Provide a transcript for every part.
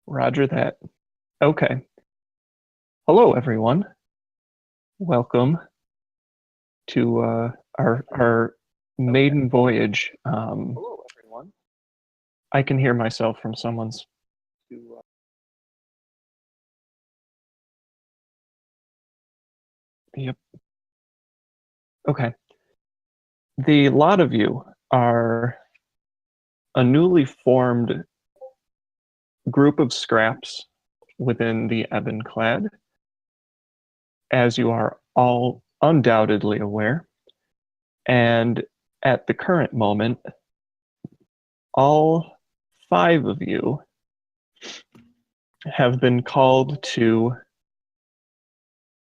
Roger that. Okay. Hello, everyone. Welcome to our maiden voyage. Hello, everyone. I can hear myself from someone's. Yep. Okay. The lot of you are a newly formed group of scraps within the Ebon-clad, as you are all undoubtedly aware. And at the current moment, all 5 of you have been called to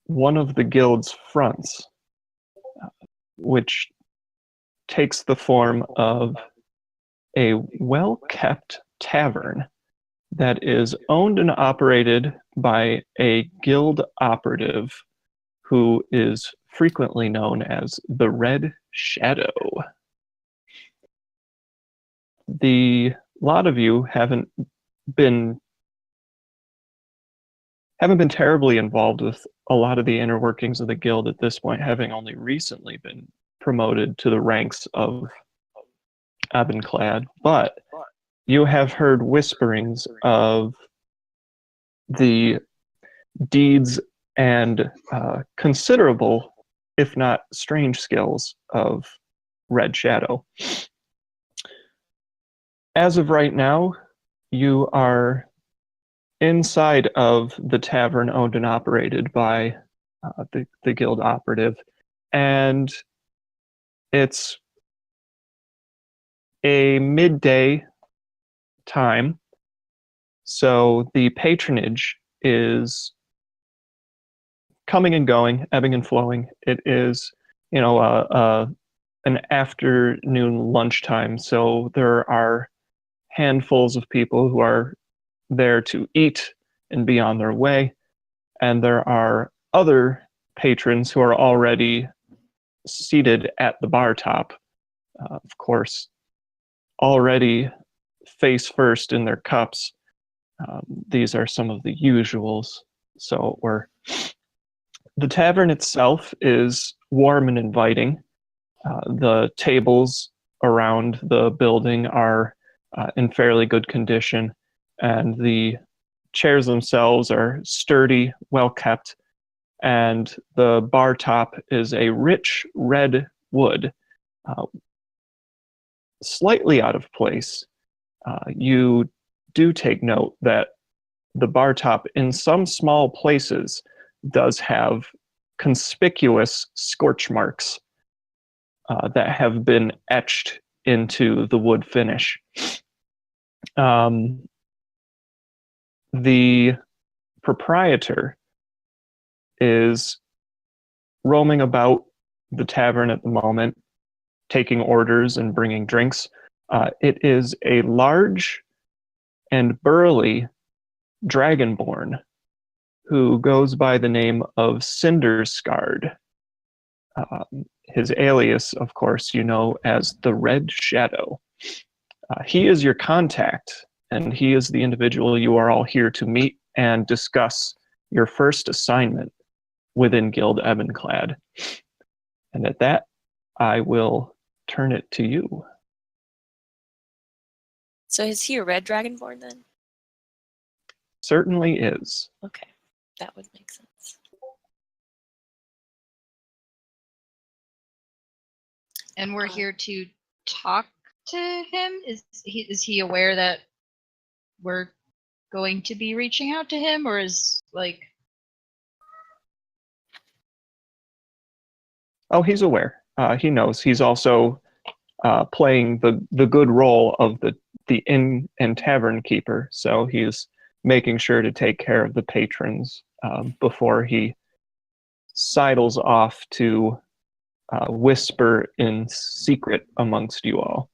one of the guild's fronts, which takes the form of a well-kept tavern that is owned and operated by a guild operative who is frequently known as the Red Shadow. The lot of you haven't been terribly involved with a lot of the inner workings of the guild at this point, having only recently been promoted to the ranks of Ebon-clad, but you have heard whisperings of the deeds and considerable, if not strange, skills of Red Shadow. As of right now, you are inside of the tavern owned and operated by the guild operative, and it's a midday time, so the patronage is coming and going, ebbing and flowing. It is, an afternoon lunchtime, so there are handfuls of people who are there to eat and be on their way, and there are other patrons who are already seated at the bar top, of course, already face first in their cups. These are some of the usuals. So the tavern itself is warm and inviting. The tables around the building are in fairly good condition, and the chairs themselves are sturdy, well kept, and the bar top is a rich red wood, slightly out of place. You do take note that the bar top in some small places does have conspicuous scorch marks that have been etched into the wood finish. The proprietor is roaming about the tavern at the moment, taking orders and bringing drinks. It is a large and burly dragonborn who goes by the name of Cinderscard. His alias, of course, you know as the Red Shadow. He is your contact, and he is the individual you are all here to meet and discuss your first assignment within Guild Ebon-clad. And at that, I will turn it to you. So is he a red dragonborn then? Certainly is. Okay, that would make sense. And we're here to talk to him? Is he aware that we're going to be reaching out to him, or is like... Oh, he's aware. He knows. He's also playing the good role of the inn and tavern keeper, so he's making sure to take care of the patrons before he sidles off to whisper in secret amongst you all.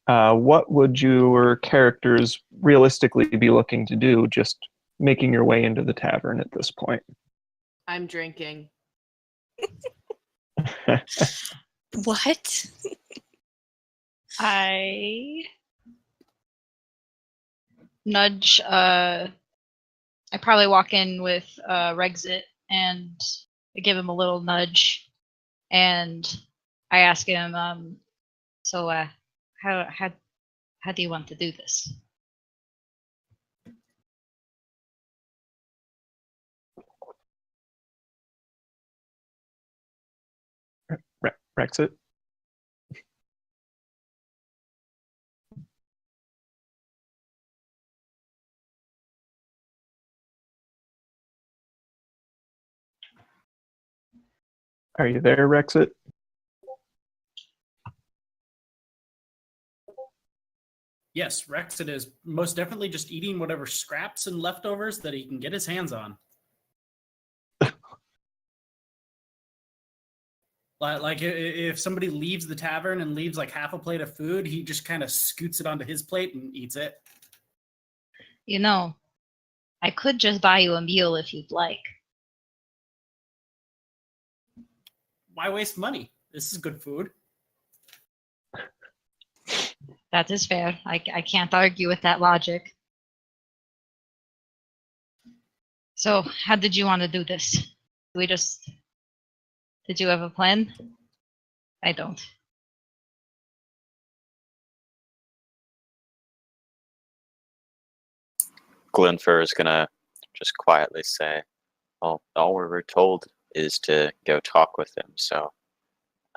What would your characters realistically be looking to do, just making your way into the tavern at this point? I'm drinking. What? I nudge. I probably walk in with Rexit and I give him a little nudge, and I ask him, so how do you want to do this? Rexit? Are you there, Rexit? Yes, Rexit is most definitely just eating whatever scraps and leftovers that he can get his hands on. Like if somebody leaves the tavern and leaves like half a plate of food, he just kind of scoots it onto his plate and eats it. You know, I could just buy you a meal if you'd like. Why waste money? This is good food. That is fair. I can't argue with that logic. So, how did you want to do this? Did you have a plan? I don't. Glinfir is gonna just quietly say, well, all we were told is to go talk with him, so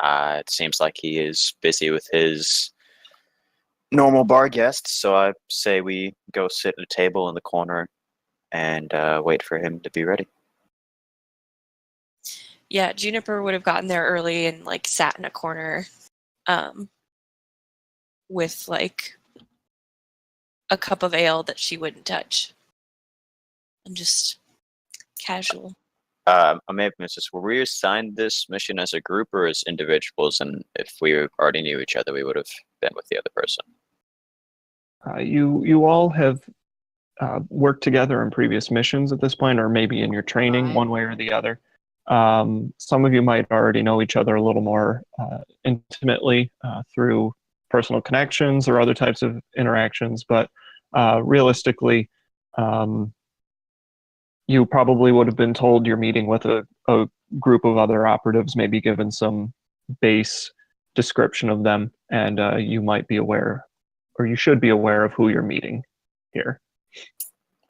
it seems like he is busy with his normal bar guests, so I say we go sit at a table in the corner and wait for him to be ready. Yeah, Juniper would have gotten there early and like sat in a corner with like a cup of ale that she wouldn't touch. And just casual. I may have missed this. Were we assigned this mission as a group or as individuals? And if we already knew each other, we would have been with the other person. You all have worked together in previous missions at this point, or maybe in your training, Right. one way or the other. Some of you might already know each other a little more intimately through personal connections or other types of interactions, but realistically, you probably would have been told you're meeting with a group of other operatives, maybe given some base description of them, and you might be aware, or you should be aware of who you're meeting here.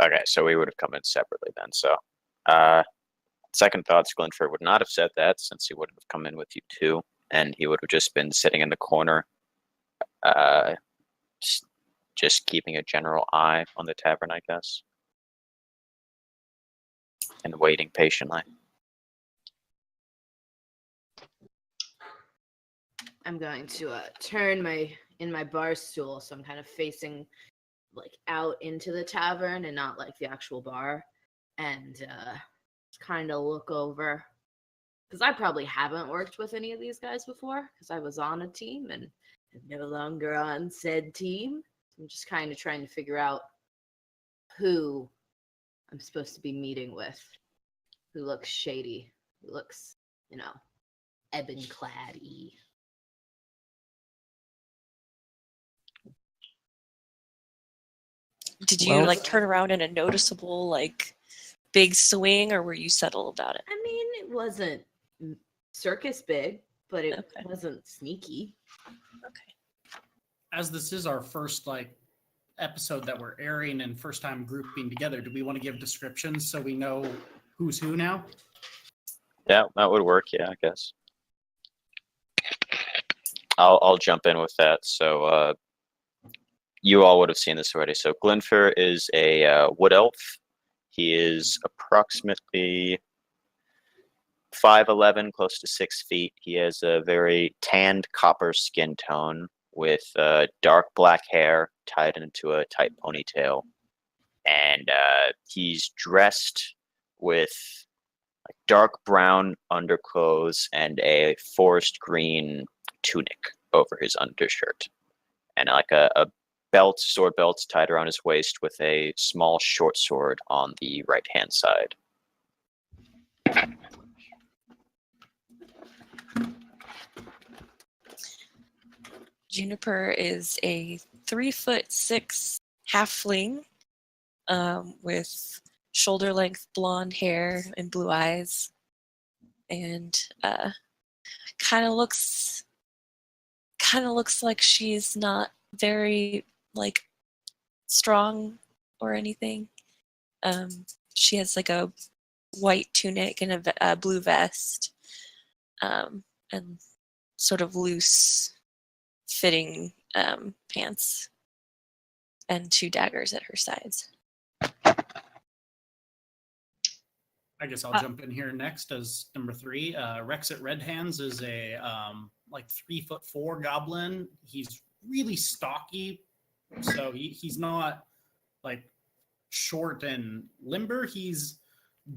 Okay, so we would have come in separately then. So, second thoughts, Glinfir would not have said that since he would have come in with you too, and he would have just been sitting in the corner, just keeping a general eye on the tavern, I guess, and waiting patiently. I'm going to turn in my bar stool, so I'm kind of facing like out into the tavern and not like the actual bar, and kind of look over, because I probably haven't worked with any of these guys before because I was on a team and am no longer on said team. I'm just kind of trying to figure out who I'm supposed to be meeting with, who looks shady, who looks, ebon-clad-y. Did you Well- like turn around in a noticeable like big swing, or were you subtle about it? I mean, it wasn't circus big, but it Okay. wasn't sneaky. Okay. As this is our first episode that we're airing and first time grouping together, do we want to give descriptions so we know who's who now? Yeah, that would work. Yeah, I guess. I'll jump in with that. So you all would have seen this already. So Glinfir is a wood elf. He is approximately 5'11", close to 6 feet. He has a very tanned copper skin tone with dark black hair tied into a tight ponytail. And he's dressed with dark brown underclothes and a forest green tunic over his undershirt. And like a belt, sword belt's tied around his waist with a small short sword on the right-hand side. Juniper is a 3'6" halfling with shoulder-length blonde hair and blue eyes, and kind of looks like she's not very like strong or anything. She has like a white tunic and a blue vest, and sort of loose fitting pants, and 2 daggers at her sides. I guess I'll jump in here next as number 3. Rexit Red Hands is a like 3'4" goblin. He's really stocky, so he's not like short and limber. He's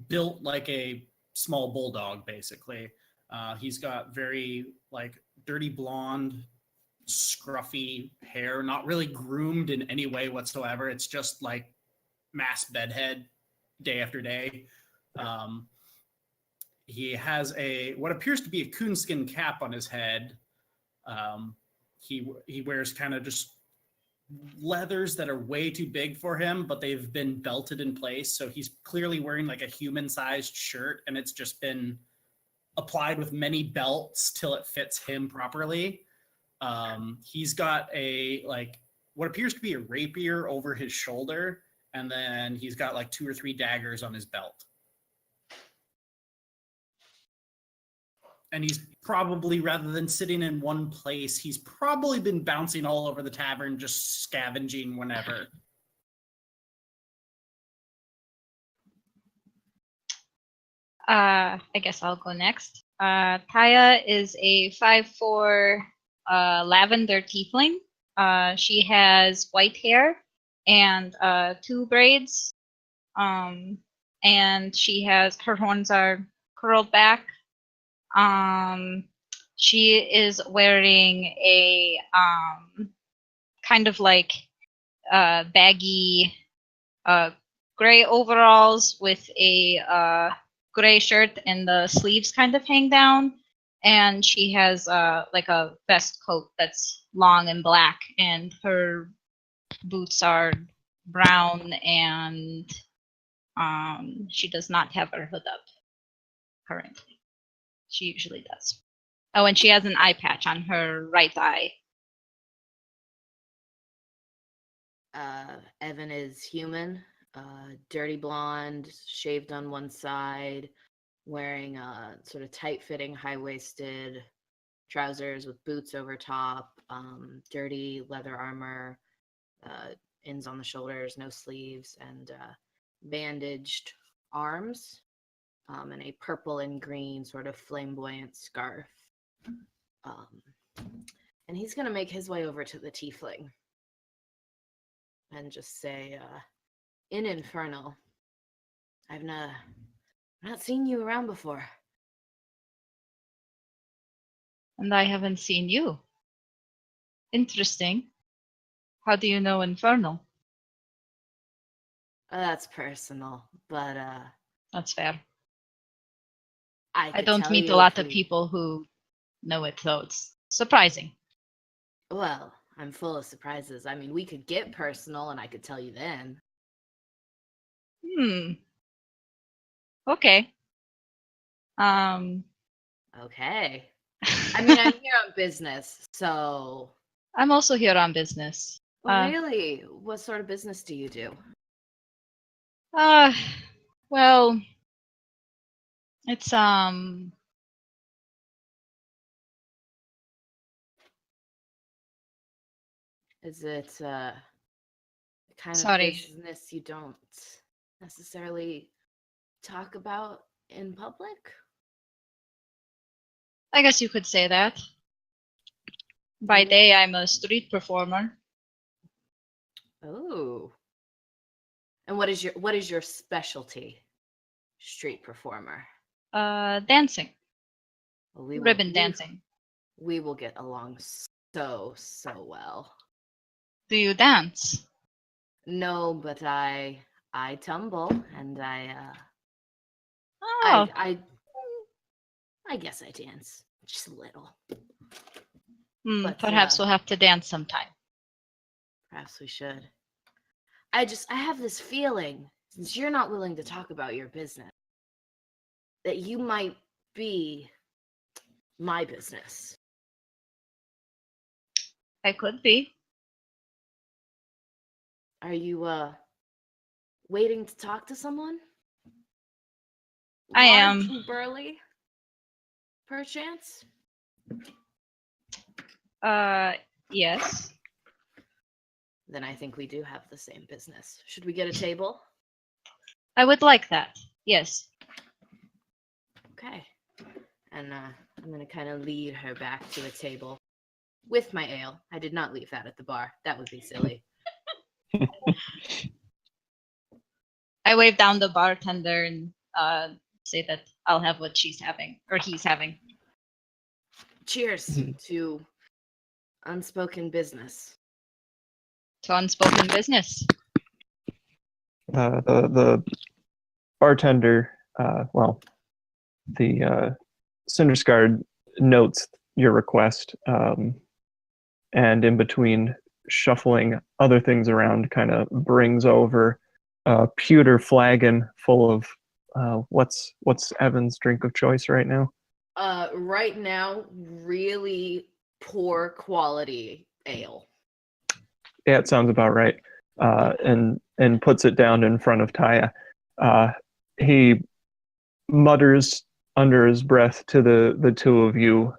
built like a small bulldog, basically. He's got very like dirty blonde, scruffy hair, not really groomed in any way whatsoever. It's just like mass bedhead day after day. He has what appears to be a coonskin cap on his head. He wears kind of just leathers that are way too big for him, but they've been belted in place. So he's clearly wearing like a human-sized shirt, and it's just been applied with many belts till it fits him properly. He's got what appears to be a rapier over his shoulder, and then he's got like 2 or 3 daggers on his belt. And he's probably, rather than sitting in one place, he's probably been bouncing all over the tavern, just scavenging whenever. I guess I'll go next. Taya is a 5'4" lavender tiefling. She has white hair and 2 braids. And her horns are curled back. She is wearing a kind of like baggy gray overalls with a gray shirt, and the sleeves kind of hang down. And she has like a vest coat that's long and black, and her boots are brown, and she does not have her hood up currently. She usually does. Oh, and she has an eye patch on her right eye. Evan is human, dirty blonde, shaved on one side, wearing sort of tight-fitting, high-waisted trousers with boots over top, dirty leather armor, ends on the shoulders, no sleeves, and bandaged arms. And a purple and green sort of flamboyant scarf. And he's going to make his way over to the tiefling and just say, in Infernal, I've not seen you around before. And I haven't seen you. Interesting. How do you know Infernal? That's personal, but That's fair. I don't meet a lot of people who know it, though. It's surprising. Well, I'm full of surprises. I mean, we could get personal, and I could tell you then. Okay. Okay. I mean, I'm here on business, so. I'm also here on business. Oh, really? What sort of business do you do? Well, it's Is it the kind Sorry. of business you don't necessarily talk about in public? I guess you could say that. By day, I'm a street performer. Oh. And what is your specialty, street performer? Dancing. Well, Ribbon dancing. We will get along so well. Do you dance? No, but I tumble, and Oh. I guess I dance just a little. But perhaps we'll have to dance sometime. Perhaps we should. I have this feeling, since you're not willing to talk about your business, that you might be my business. I could be. Are you waiting to talk to someone? I Large am. and burly, perchance? Yes. Then I think we do have the same business. Should we get a table? I would like that. Yes. Okay. And I'm gonna kind of lead her back to a table with my ale. I did not leave that at the bar. That would be silly. I wave down the bartender and say that I'll have what she's having or he's having. Cheers to unspoken business. To unspoken business. The bartender, the Cinderscard notes your request, and in between shuffling other things around, kind of brings over a pewter flagon full of what's Evan's drink of choice right now? Right now, really poor quality ale. Yeah, it sounds about right. And puts it down in front of Taya. He mutters under his breath to the two of you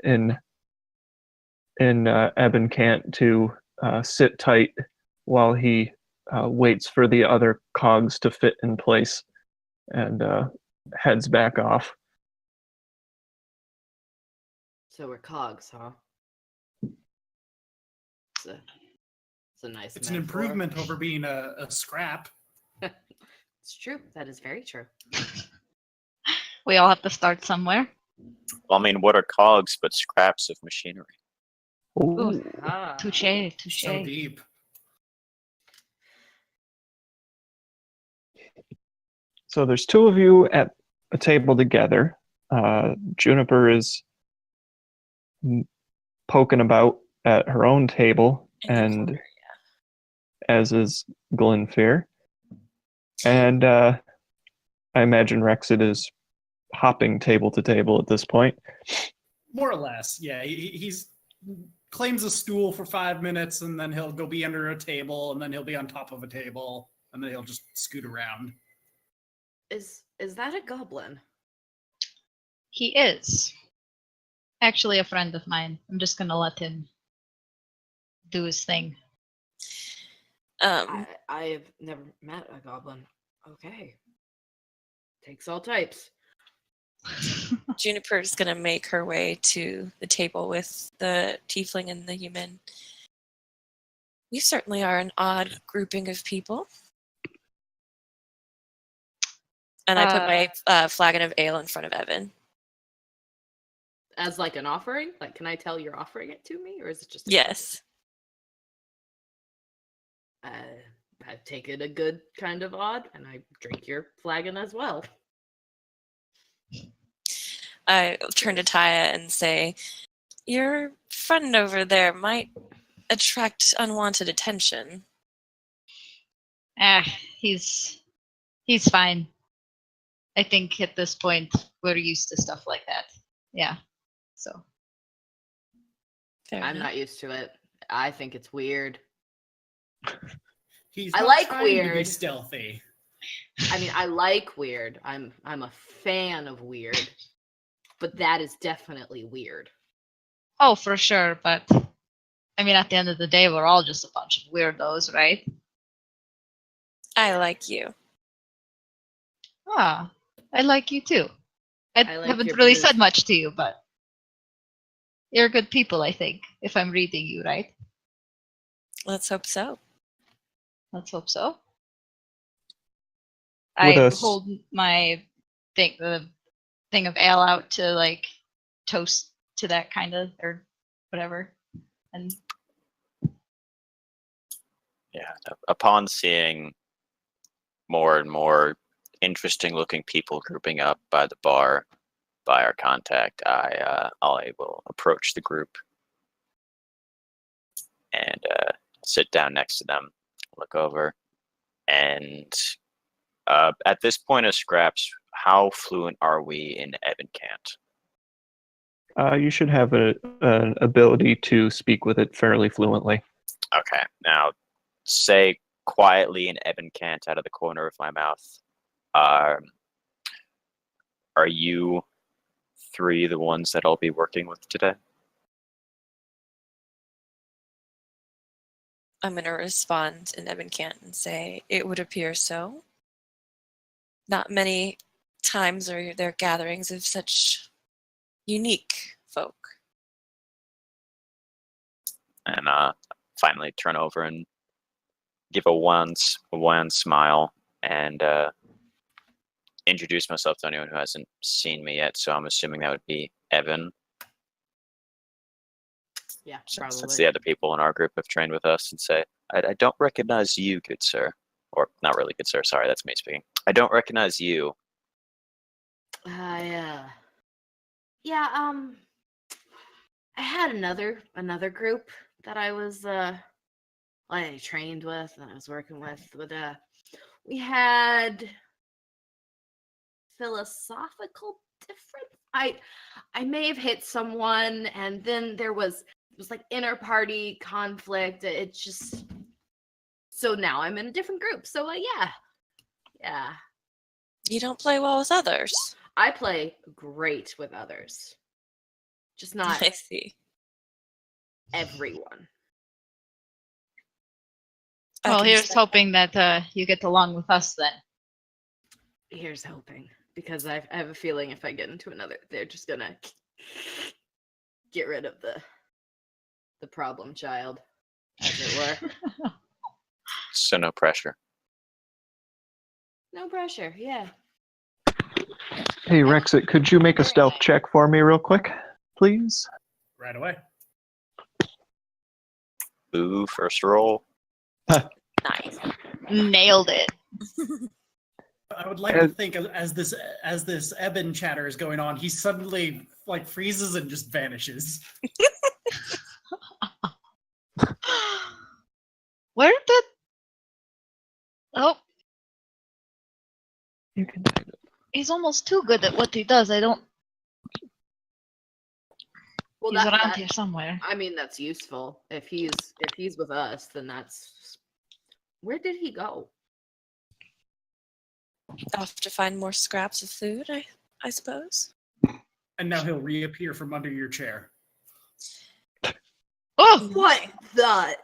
in ebb and cant to sit tight while he waits for the other cogs to fit in place and heads back off. So we're cogs, huh? It's a nice It's an metaphor. improvement over being a scrap. It's true. That is very true. We all have to start somewhere. Well, I mean, what are cogs but scraps of machinery? Ooh, Ah. touche. So deep. So there's two of you at a table together. Juniper is poking about at her own table, In the and corner, as is Glinfir. And I imagine Rexit is hopping table to table at this point. More or less, yeah. He's claims a stool for 5 minutes, and then he'll go be under a table, and then he'll be on top of a table, and then he'll just scoot around. Is that a goblin? He is. Actually a friend of mine. I'm just gonna let him do his thing. I've never met a goblin. Okay. Takes all types. Juniper's gonna make her way to the table with the tiefling and the human. You certainly are an odd grouping of people. And I put my flagon of ale in front of Evan. As like an offering? Like, can I tell you're offering it to me, or is it just? Yes. I take it a good kind of odd, and I drink your flagon as well. I turn to Taya and say, your friend over there might attract unwanted attention. He's fine. I think at this point we're used to stuff like that. Yeah. So. Fair I'm enough. not used to it. I think it's weird. He's I not like trying to be weird. stealthy. I mean, I like weird. I'm a fan of weird, but that is definitely weird. Oh, for sure. But I mean, at the end of the day, we're all just a bunch of weirdos, right? I like you. Ah, I like you too. I like haven't your really booze. said much to you, but you're good people, I think, if I'm reading you right. Let's hope so. Let's hope so. With I us- hold my the thing of ale out to like toast to that kind of or whatever, and Yeah. Upon seeing more and more interesting looking people grouping up by the bar by our contact, I will approach the group and sit down next to them look over, and at this point of Scraps, how fluent are we in Evancant? You should have an ability to speak with it fairly fluently. Okay, now say quietly in Evancant out of the corner of my mouth. Are you three the ones that I'll be working with today? I'm going to respond in Evancant and say, it would appear so. Not many times are there gatherings of such unique folk. And finally turn over and give a wan smile and introduce myself to anyone who hasn't seen me yet. So I'm assuming that would be Evan. Yeah, Since probably. the other people in our group have trained with us, and say, I don't recognize you, good sir. Or not really, good sir. Sorry, that's me speaking. I don't recognize you. Yeah. I had another group that I was I trained with and I was working with, but we had philosophical difference. I may have hit someone, and then it was like inter-party conflict. It just, so now I'm in a different group. So yeah. You don't play well with others. I play great with others, just not I see. everyone. Well, can here's say- hoping that you get along with us then. Here's hoping, because I have a feeling if I get into another, they're just gonna get rid of the problem child, as it were. So no pressure. No pressure. Yeah. Hey, Rexit, could you make a stealth check for me real quick, please? Right away. Ooh, first roll. Nice. Nailed it. I would like to think as this Eben chatter is going on, he suddenly like freezes and just vanishes. Where did? Oh, You can type it. he's almost too good at what he does. I don't. Well, He's around here somewhere. I mean, that's useful. If he's with us, then that's. Where did he go? Off to find more scraps of food, I suppose. And now he'll reappear from under your chair. Oh, What the?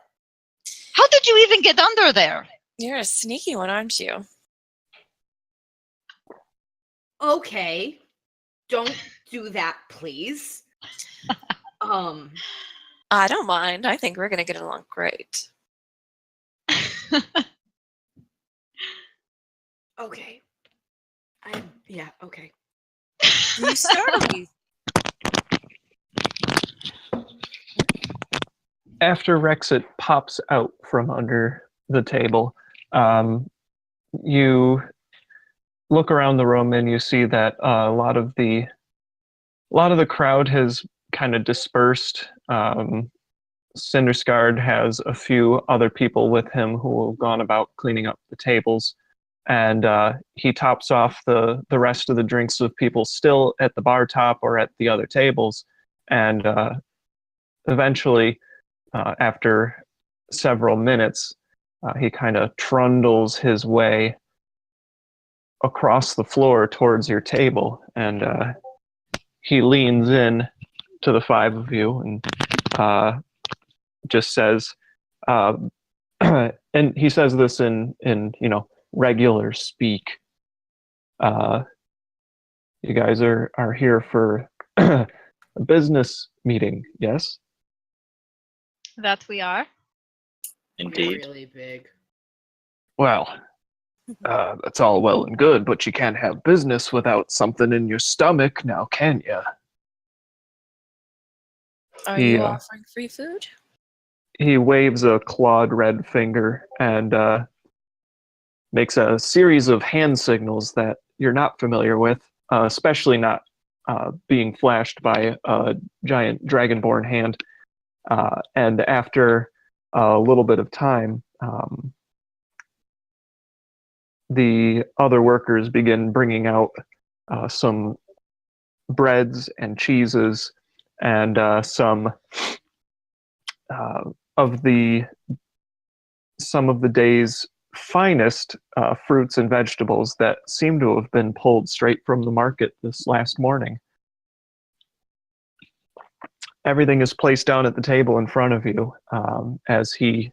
how did you even get under there? You're a sneaky one, aren't you? Okay, don't do that, please. I don't mind. I think we're going to get along great. Okay. Okay. You start. After Rexit pops out from under the table, you look around the room and you see that a lot of the crowd has kind of dispersed. Cinderscard has a few other people with him who have gone about cleaning up the tables, and he tops off the rest of the drinks with people still at the bar top or at the other tables, and eventually, after several minutes, he kind of trundles his way across the floor towards your table, and he leans in to the five of you and just says, and he says this in regular speak. You guys are here for a business meeting, yes? That we are. Indeed. Really big. Well, that's all well and good, but you can't have business without something in your stomach, now can you? Are He, you offering free food? He waves a clawed red finger and makes a series of hand signals that you're not familiar with, especially not being flashed by a giant dragonborn hand. And after a little bit of time, the other workers begin bringing out some breads and cheeses and some of the day's finest fruits and vegetables that seem to have been pulled straight from the market this last morning. Everything is placed down at the table in front of you as he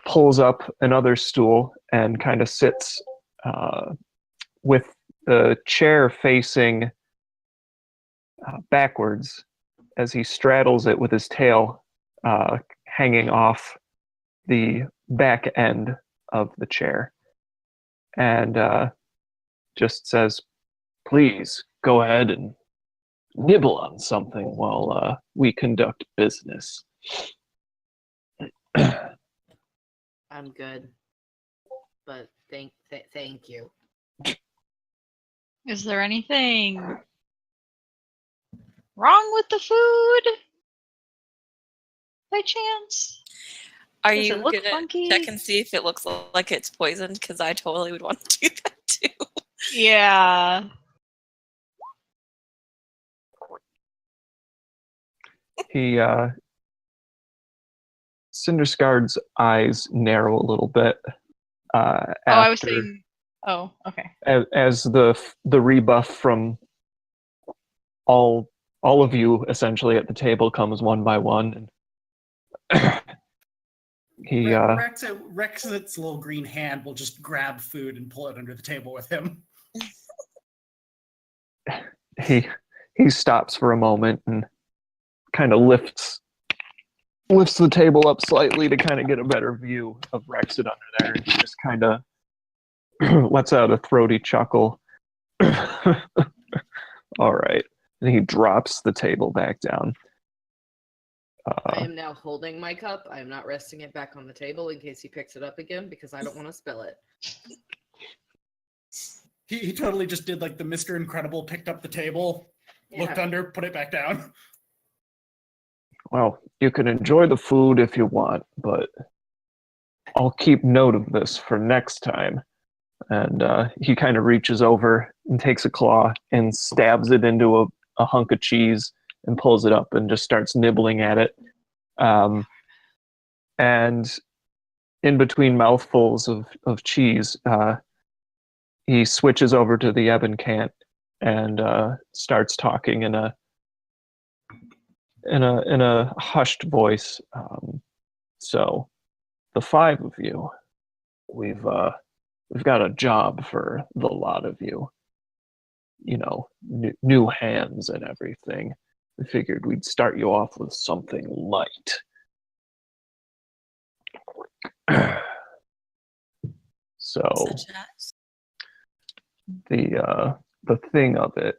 pulls up another stool and kind of sits with the chair facing backwards as he straddles it with his tail hanging off the back end of the chair, and just says, "Please go ahead and nibble on something while we conduct business." I'm good, but thank you. Is there anything wrong with the food? By chance? Are Does you it look gonna funky? check and see if it looks like it's poisoned? Because I totally would want to do that too. Yeah. He Cinderscard's eyes narrow a little bit I was after saying. Oh, okay. as the rebuff from all of you essentially at the table comes one by one, and he Rexit's little green hand will just grab food and pull it under the table with him. he stops for a moment and kind of lifts the table up slightly to kind of get a better view of Rexit under there, and he just kind of lets out a throaty chuckle. All right. And he drops the table back down. I am now holding my cup. I am not resting it back on the table in case he picks it up again because I don't want to spill it. He totally just did like the Mr. Incredible, picked up the table, looked under, put it back down. Well, you can enjoy the food if you want, but I'll keep note of this for next time. And he kind of reaches over and takes a claw and stabs it into a hunk of cheese and pulls it up and just starts nibbling at it. And in between mouthfuls of cheese, he switches over to the ebon cant and starts talking in a hushed voice. So, the five of you, we've got a job for the lot of you. You know, new hands and everything. We figured we'd start you off with something light. So Such as? the thing of it,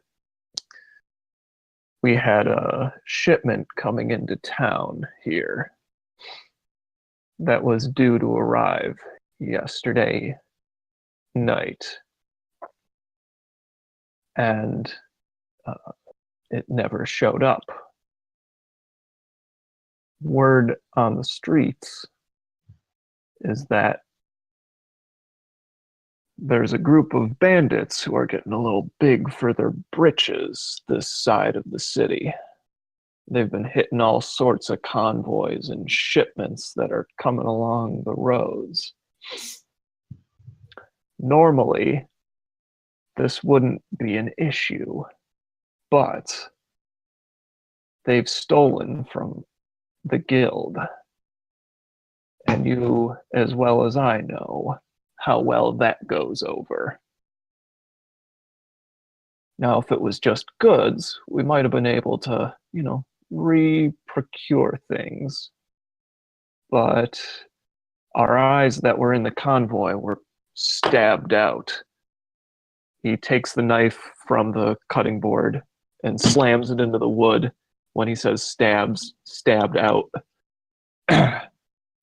we had a shipment coming into town here that was due to arrive yesterday night, and it never showed up. Word on the streets is that there's a group of bandits who are getting a little big for their britches this side of the city. They've been hitting all sorts of convoys and shipments that are coming along the roads. Normally, this wouldn't be an issue, but they've stolen from the guild. And you, as well as I know, how well that goes over. Now, if it was just goods, we might have been able to, re-procure things. But our eyes that were in the convoy were stabbed out. He takes the knife from the cutting board and slams it into the wood when he says stabbed out.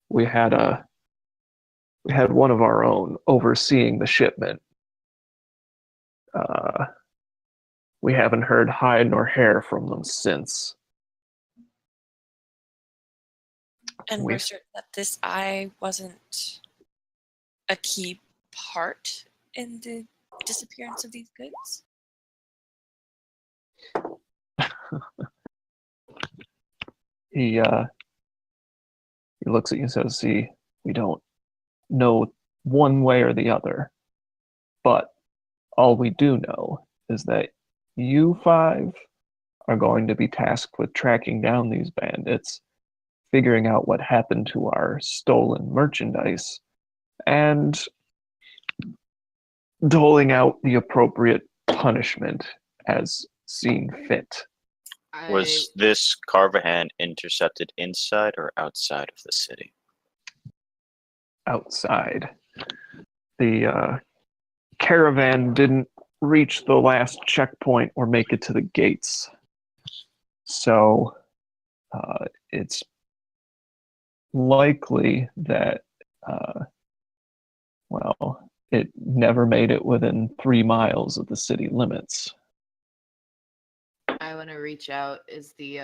We had one of our own overseeing the shipment. We haven't heard hide nor hair from them since. And we're certain that this eye wasn't a key part in the disappearance of these goods? He looks at you and says, "See, we don't know one way or the other, but all we do know is that you five are going to be tasked with tracking down these bandits, figuring out what happened to our stolen merchandise, and doling out the appropriate punishment as seen fit." Was this Carvahan intercepted inside or outside of the city? Outside. The caravan didn't reach the last checkpoint or make it to the gates. So it's likely that, it never made it within 3 miles of the city limits. I want to reach out. Is the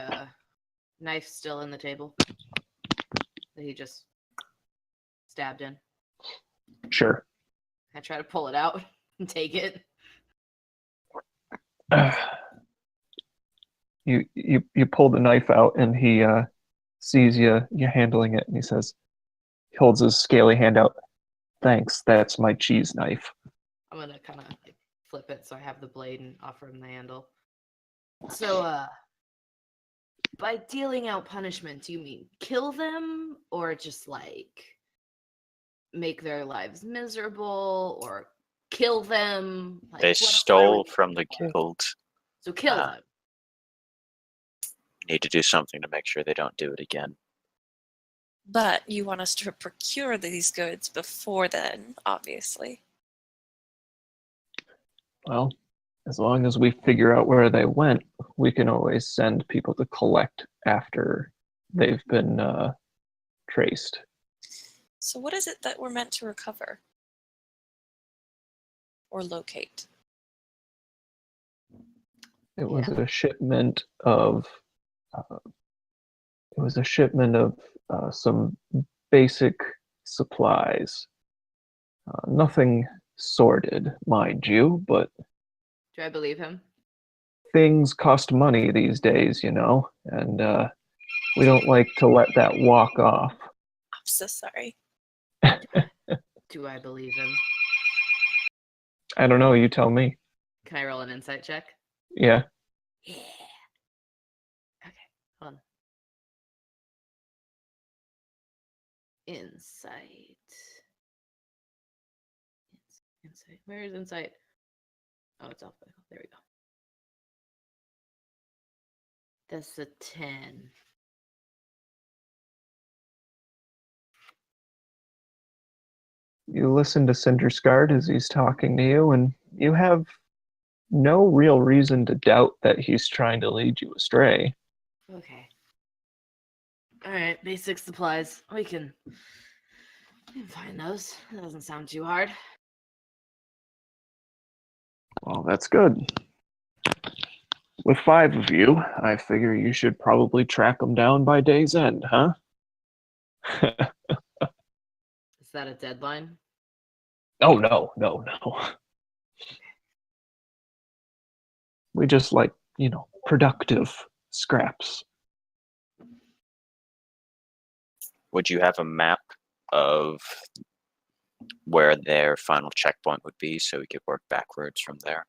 knife still in the table that he just stabbed in? Sure. I try to pull it out and take it. You pull the knife out, and he sees you handling it, and he says, he holds his scaly hand out. "Thanks, that's my cheese knife." I'm gonna kind of like flip it so I have the blade and offer him the handle. So, by dealing out punishment, do you mean kill them or just like make their lives miserable or kill them? Like, They what are stole we from the looking for? guild. So kill Ah. them. Need to do something to make sure they don't do it again. But you want us to procure these goods before then, obviously. Well, as long as we figure out where they went, we can always send people to collect after they've been traced. So what is it that we're meant to recover? Or locate? It was a shipment of some basic supplies. Nothing sordid, mind you, but Do I believe him? things cost money these days, and we don't like to let that walk off. I'm so sorry. Do I believe him? I don't know, you tell me. Can I roll an insight check? Yeah. Yeah. Okay, hold on. Insight. Insight. Where is insight? Oh, it's alphabetical. There we go. That's a 10. You listen to Cinderscard as he's talking to you, and you have no real reason to doubt that he's trying to lead you astray. Okay. All right, basic supplies. We can find those. That doesn't sound too hard. Well, that's good. With 5 of you, I figure you should probably track them down by day's end, huh? Is that a deadline? Oh, no. We just like, productive scraps. Would you have a map of where their final checkpoint would be so we could work backwards from there?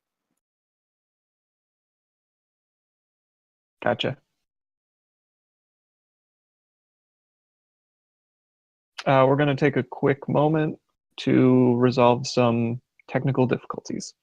Gotcha. We're going to take a quick moment to resolve some technical difficulties.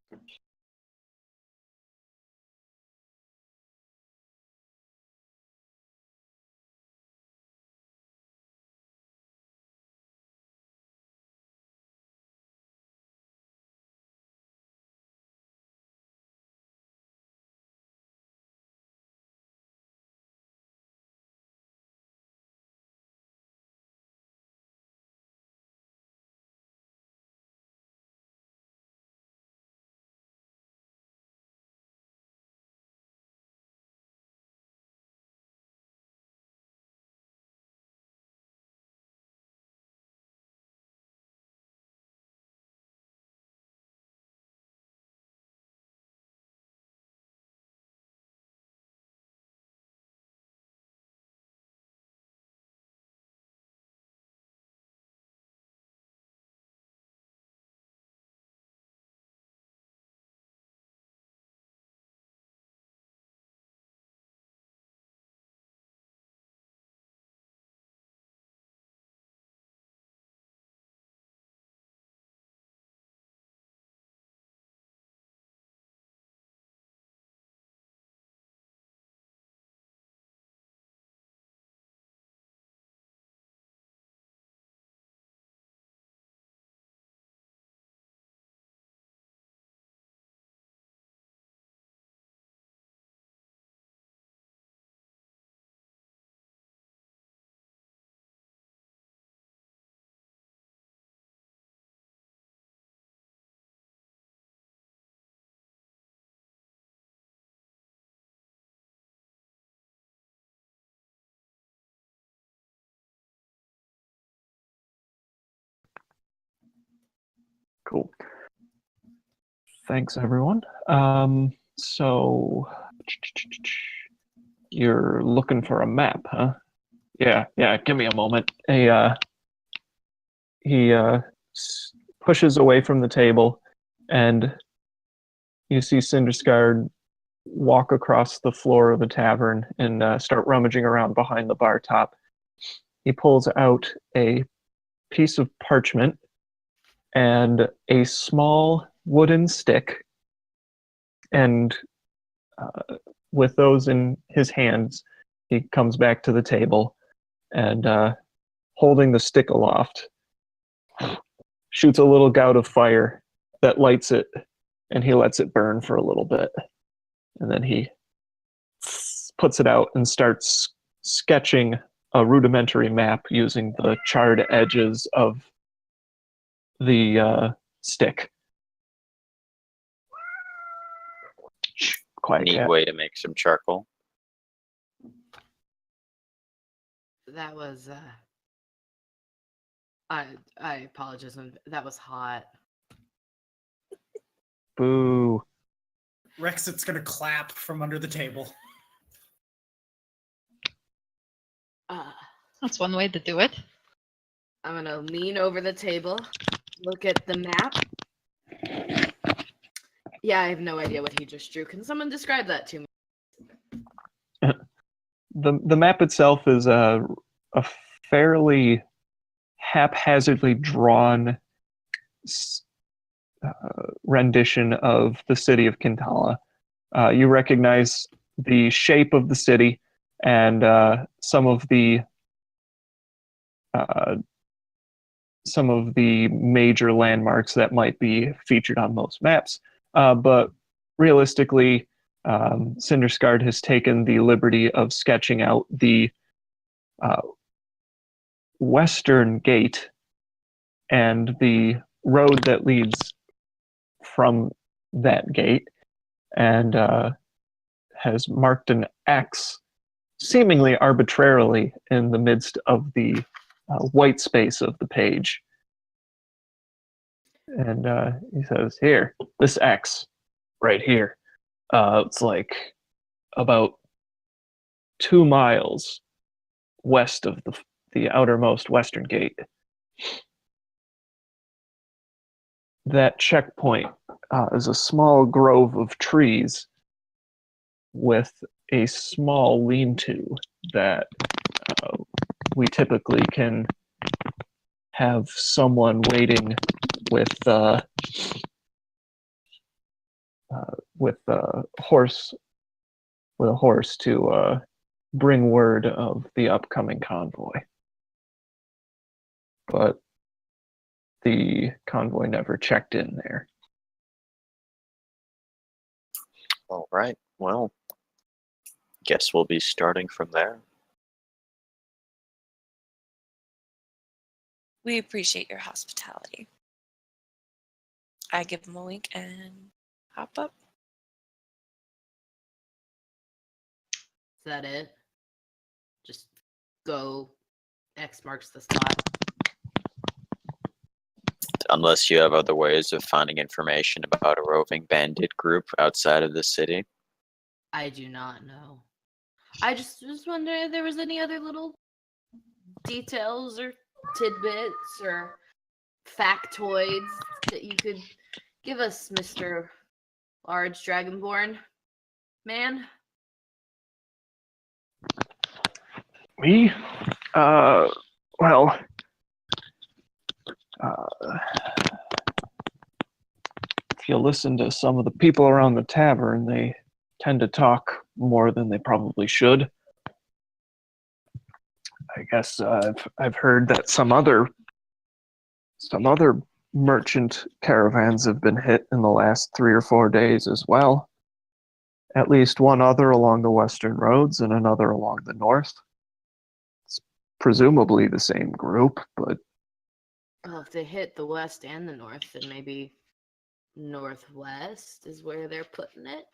Cool. Thanks, everyone. So you're looking for a map, huh? Yeah. Give me a moment. He pushes away from the table, and you see Cinderscard walk across the floor of the tavern and start rummaging around behind the bar top. He pulls out a piece of parchment and a small wooden stick, and with those in his hands, he comes back to the table and, holding the stick aloft, shoots a little gout of fire that lights it, and he lets it burn for a little bit. And then he puts it out and starts sketching a rudimentary map using the charred edges of the stick. Shh, quiet Neat cat. way to make some charcoal. That was I apologize. That was hot. Boo. Rexit's gonna clap from under the table. That's one way to do it. I'm gonna lean over the table, look at the map. Yeah, I have no idea what he just drew. Can someone describe that to me? The map itself is a fairly haphazardly drawn rendition of the city of Quintala. You recognize the shape of the city and some of the major landmarks that might be featured on most maps. But realistically, Cinderscard has taken the liberty of sketching out the western gate and the road that leads from that gate, and has marked an X seemingly arbitrarily in the midst of the white space of the page. And he says, here, this X right here, it's like about 2 miles west of the outermost western gate. That checkpoint is a small grove of trees with a small lean-to that we typically can have someone waiting with a horse to bring word of the upcoming convoy. But the convoy never checked in there. All right. Well, guess we'll be starting from there. We appreciate your hospitality. I give him a wink and hop up. Is that it? Just go. X marks the spot. Unless you have other ways of finding information about a roving bandit group outside of the city. I do not know. I just was wondering if there was any other little details or tidbits or factoids that you could give us, Mr. Large Dragonborn man. Me? Well, if you listen to some of the people around the tavern, they tend to talk more than they probably should. I guess I've heard that some other merchant caravans have been hit in the last 3 or 4 days as well. At least one other along the western roads and another along the north. It's presumably the same group, but Well, if they hit the west and the north, then maybe northwest is where they're putting it.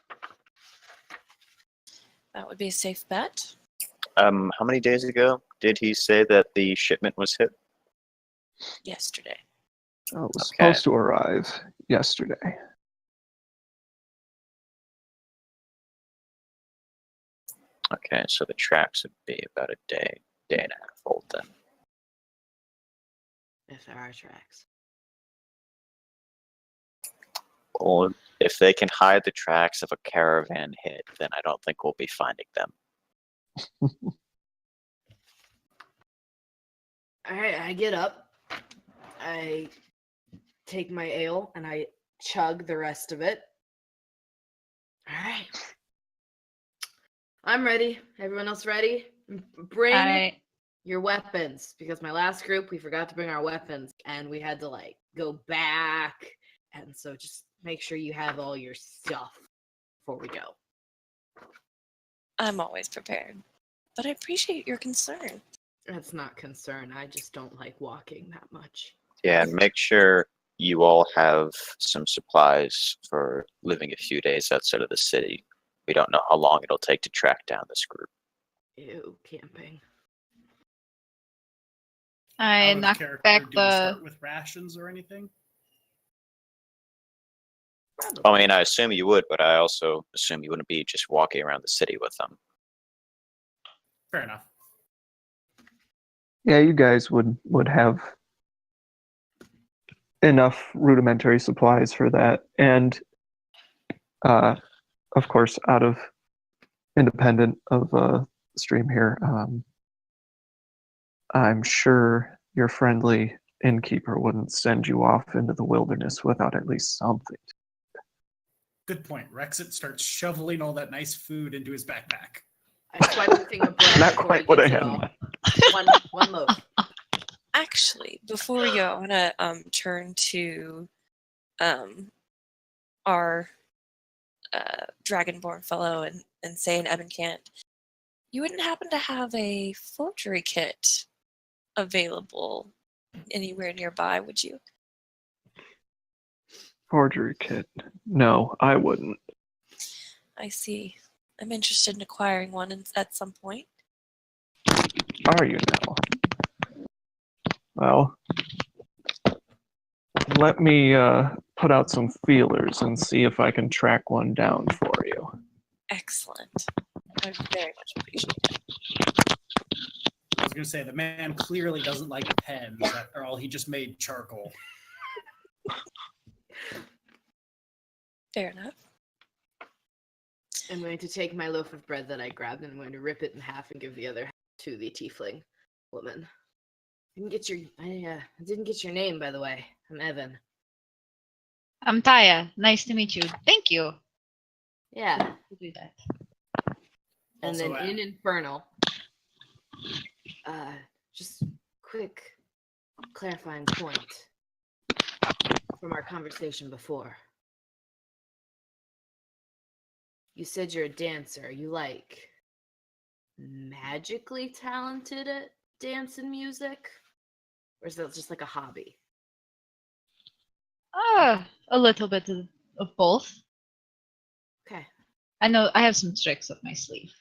That would be a safe bet. How many days ago did he say that the shipment was hit? Yesterday. So it was Okay. supposed to arrive yesterday. Okay, so the tracks would be about a day and a half old then. If there are tracks. Well, if they can hide the tracks of a caravan hit, then I don't think we'll be finding them. All right, I get up. I take my ale and I chug the rest of it. All right. I'm ready. Everyone else ready? Bring your weapons, because my last group we forgot to bring our weapons and we had to like go back, and so just make sure you have all your stuff before we go. I'm always prepared, but I appreciate your concern. That's not concern. I just don't like walking that much. Yeah, and make sure you all have some supplies for living a few days outside of the city. We don't know how long it'll take to track down this group. Ew, camping. I Out of knocked character, back do we the. start with rations or anything? I mean, I assume you would, but I also assume you wouldn't be just walking around the city with them. Fair enough. Yeah, you guys would have enough rudimentary supplies for that, and of course, out of independent of stream here, I'm sure your friendly innkeeper wouldn't send you off into the wilderness without at least something. Good point. Rexit starts shoveling all that nice food into his backpack. I swipe the thing of bread. Not before quite he what I gets it had in all. mind. One loaf. Actually, before we go, I want to turn to our dragonborn fellow and say in Ebencant, you wouldn't happen to have a forgery kit available anywhere nearby, would you? Forgery kit. No, I wouldn't. I see. I'm interested in acquiring one at some point. Are you now? Well, let me put out some feelers and see if I can track one down for you. Excellent. I very much appreciate it. I was going to say, the man clearly doesn't like pens. After all, he just made charcoal. Fair enough. I'm going to take my loaf of bread that I grabbed and I'm going to rip it in half and give the other half to the tiefling woman. I didn't get your name, by the way. I'm Evan. I'm Taya. Nice to meet you. Thank you. Yeah. We'll do that. And Also, then in Infernal, just quick clarifying point from our conversation before. You said you're a dancer. Are you like magically talented at dance and music? Or is that just like a hobby? A little bit of both. Okay. I know I have some tricks up my sleeve.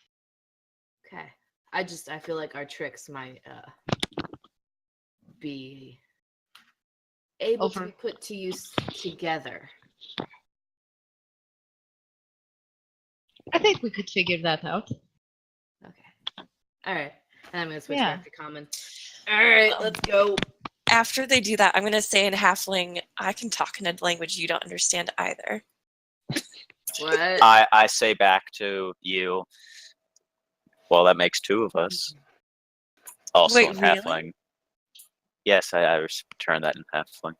Okay. I feel like our tricks might be able to be put to use together. I think we could figure that out. Okay. All right. And I'm going to switch Yeah. back to common. All right, let's go. After they do that, I'm going to say in Halfling, I can talk in a language you don't understand either. What? I say back to you, well, that makes two of us. Also Wait, in really? Halfling. Yes, I return that in Halfling.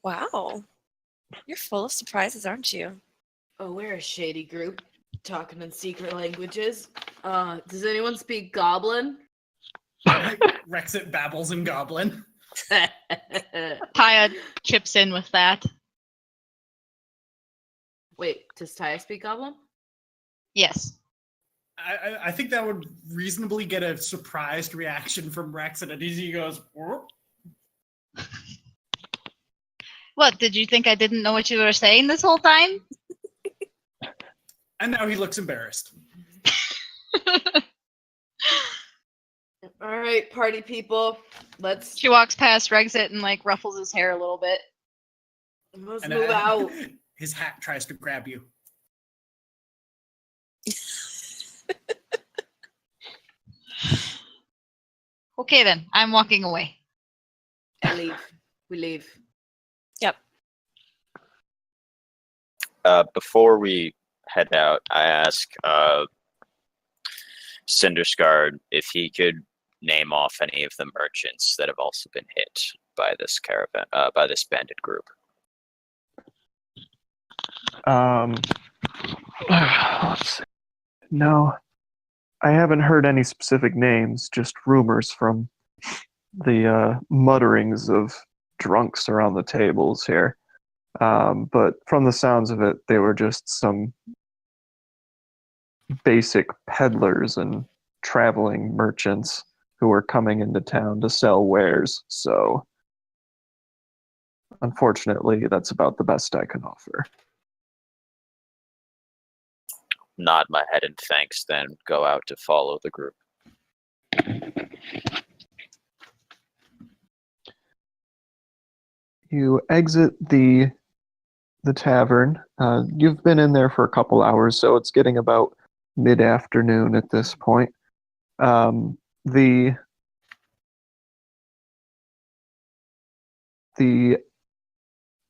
Wow. You're full of surprises, aren't you? Oh, we're a shady group talking in secret languages. Does anyone speak Goblin? Rexit babbles in Goblin. Taya chips in with that. Wait, does Taya speak Goblin? Yes. I think that would reasonably get a surprised reaction from Rexit, and he goes, "Whoop." What, did you think I didn't know what you were saying this whole time? And now he looks embarrassed. All right, party people. Let's She walks past Rexit and like ruffles his hair a little bit. move And out. his hat tries to grab you. Okay then, I'm walking away. I leave. We leave. Yep. Before we head out, I ask Cinderscard if he could name off any of the merchants that have also been hit by this caravan, by this bandit group. Let's see. No, I haven't heard any specific names, just rumors from the mutterings of drunks around the tables here. But from the sounds of it, they were just some basic peddlers and traveling merchants who were coming into town to sell wares. So, unfortunately, that's about the best I can offer. Nod my head in thanks, then go out to follow the group. You exit the tavern. You've been in there for a couple hours, so it's getting about mid-afternoon at this point. The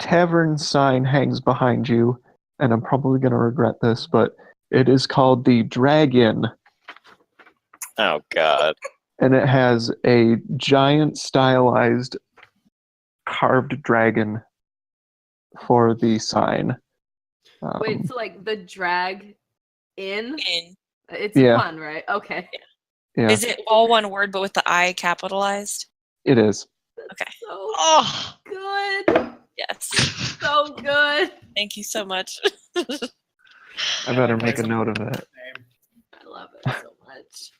tavern sign hangs behind you, and I'm probably going to regret this, but it is called the Dragon, Oh God! and it has a giant stylized carved dragon for the sign. Wait, so like the drag in? In. It's Yeah. a pun, right? Okay. Yeah, Is it all one word but with the I capitalized? it is. Okay. So Oh, good. Yes. So good. Thank you so much. I better make a note of that. I love it so much.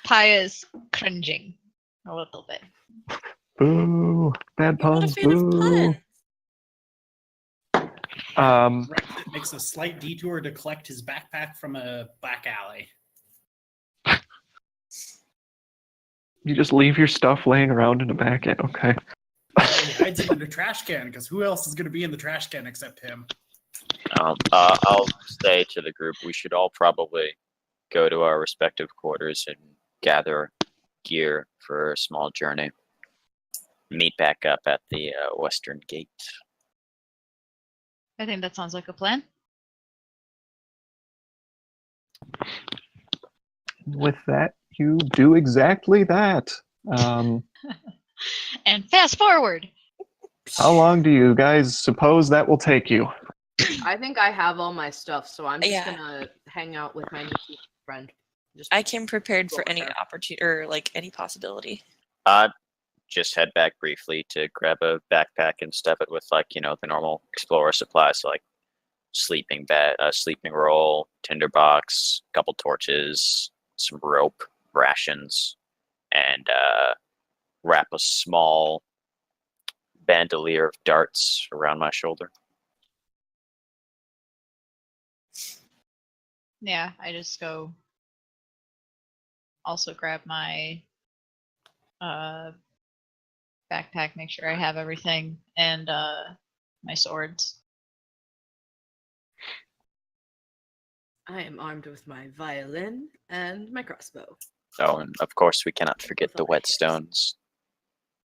Taya's cringing a little bit. Boo! Bad You're not a puns. fan of Boo! puns. Rexit makes a slight detour to collect his backpack from a back alley. You just leave your stuff laying around in the back end. Okay. He hides it in the trash can because who else is going to be in the trash can except him? I'll say to the group, we should all probably go to our respective quarters and gather gear for a small journey. Meet back up at the western gate. I think that sounds like a plan. With that, you do exactly that. And fast forward. How long do you guys suppose that will take you? I think I have all my stuff, so I'm just Yeah. gonna hang out with my new friend. Just I came prepared go for with any her. opportunity or like any possibility. Just head back briefly to grab a backpack and stuff it with the normal explorer supplies, like sleeping bed, sleeping roll, tinderbox, couple torches, some rope, rations, and wrap a small bandolier of darts around my shoulder. Yeah, I just go. Also grab my backpack, make sure I have everything, and my swords. I am armed with my violin and my crossbow. Oh, and of course we cannot forget With the all my whetstones.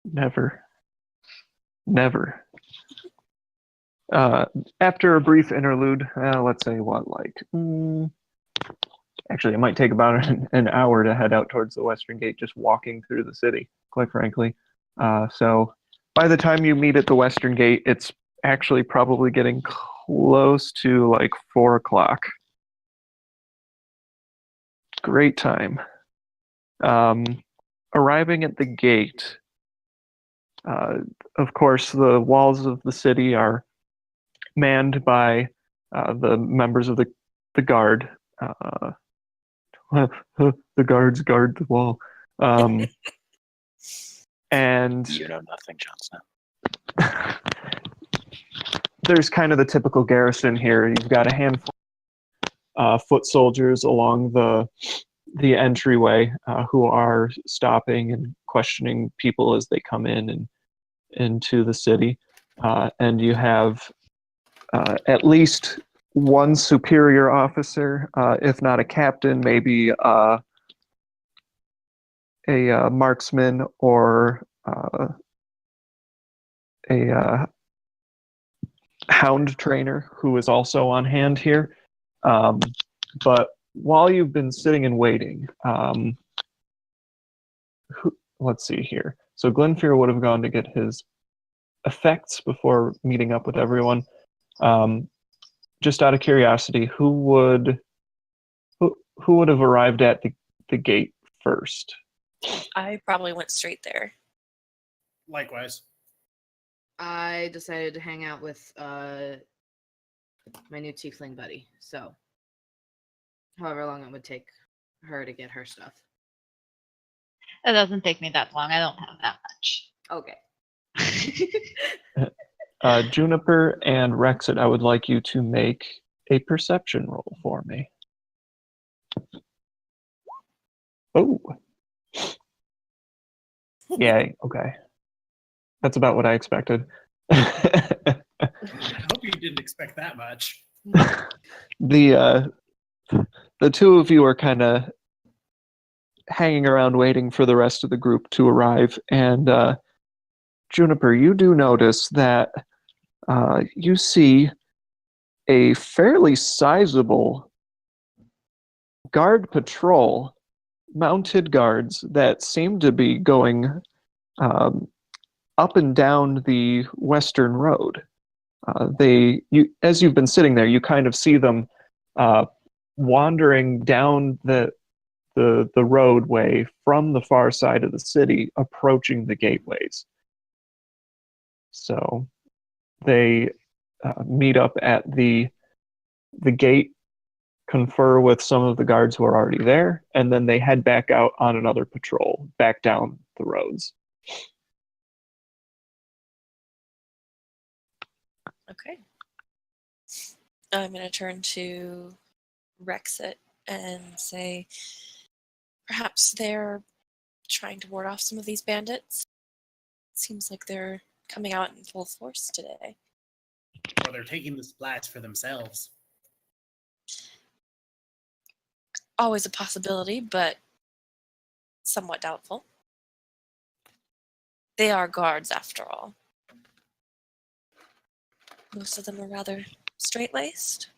Never. Never. After a brief interlude, let's say actually, it might take about an hour to head out towards the western gate, just walking through the city, quite frankly. So by the time you meet at the western gate, it's actually probably getting close to 4 o'clock. Great time. Arriving at the gate, of course, the walls of the city are manned by the members of the guard. The guards guard the wall. And You know nothing, Jon Snow. there's kind of the typical garrison here. You've got a handful of foot soldiers along the the entryway who are stopping and questioning people as they come in and into the city. And you have at least one superior officer, if not a captain, maybe a marksman or a hound trainer who is also on hand here. But while you've been sitting and waiting, let's see here. So Glinfir would have gone to get his effects before meeting up with everyone. Just out of curiosity, who would have arrived at the gate first? I probably went straight there. Likewise. I decided to hang out with my new Tiefling buddy. So, however long it would take her to get her stuff. It doesn't take me that long. I don't have that much. Okay. Juniper and Rexit, I would like you to make a perception roll for me. Oh. Yay, okay. That's about what I expected. I hope you didn't expect that much. The two of you are kind of hanging around waiting for the rest of the group to arrive, and Juniper, you do notice that you see a fairly sizable guard patrol, mounted guards that seem to be going up and down the western road. As you've been sitting there, you kind of see them wandering down the roadway from the far side of the city, approaching the gateways. So they meet up at the gate, confer with some of the guards who are already there, and then they head back out on another patrol, back down the roads. Okay. I'm going to turn to Rexit and say, perhaps they're trying to ward off some of these bandits. Seems like they're coming out in full force today. Or they're taking the splats for themselves. Always a possibility, but somewhat doubtful. They are guards, after all. Most of them are rather straight-laced.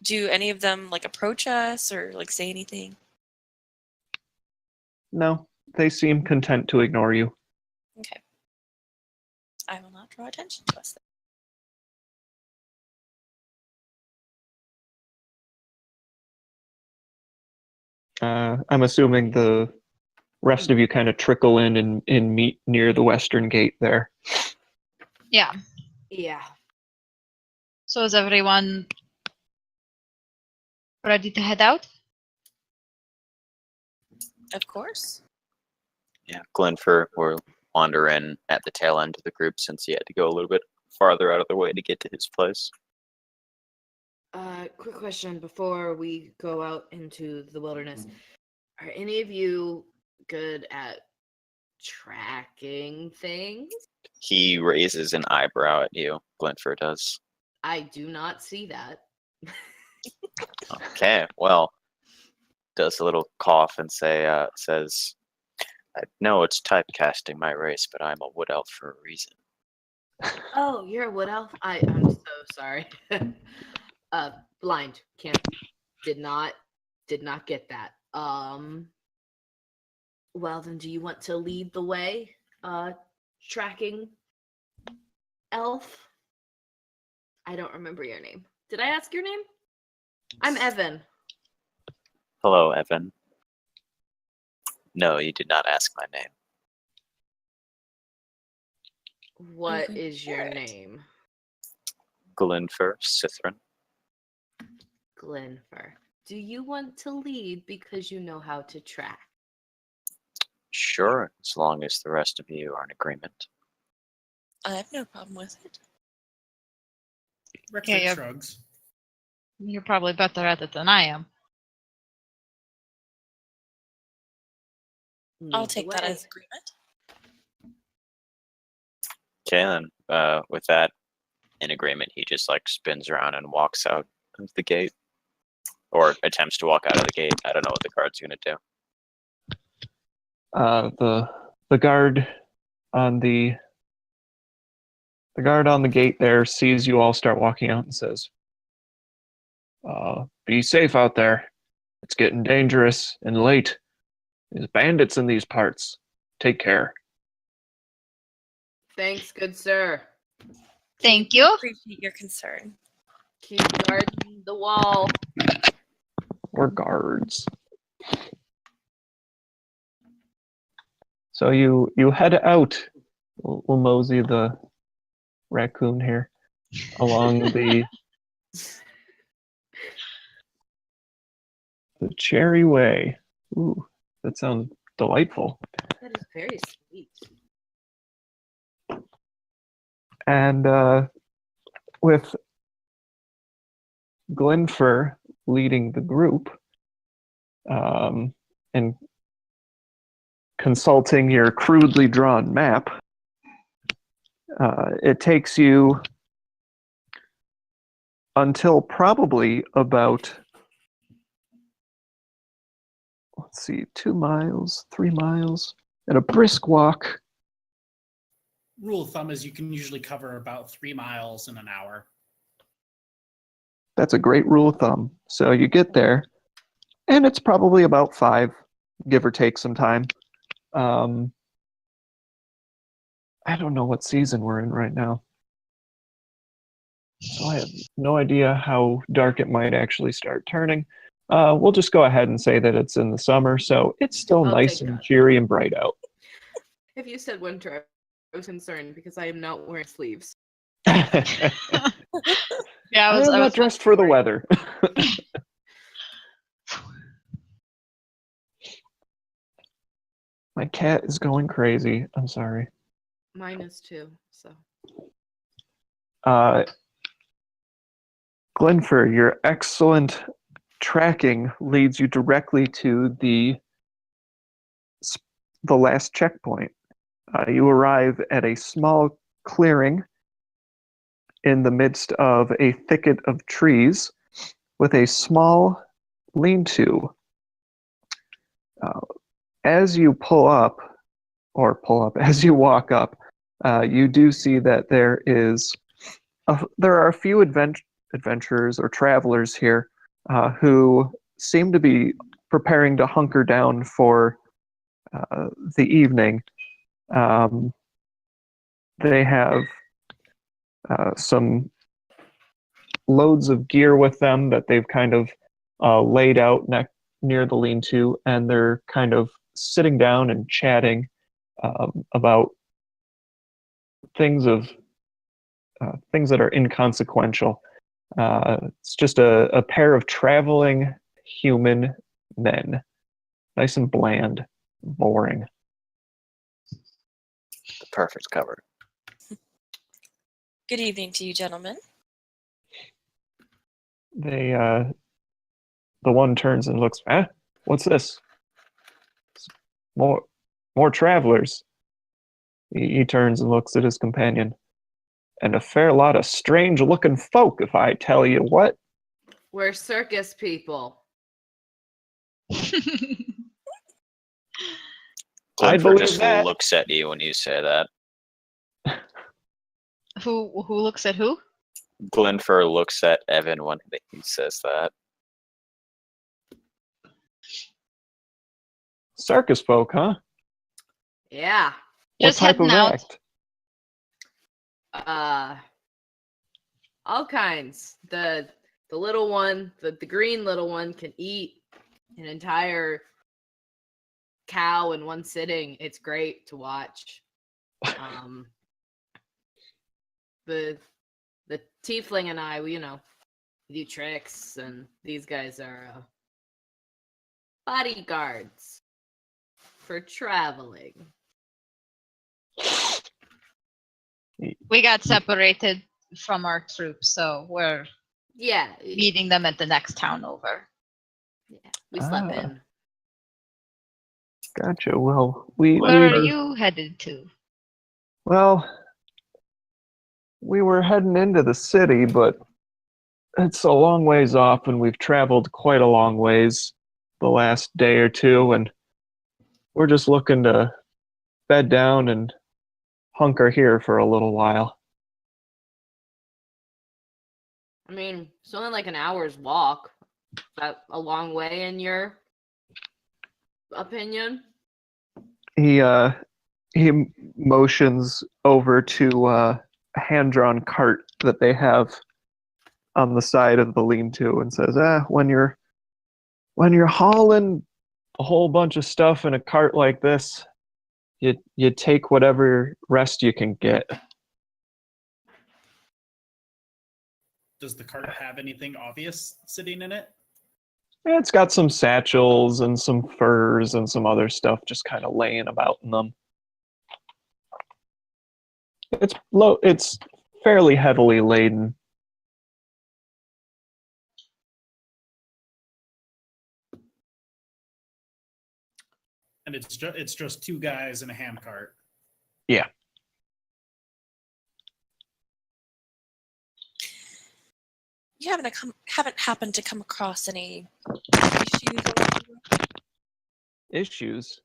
Do any of them approach us or say anything? No, they seem content to ignore you. Okay. I will not draw attention to us then. I'm assuming the rest of you kind of trickle in and meet near the western gate there. Yeah. Yeah. So is everyone ready to head out? Of course. Yeah, Glenfer will wander in at the tail end of the group since he had to go a little bit farther out of the way to get to his place. Quick question before we go out into the wilderness. Are any of you good at tracking things? He raises an eyebrow at you. Glenfer does. I do not see that. Okay, well, does a little cough and says, I know it's typecasting my race, but I'm a wood elf for a reason. Oh, you're a wood elf? I'm so sorry. Blind. Did not get that. Well then, do you want to lead the way? Tracking elf? I don't remember your name. Did I ask your name? I'm Evan. Hello, Evan. No, you did not ask my name. What is your name? Glinfir Sithrin. Glinfir. Do you want to lead because you know how to track? Sure, as long as the rest of you are in agreement. I have no problem with it. Rexit yeah. shrugs. You're probably better at it than I am. I'll Lead the take that way. as agreement. Okay, then with that in agreement, he just like spins around and walks out of the gate, or attempts to walk out of the gate. I don't know what the guard's gonna do. The guard on the gate there sees you all start walking out and says, "Be safe out there. It's getting dangerous and late. There's bandits in these parts. Take care." Thanks, good sir. Thank you. Appreciate your concern. Keep guarding the wall. Or guards. So you head out. We'll mosey the raccoon here along the Cherry Way. Ooh, that sounds delightful. That is very sweet. And with Glinfir leading the group, and consulting your crudely drawn map, it takes you until probably about, let's see, 2 miles, 3 miles, and a brisk walk. Rule of thumb is you can usually cover about 3 miles in an hour. That's a great rule of thumb. So you get there, and it's probably about 5, give or take some time. I don't know what season we're in right now. So I have no idea how dark it might actually start turning. We'll just go ahead and say that it's in the summer, so it's still I'll nice take and that. cheery and bright out. If you said winter, I was concerned because I am not wearing sleeves. I Yeah, am not dressed for the weather. My cat is going crazy. I'm sorry. Mine is too, so. Glinfir, your excellent tracking leads you directly to the last checkpoint. You arrive at a small clearing in the midst of a thicket of trees with a small lean-to. As you as you walk up, you do see that there are a few adventurers or travelers here who seem to be preparing to hunker down for the evening. They have some loads of gear with them that they've kind of laid out near the lean-to, and they're kind of sitting down and chatting about things that are inconsequential. It's just a pair of traveling human men, nice and bland, boring. The perfect cover. Good evening to you, gentlemen. They, the one turns and looks, what's this? More travelers. He turns and looks at his companion. And a fair lot of strange-looking folk, if I tell you what. We're circus people. I Glinfir believe just that. looks at you when you say that. Who looks at who? Glinfir looks at Evan when he says that. Circus folk, huh? Yeah. Just what type of heading out. act? All kinds. The little one, the green little one can eat an entire cow in one sitting. It's great to watch. The Tiefling and I, we do tricks, and these guys are bodyguards for traveling. We got separated from our troops, so we're Yeah. meeting them at the next town over. Yeah. We slept Ah. in. Gotcha. Well, we Where are were, you headed to? well, we were heading into the city, but it's a long ways off, and we've traveled quite a long ways the last day or two, and we're just looking to bed down and hunker here for a little while. I mean, it's only like an hour's walk. Is that a long way in your opinion? He motions over to a hand-drawn cart that they have on the side of the lean-to and says, when you're hauling a whole bunch of stuff in a cart like this, you take whatever rest you can get. Does the cart have anything obvious sitting in it? It's got some satchels and some furs and some other stuff just kind of laying about in them. It's low. It's fairly heavily laden. And it's just two guys in a hand cart. Yeah. You haven't happened to come across any issues along the way? Issues?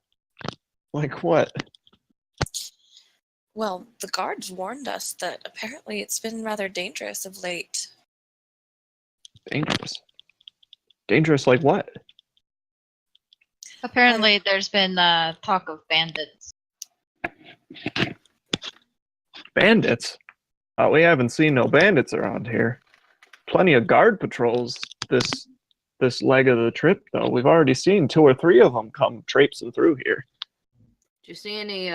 Like what? Well, the guards warned us that apparently it's been rather dangerous of late. Dangerous. Dangerous like what? Apparently, there's been talk of bandits. Bandits? We haven't seen no bandits around here. Plenty of guard patrols this leg of the trip, though. We've already seen 2 or 3 of them come traipsing through here. Do you see any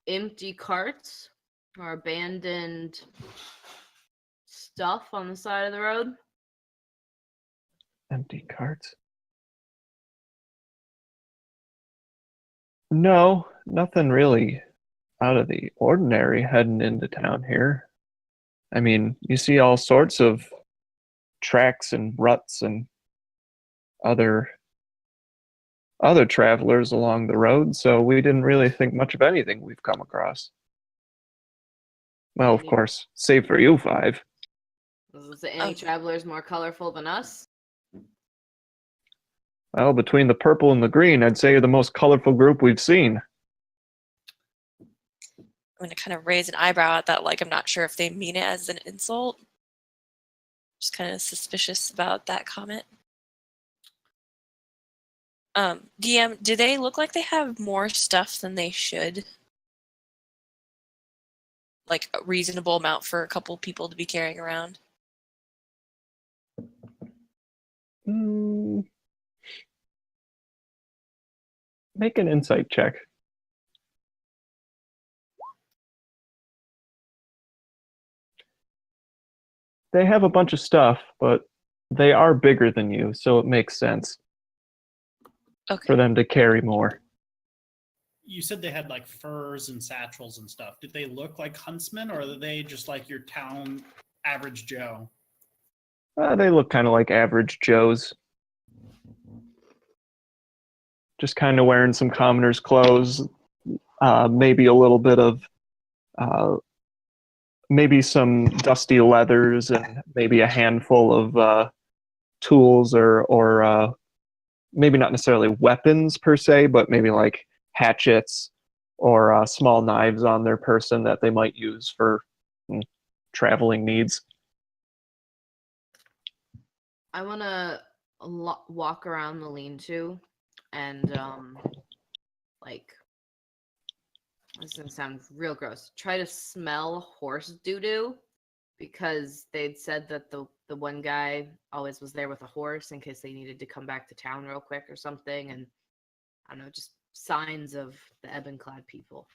empty carts or abandoned stuff on the side of the road? Empty carts? No, nothing really out of the ordinary heading into town here. I mean, you see all sorts of tracks and ruts and other travelers along the road, so we didn't really think much of anything we've come across. Well, of course, save for you 5. Is any travelers more colorful than us? Well, between the purple and the green, I'd say you're the most colorful group we've seen. I'm going to kind of raise an eyebrow at that, like I'm not sure if they mean it as an insult. Just kind of suspicious about that comment. DM, do they look like they have more stuff than they should? Like a reasonable amount for a couple people to be carrying around? Make an insight check. They have a bunch of stuff, but they are bigger than you, so it makes sense for them to carry more. You said they had like furs and satchels and stuff. Did they look like huntsmen, or are they just like your town average Joe? They look kind of like average Joes. Just kind of wearing some commoner's clothes, maybe a little bit of, maybe some dusty leathers, and maybe a handful of tools or maybe not necessarily weapons per se, but maybe like hatchets or small knives on their person that they might use for traveling needs. I want to walk around the lean-to and, like, this is going to sound real gross, try to smell horse doo-doo, because they'd said that the one guy always was there with a horse in case they needed to come back to town real quick or something, and I don't know, just signs of the Ebon-clad people.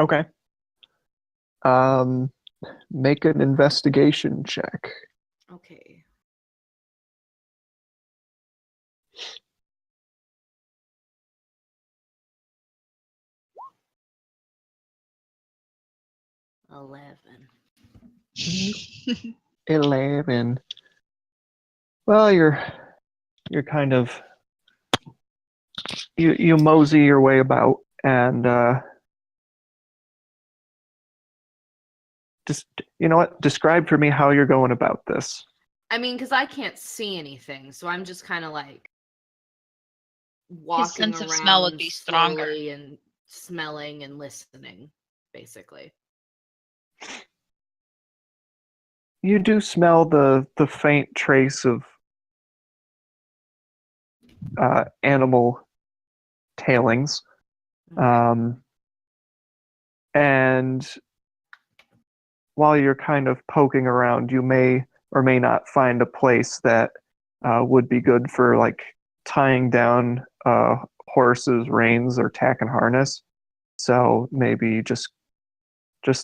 Okay. Make an investigation check. Okay. $11. 11. Well, you're kind of you mosey your way about, and just you know what? Describe for me how you're going about this. I mean, because I can't see anything, so I'm just kind of like walking sense around of smell would be stronger. slowly and smelling and listening, basically. You do smell the faint trace of animal tailings, and while you're kind of poking around, you may or may not find a place that would be good for like tying down horses' reins or tack and harness. So maybe just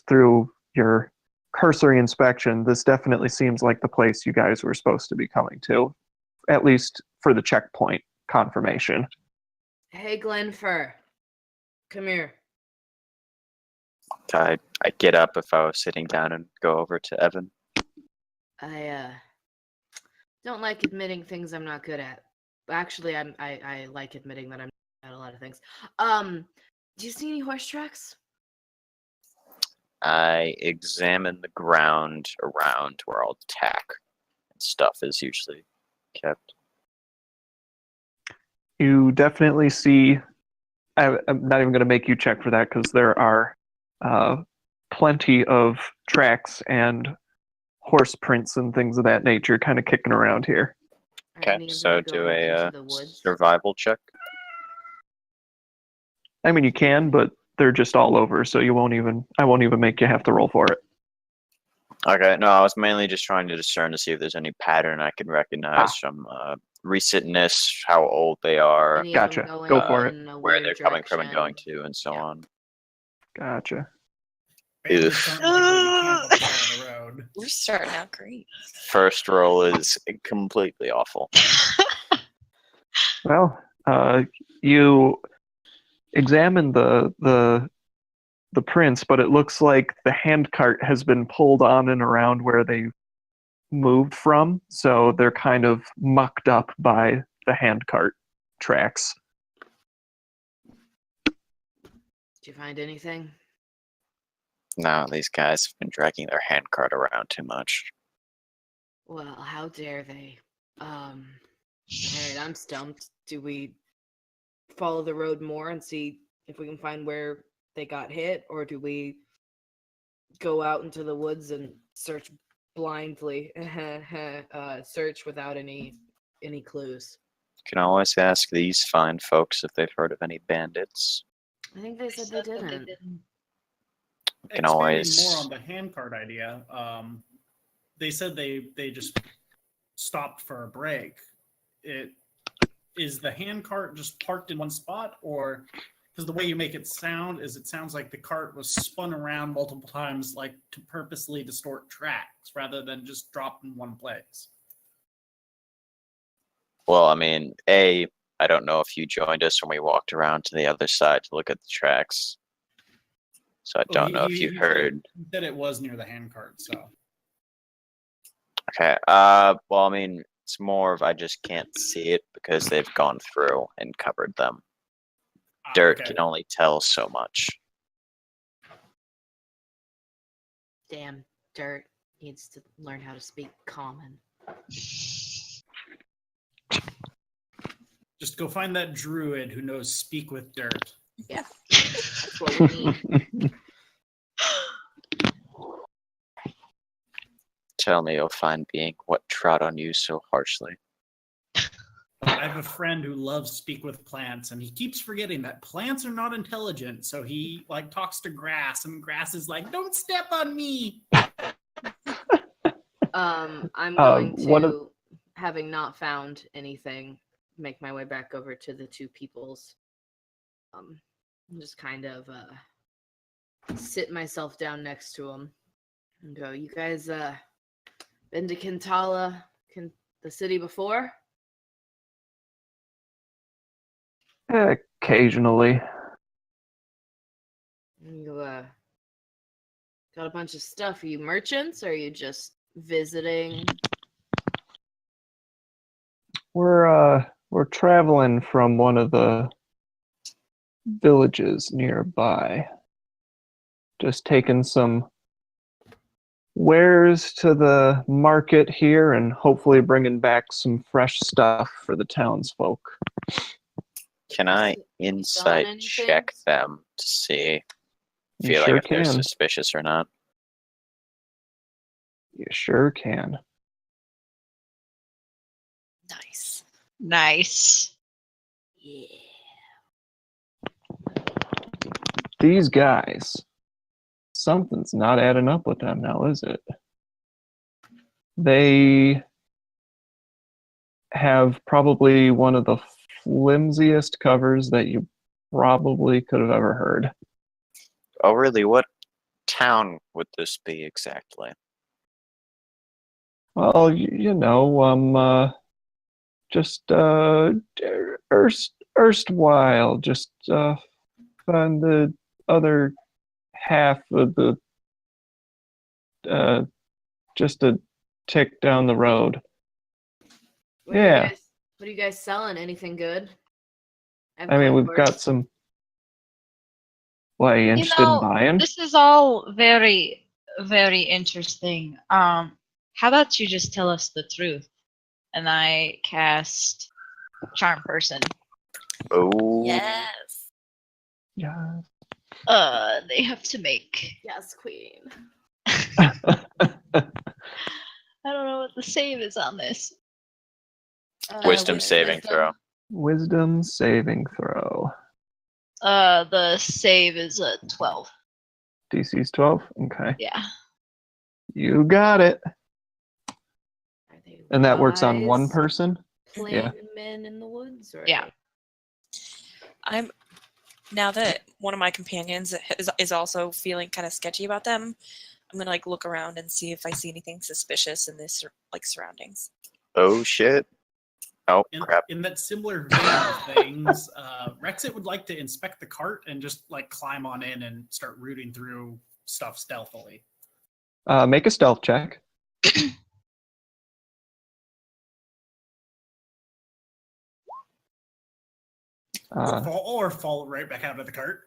through your cursory inspection, this definitely seems like the place you guys were supposed to be coming to, at least for the checkpoint confirmation. Hey, Glinfir, come here. I'd get up if I was sitting down and go over to Evan. I don't like admitting things I'm not good at. Actually, I like admitting that I'm not at a lot of things. Do you see any horse tracks? I examine the ground around where all the tack and stuff is usually kept. You definitely see. I'm not even going to make you check for that because there are plenty of tracks and horse prints and things of that nature kind of kicking around here. Are Okay, any of so them do going a into the woods? survival check. I mean, you can, but they're just all over, so I won't even make you have to roll for it. Okay, no, I was mainly just trying to discern to see if there's any pattern I can recognize from recentness, how old they are, Any of them Gotcha. going Go for it. in a where weird they're coming from and going direction? to, and so Yeah. on. Gotcha. Bandits aren't likely to camp on the side of the road. We're starting out great. First roll is completely awful. Well, you examine the prints, but it looks like the handcart has been pulled on and around where they moved from, so they're kind of mucked up by the handcart tracks. Did you find anything? No, these guys have been dragging their handcart around too much. Well, how dare they? Alright, I'm stumped. Do we follow the road more and see if we can find where they got hit, or do we go out into the woods and search blindly? Search without any clues. You can always ask these fine folks if they've heard of any bandits. I think they said they didn't. You can Expanding always more on the handcart idea. They said they just stopped for a break. Is the handcart just parked in one spot, or because the way you make it sounds like the cart was spun around multiple times, like to purposely distort tracks rather than just dropped in one place. Well, I mean, I don't know if you joined us when we walked around to the other side to look at the tracks. So I don't know if you heard. He said it was near the handcart, so. Okay. Well, I mean, it's more of I just can't see it because they've gone through and covered them. Dirt Okay. can only tell so much. Damn, Dirt needs to learn how to speak common. Just go find that druid who knows speak with dirt. Yeah, that's what we need. Tell me, you'll find being what trod on you so harshly. I have a friend who loves speak with plants, and he keeps forgetting that plants are not intelligent. So he like talks to grass, and grass is like, "Don't step on me." I'm going one of- to, having not found anything, make my way back over to the two peoples. Just kind of sit myself down next to them and go, "You guys been to Kintala, the city before?" Occasionally. And you got a bunch of stuff. Are you merchants or are you just visiting? We're traveling from one of the villages nearby. Just taking some wares to the market here and hopefully bringing back some fresh stuff for the townsfolk. Can I Selling insight anything? check them to see, You feel sure like if they're can. suspicious or not? You sure can. Nice. Nice. Yeah. These guys, something's not adding up with them now, is it? They have probably one of the flimsiest covers that you probably could have ever heard. Oh, really? What town would this be exactly? Well, just erstwhile, just on the other half of the, just a tick down the road. What Yeah. What are you guys selling? Anything good? I mean, we've got some. Why, are you interested in buying? This is all very, very interesting. How about you just tell us the truth? And I cast Charm Person. Oh, Yes. Yeah. They have to make. Yes, queen. I don't know what the save is on this. wisdom saving throw. Wisdom saving throw. The save is a 12. DC's 12? Okay. Yeah. You got it. Are they And that works on wise one person? plain Yeah. men in the woods? Or Yeah. I'm now that one of my companions is also feeling kind of sketchy about them. I'm gonna like look around and see if I see anything suspicious in this like surroundings. Oh shit! Oh crap! In that similar vein of things, Rexit would like to inspect the cart and just like climb on in and start rooting through stuff stealthily. Make a stealth check. Or fall right back out of the cart.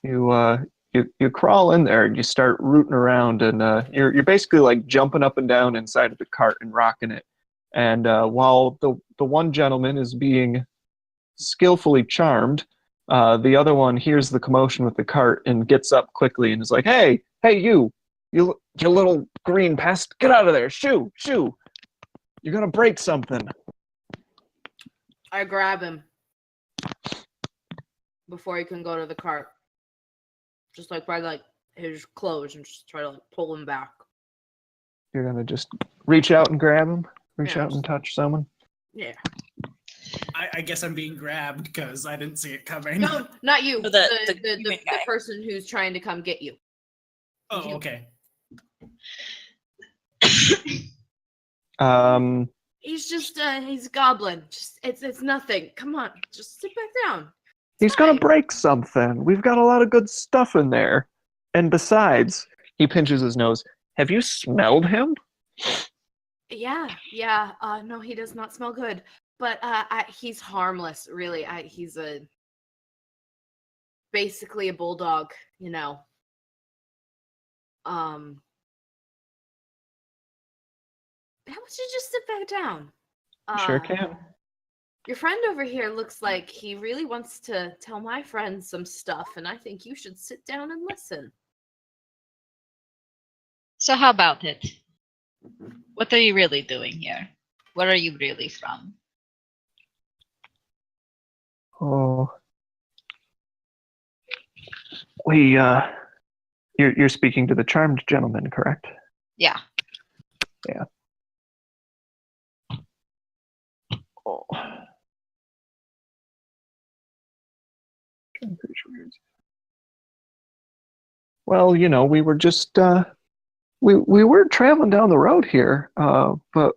You crawl in there and you start rooting around, and you're basically like jumping up and down inside of the cart and rocking it. And while the one gentleman is being skillfully charmed, the other one hears the commotion with the cart and gets up quickly and is like, "Hey, you little green pest, get out of there! Shoo! You're gonna break something." I grab him before he can go to the cart. Just like by like his clothes and just try to like pull him back. You're gonna just reach out and grab him, reach Yeah, out and touch someone. Yeah. I guess I'm being grabbed because I didn't see it coming. No, not you. So The human guy. person who's trying to come get you. Oh, okay. He's just he's a goblin. Just it's nothing. Come on, just sit back down. He's gonna fine. break something. We've got a lot of good stuff in there. And besides, he pinches his nose. Have you smelled him? Yeah. No, he does not smell good. But he's harmless, really. He's basically a bulldog, you know. How would you just sit back down? Sure can. Your friend over here looks like he really wants to tell my friend some stuff, and I think you should sit down and listen. So how about it? What are you really doing here? Where are you really from? Oh. You're speaking to the charmed gentleman, correct? Yeah. Yeah. Oh. Well, we were just we were traveling down the road here, but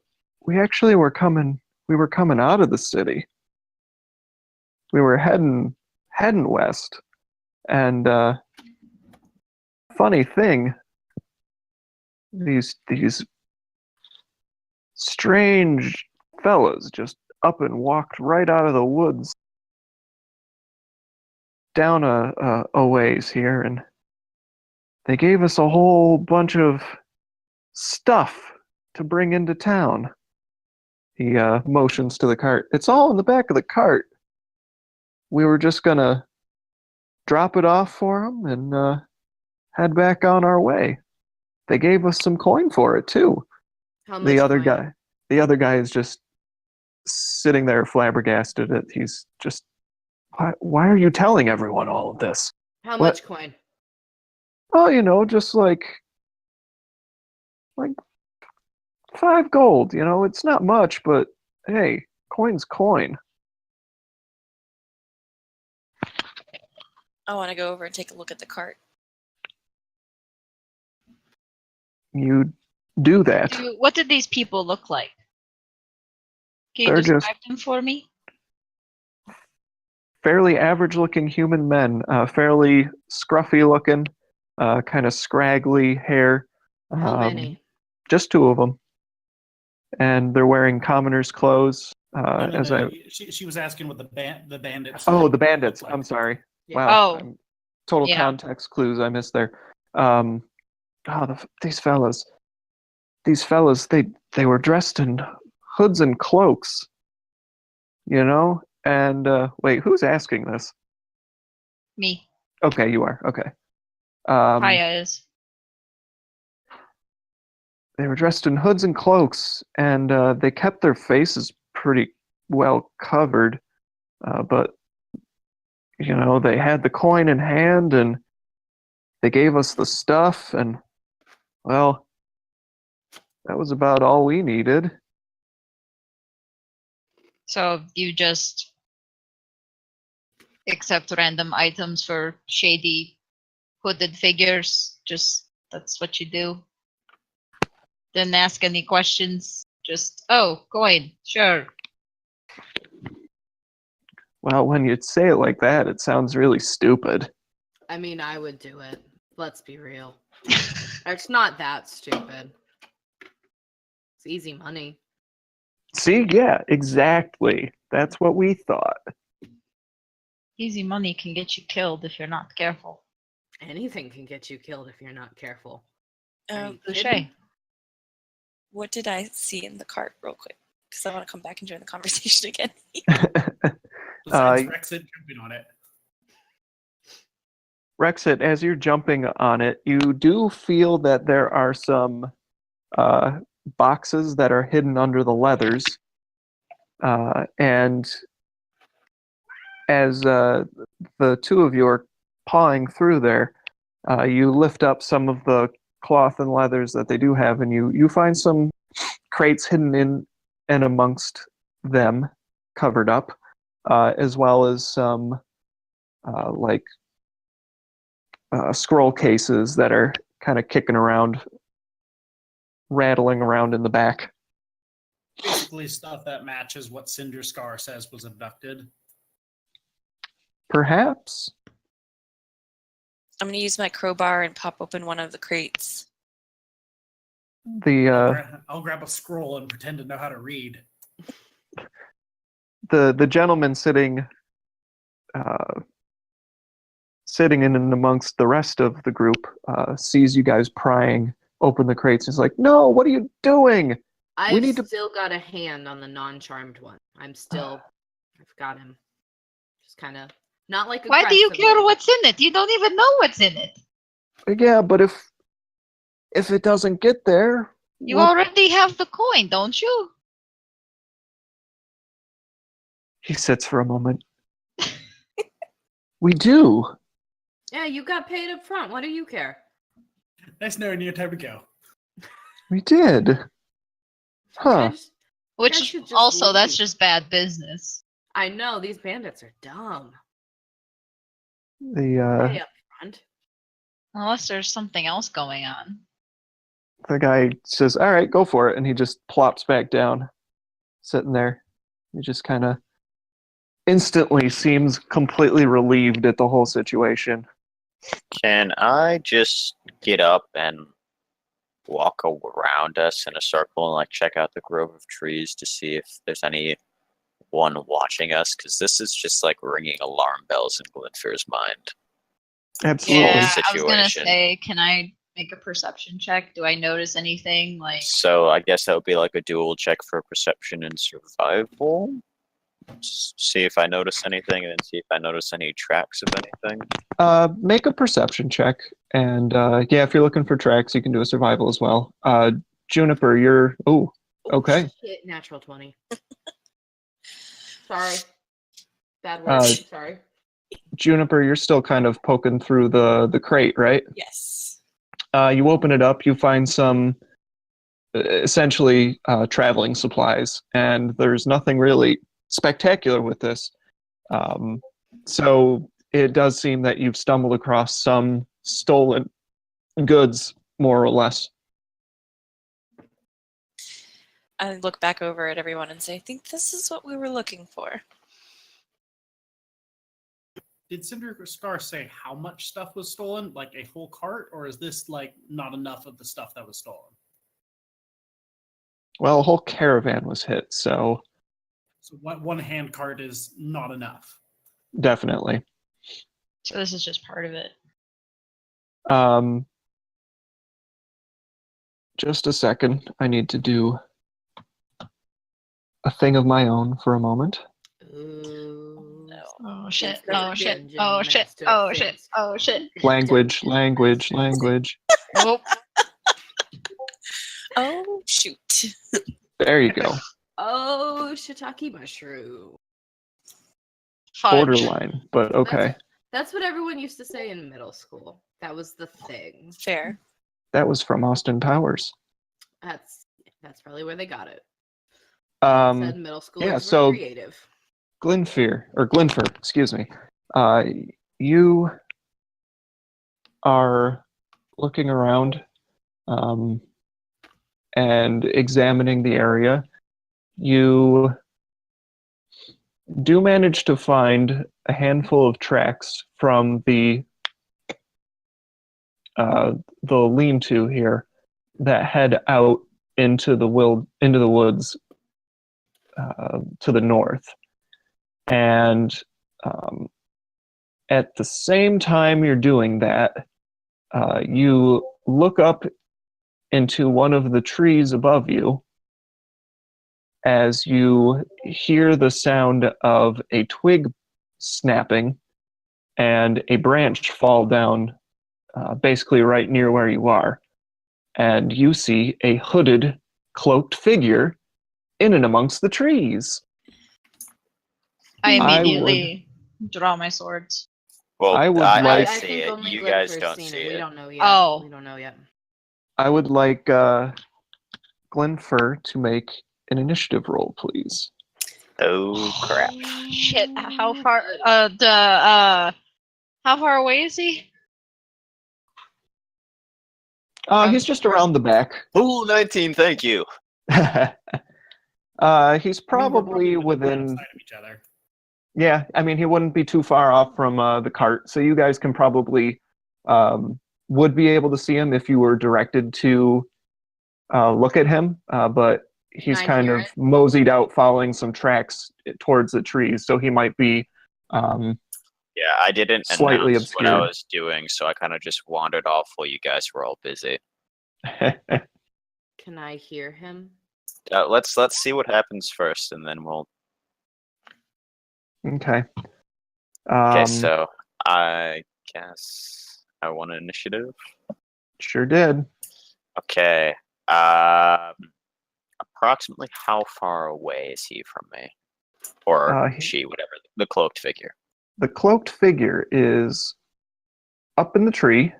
we actually were coming out of the city. We were heading west, and funny thing, these strange fellas just up and walked right out of the woods down a ways here, and they gave us a whole bunch of stuff to bring into town. He motions to the cart. It's all in the back of the cart. We were just gonna drop it off for them and head back on our way. They gave us some coin for it too. How much The other coin? guy is just sitting there flabbergasted. He's just, why are you telling everyone all of this? How What? much coin? Oh, just like 5 gold. It's not much, but hey, coin's coin. I want to go over and take a look at the cart. You do that. What did these people look like? Can you They're describe just them for me? fairly average-looking human men, fairly scruffy-looking, kind of scraggly hair. How many? Just 2 of them, and they're wearing commoners' clothes. No. She was asking what the bandits. Oh, look the bandits. like. I'm sorry. Yeah. Wow. Oh, Total yeah. context clues I missed there. These fellas. They were dressed in hoods and cloaks. And wait, who's asking this? Me. Okay, you are. Okay. Taya is. They were dressed in hoods and cloaks, and they kept their faces pretty well covered. But they had the coin in hand, and they gave us the stuff, and well, that was about all we needed. So you just accept random items for shady hooded figures. Just that's what you do. Didn't ask any questions. Just coin, sure. Well, when you say it like that, it sounds really stupid. I mean, I would do it. Let's be real. It's not that stupid. It's easy money. See, yeah, exactly. That's what we thought. Easy money can get you killed if you're not careful. Anything can get you killed if you're not careful. Are you Touche. kidding? What did I see in the cart, real quick? Because I want to come back and join the conversation again. Besides Rexit jumping on it. Rexit, as you're jumping on it, you do feel that there are some boxes that are hidden under the leathers. And as the 2 of you are pawing through there, you lift up some of the cloth and leathers that they do have, and you find some crates hidden in and amongst them, covered up, as well as some scroll cases that are kind of kicking around, rattling around in the back. Basically, stuff that matches what Cinder Scar says was abducted. Perhaps. I'm going to use my crowbar and pop open one of the crates. I'll grab a scroll and pretend to know how to read. The gentleman sitting in and amongst the rest of the group sees you guys prying open the crates. He's like, "No, what are you doing? I've still got a hand on the non-charmed one. I've got him. Just kind of not like. Why do you care what's in it? You don't even know what's in it. Yeah, but if it doesn't get there, you already have the coin, don't you?" He sits for a moment. We do. Yeah, you got paid up front. What do you care? Nice knowing you. Time to go. We did. Huh. Which also, that's just bad business. I know, these bandits are dumb. The Pay up front. Unless there's something else going on. The guy says, "All right, go for it," and he just plops back down, sitting there. He just kind of instantly seems completely relieved at the whole situation. Can I just get up and walk around us in a circle and like check out the grove of trees to see if there's anyone watching us? Because this is just like ringing alarm bells in Glinfir's mind. Absolutely. Yeah, I was gonna Situation. say, can I make a perception check? Do I notice anything like? So I guess that would be like a dual check for perception and survival. See if I notice anything, and then see if I notice any tracks of anything. Make a perception check, and yeah, if you're looking for tracks, you can do a survival as well. Juniper, you're okay. Shit, natural 20. Sorry. Bad word. Uh, Sorry. Juniper, you're still kind of poking through the crate, right? Yes. You open it up, you find some essentially traveling supplies, and there's nothing really spectacular with this. So it does seem that you've stumbled across some stolen goods, more or less. I look back over at everyone and say, I think this is what we were looking for. Did Cinder Scar say how much stuff was stolen? Like a whole cart? Or is this like not enough of the stuff that was stolen? Well, a whole caravan was hit, so So one hand cart is not enough. definitely. So this is just part of it. Just a second. I need to do a thing of my own for a moment. Ooh. No. Oh shit! It's the Oh shit! dungeon Oh shit! master Oh shit! things. Oh shit! Language, language, language. Oh, Oh, shoot. There you go. Oh, shiitake mushroom. fudge. Borderline, but okay. That's what everyone used to say in middle school. That was the thing. Fair. That was from Austin Powers. That's probably where they got it. Um, Said middle schoolers yeah, were so creative. Glinfir, excuse me. You are looking around and examining the area. You do manage to find a handful of tracks from the lean-to here that head out into the woods to the north, and at the same time you're doing that, you look up into one of the trees above you as you hear the sound of a twig snapping and a branch fall down basically right near where you are. And you see a hooded, cloaked figure in and amongst the trees. I I immediately draw my swords. Well, I would I like- see think it. only You guys Glinfir's don't seen see it. We it. don't know yet. Oh. We don't know yet. I would like Glinfir to make an initiative roll, please. Oh crap! Shit! How far? How far away is he? He's just around the back. Ooh, 19. Thank you. He's I mean, we're probably within. outside of each other. Yeah, I mean, he wouldn't be too far off from the cart, so you guys can probably would be able to see him if you were directed to look at him, but he's Can I kind hear of it? moseyed out following some tracks towards the trees, so he might be Yeah, I didn't Slightly announce what I obscured. was doing, so I kind of just wandered off while you guys were all busy. Can I hear him? Let's see what happens first, and then we'll. Okay. Okay, so I guess I want an initiative. Sure did. Okay. Approximately how far away is he from me, or she, whatever, the cloaked figure? The cloaked figure is up in the tree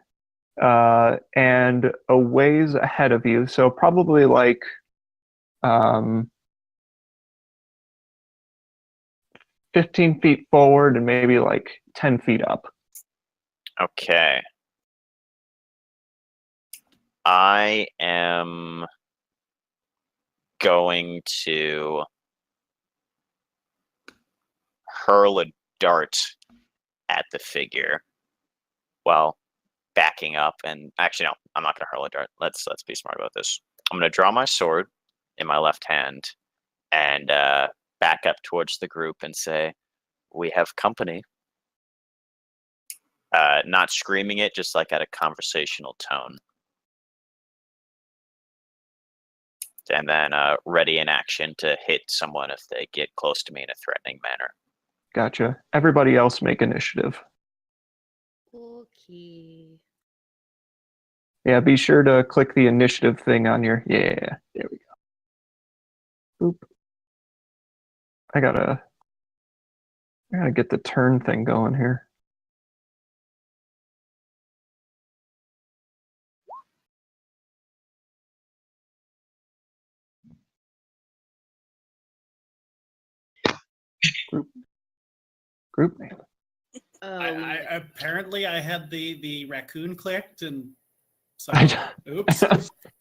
and a ways ahead of you, so probably like 15 feet forward and maybe like 10 feet up. Okay. I am going to hurl a dart at the figure. Well, backing up, and actually no, I'm not gonna hurl a dart. Let's be smart about this. I'm gonna draw my sword in my left hand and back up towards the group and say, "We have company." Not screaming it, just like at a conversational tone. And then ready in action to hit someone if they get close to me in a threatening manner. Gotcha. Everybody else make initiative. Okay. Yeah, be sure to click the initiative thing on your... Yeah, there we go. Boop. I gotta get the turn thing going here. Group name. I apparently I had the raccoon clicked, and so oops.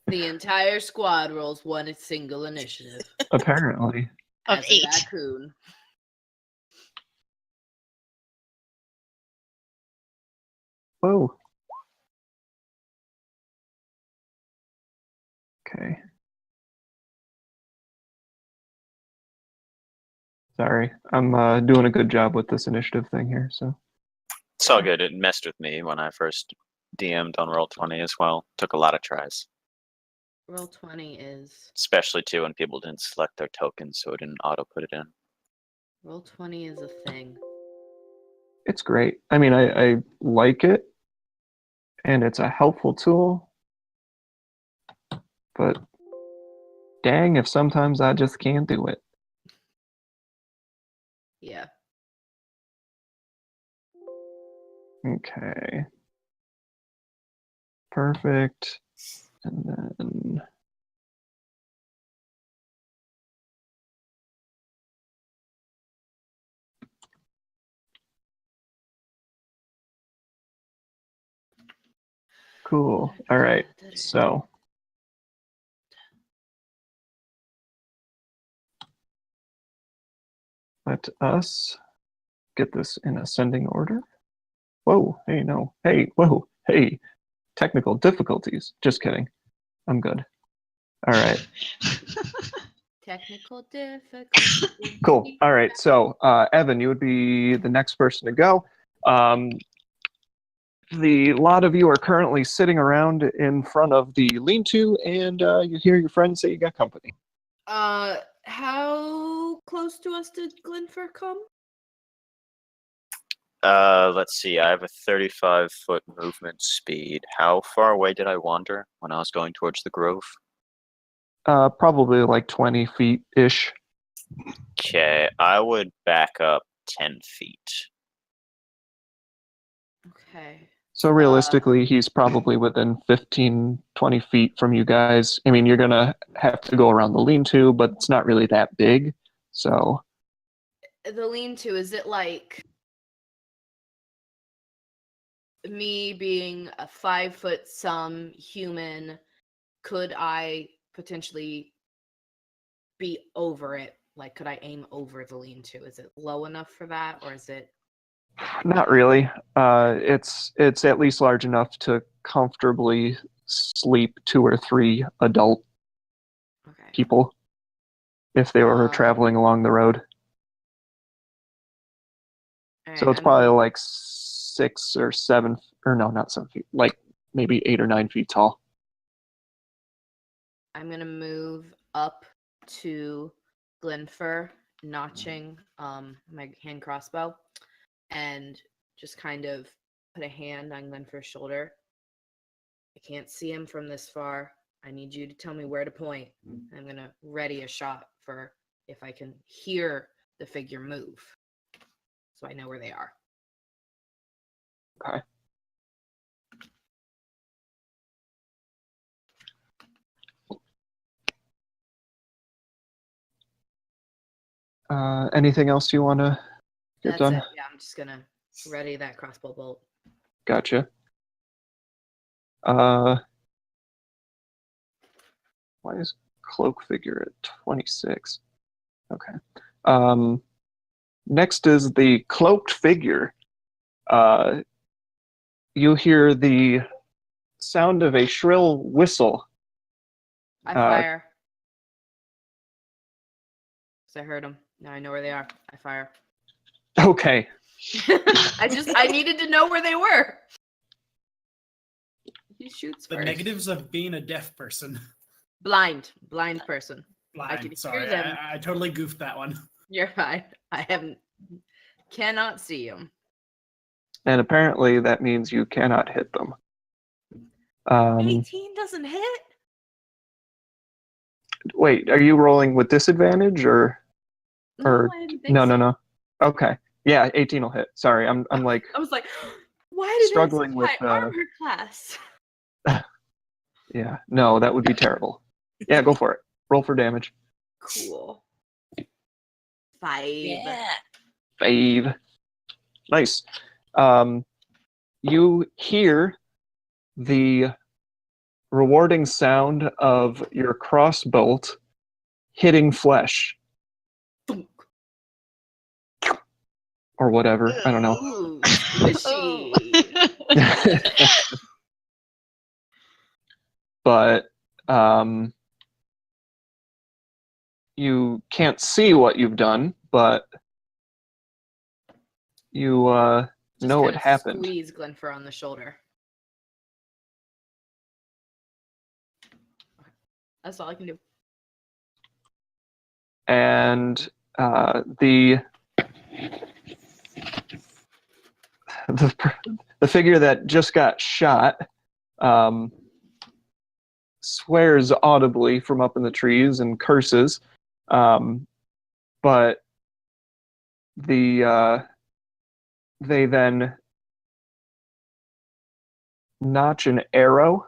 The entire squad rolls one single initiative. Apparently. Of As 8. a raccoon. Whoa. Okay. Sorry, I'm doing a good job with this initiative thing here, so. It's all good. It messed with me when I first DM'd on Roll20 as well. Took a lot of tries. Roll20 is... Especially too when people didn't select their tokens, so it didn't auto put it in. Roll20 is a thing. It's great. I mean, I like it, and it's a helpful tool, but dang if sometimes I just can't do it. Yeah. Okay. Perfect. And then... Cool. All right. So let us get this in ascending order. Whoa. Hey, no. Hey, whoa. Hey. Technical difficulties. Just kidding. I'm good. All right. Technical difficulty. Cool. All right. So, Evan, you would be the next person to go. The lot of you are currently sitting around in front of the lean-to, and you hear your friends say you got company. How close to us did Glinfir come? Let's see. I have a 35-foot movement speed. How far away did I wander when I was going towards the grove? Probably like 20 feet-ish. Okay, I would back up 10 feet. Okay. So realistically, he's probably within 15, 20 feet from you guys. I mean, you're going to have to go around the lean-to, but it's not really that big. So The lean-to, is it like me being a 5-foot some human? Could I potentially be over it? Like, could I aim over the lean-to? Is it low enough for that, or is it? not really. It's at least large enough to comfortably sleep 2 or 3 adult Okay. people if they were traveling along the road. All So right, it's probably like 6 or 7, or no, not 7 feet, like maybe 8 or 9 feet tall. I'm gonna move up to Glinfir, notching my hand crossbow, and just kind of put a hand on Glinfir's shoulder. I can't see him from this far. I need you to tell me where to point. I'm gonna ready a shot for if I can hear the figure move, so I know where they are. Okay. Anything else you want to get That's done? it. Yeah, I'm just gonna ready that crossbow bolt. Gotcha. Why is cloak figure at 26? Okay. Next is the cloaked figure. you hear the sound of a shrill whistle. I fire. 'Cause I heard them. Now I know where they are. I fire. Okay. I needed to know where they were. He shoots The first. negatives of being a deaf person. Blind person. Blind. I can Sorry, hear them. I totally goofed that one. You're fine. Cannot see them. And apparently that means you cannot hit them. 18 doesn't hit. Wait, are you rolling with disadvantage or No, I didn't think no, so. no. Okay. Yeah, 18 will hit. Sorry, I'm like I was like, why did struggling I with my armor class? yeah, no, that would be terrible. Yeah, go for it. Roll for damage. Cool. 5. Yeah. 5. Nice. You hear the rewarding sound of your crossbolt hitting flesh. Or whatever. I don't know. Ooh, squishy. But you can't see what you've done, but you Just know it kinda happened. Squeeze Glinfir on the shoulder. That's all I can do. And the figure that just got shot swears audibly from up in the trees and curses, but they then notch an arrow.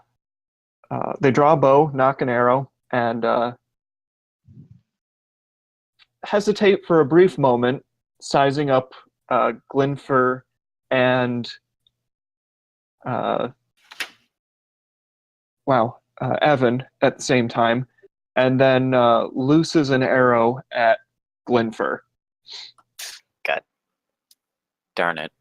They draw a bow, knock an arrow, and hesitate for a brief moment, sizing up Glinfir and Evan at the same time, and then looses an arrow at Glinfir. God darn it.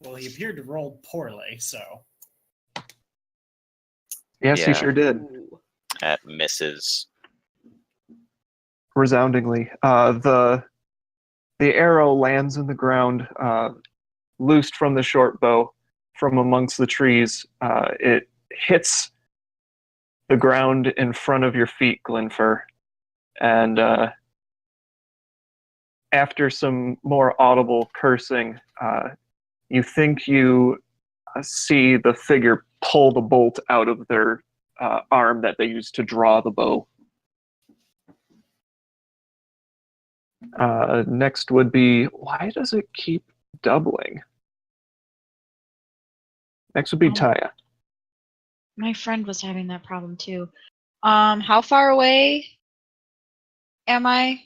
Well, he appeared to roll poorly, so. Yes, he Yeah. sure did. Ooh. That misses. Resoundingly. The arrow lands in the ground, loosed from the short bow from amongst the trees. It hits the ground in front of your feet, Glinfir, and after some more audible cursing, you think you see the figure pull the bolt out of their arm that they used to draw the bow. Next would be, why does it keep doubling? Next would be Taya. My friend was having that problem too. How far away am I?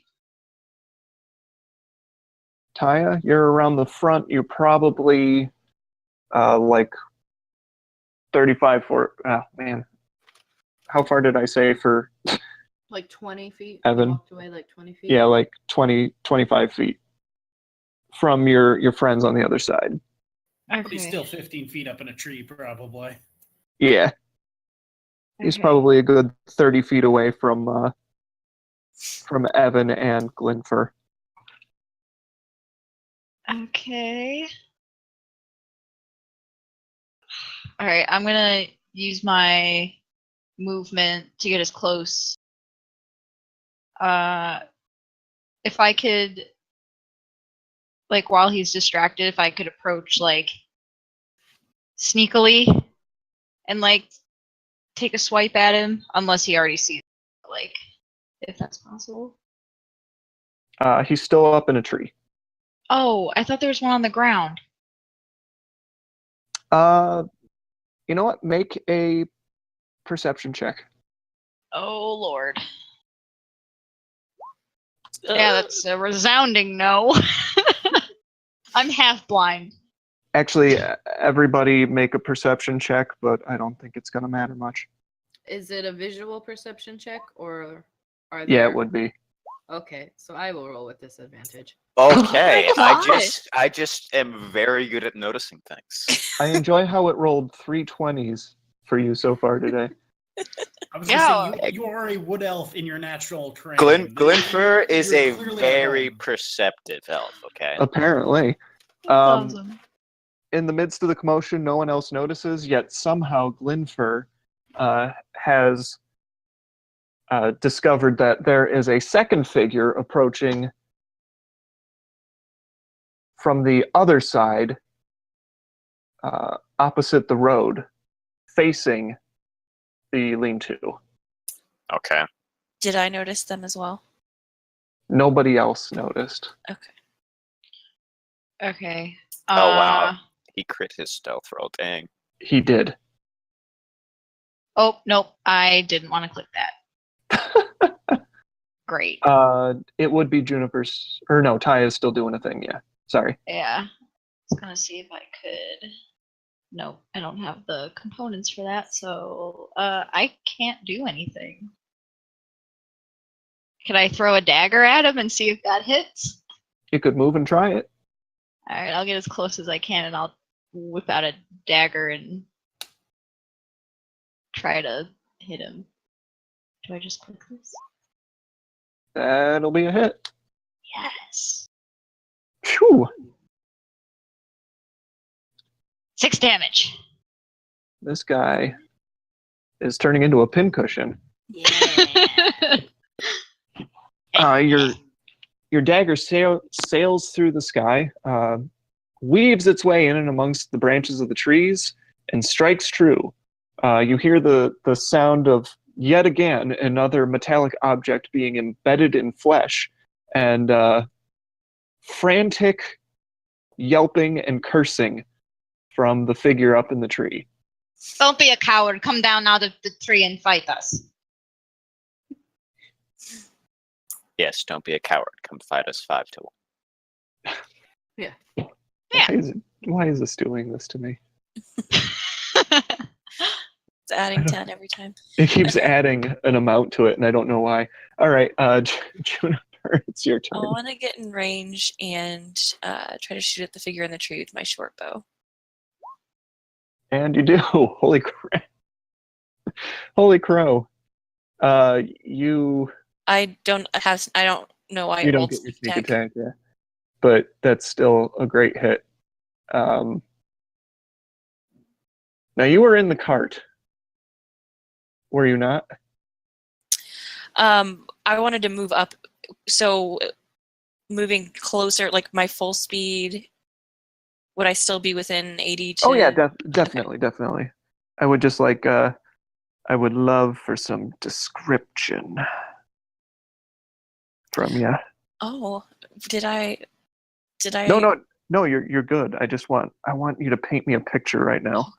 Taya, you're around the front. You're probably like 35 for. Oh, man. How far did I say for Like 20 feet. Evan? You walked away like 20 feet. Yeah, like 20, 25 feet from your friends on the other side. But he's Okay. still 15 feet up in a tree, probably. Yeah, he's Okay. probably a good 30 feet away from Evan and Glinfir. Okay. All right, I'm gonna use my movement to get as close. If I could, like, while he's distracted, if I could approach, like, sneakily and, like, take a swipe at him, unless he already sees it, like, if that's possible. He's still up in a tree. Oh, I thought there was one on the ground. You know what? Make a perception check. Oh, Lord. Yeah, that's a resounding no. I'm half blind. Actually, everybody make a perception check, but I don't think it's going to matter much. Is it a visual perception check or are Yeah, there... it would be. Okay, so I will roll with disadvantage. Okay, my I just am very good at noticing things. I enjoy how it rolled 3 20s for you so far today. I was Yeah. gonna say you are a wood elf in your natural terrain. Glinfir is You're a clearly at very home. perceptive elf. Okay. Apparently. That's Um, awesome. in the midst of the commotion, no one else notices, yet somehow Glinfir has discovered that there is a second figure approaching from the other side, opposite the road, facing the lean-to. Okay. Did I notice them as well? Nobody else noticed. Okay. Okay. Oh wow. He crit his stealth roll. Dang. He did. Oh, nope. I didn't want to click that. Great. It would be Juniper's, or no, Taya's still doing a thing, yeah. Sorry. Yeah. I was going to see if I could. Nope. I don't have the components for that, so I can't do anything. Can I throw a dagger at him and see if that hits? You could move and try it. Alright, I'll get as close as I can and I'll whip out a dagger and try to hit him. Do I just click this? That'll be a hit. Yes. Phew. 6 damage. This guy is turning into a pincushion. Yeah. Your dagger sails through the sky, weaves its way in and amongst the branches of the trees, and strikes true. You hear the sound of, yet again, another metallic object being embedded in flesh, and frantic yelping and cursing from the figure up in the tree. Don't be a coward. Come down out of the tree and fight us. Yes, don't be a coward. Come fight us 5 to 1. Yeah. Why is this doing this to me? It's adding 10 every time. It keeps adding an amount to it, and I don't know why. All right, Juniper, it's your I turn. want to get in range and try to shoot at the figure in the tree with my short bow. And you do. Holy crap. Holy crow. You I don't know why you it don't rolled get your sneak sneak attack. attack, yeah. But that's still a great hit. Now you were in the cart. Were you not? I wanted to move up, so moving closer, like my full speed. Would I still be within 80 to? Oh yeah, definitely. I would just like I would love for some description from you. Oh, did I? No, you're good. I want you to paint me a picture right now.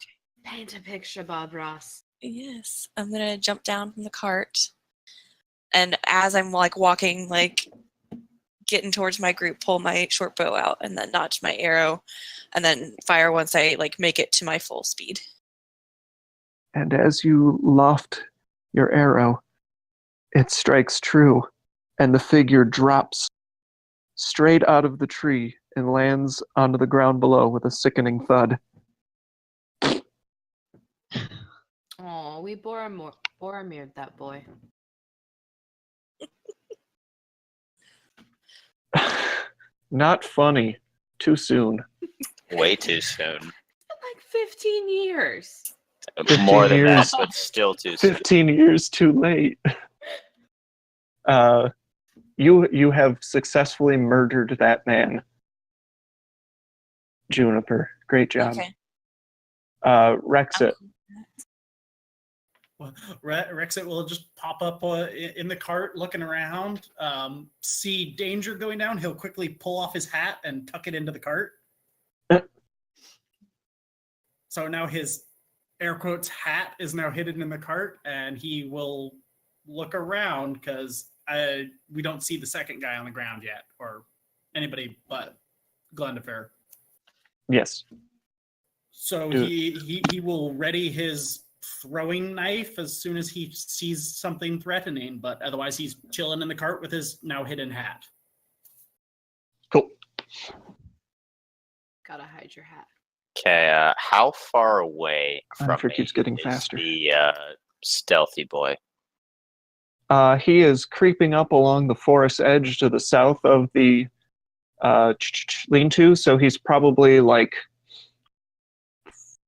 Paint a picture, Bob Ross. Yes, I'm gonna jump down from the cart, and as I'm like walking, like getting towards my group, pull my short bow out, and then notch my arrow, and then fire once I like make it to my full speed. And as you loft your arrow, it strikes true, and the figure drops straight out of the tree and lands onto the ground below with a sickening thud. Oh, we Boromired that boy. Not funny. Too soon. Way too soon. Like 15 years. 15 More than years. that, but still too soon. 15 years too late. You have successfully murdered that man. Juniper. Great job. Okay. Rexit. Well, Rexit will just pop up in the cart, looking around, see danger going down. He'll quickly pull off his hat and tuck it into the cart. So now his air quotes hat is now hidden in the cart, and he will look around because we don't see the second guy on the ground yet, or anybody but Glinfir. Yes. So he will ready his throwing knife as soon as he sees something threatening, but otherwise he's chilling in the cart with his now hidden hat. Cool. Gotta hide your hat. Okay, how far away from Glinfir me keeps getting is faster. the stealthy boy? He is creeping up along the forest edge to the south of the lean-to, so he's probably like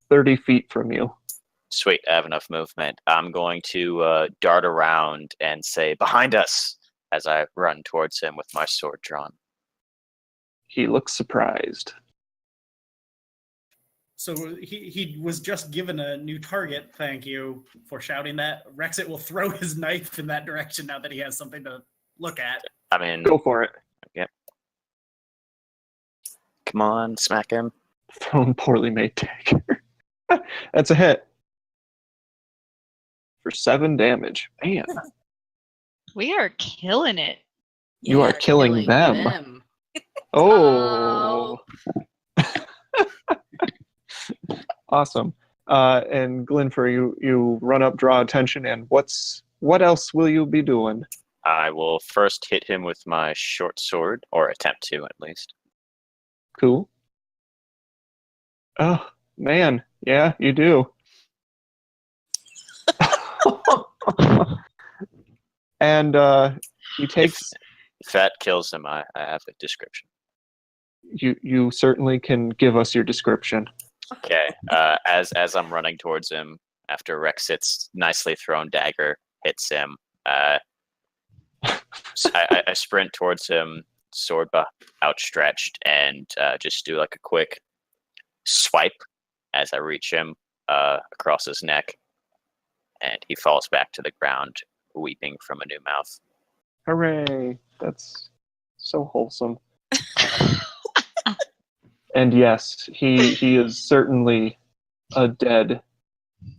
30 feet from you. Sweet, I have enough movement. I'm going to dart around and say, "Behind us!" as I run towards him with my sword drawn. He looks surprised. So he was just given a new target. Thank you for shouting that. Rexit will throw his knife in that direction now that he has something to look at. I mean, Go for it. come on, smack him. Thrown poorly made dagger. That's a hit. For 7 damage. Man, We are killing it. you are killing them. Oh. Awesome. And Glinfir, you run up, draw attention, and what else will you be doing? I will first hit him with my short sword, or attempt to at least. Cool. Oh, man. Yeah, you do. And he takes... If that kills him, I have a description. You certainly can give us your description. Okay, as I'm running towards him, after Rexit's nicely thrown dagger hits him, I sprint towards him, sword outstretched, and just do like a quick swipe as I reach him across his neck, and he falls back to the ground, weeping from a new mouth. Hooray! That's so wholesome. And yes, he is certainly a dead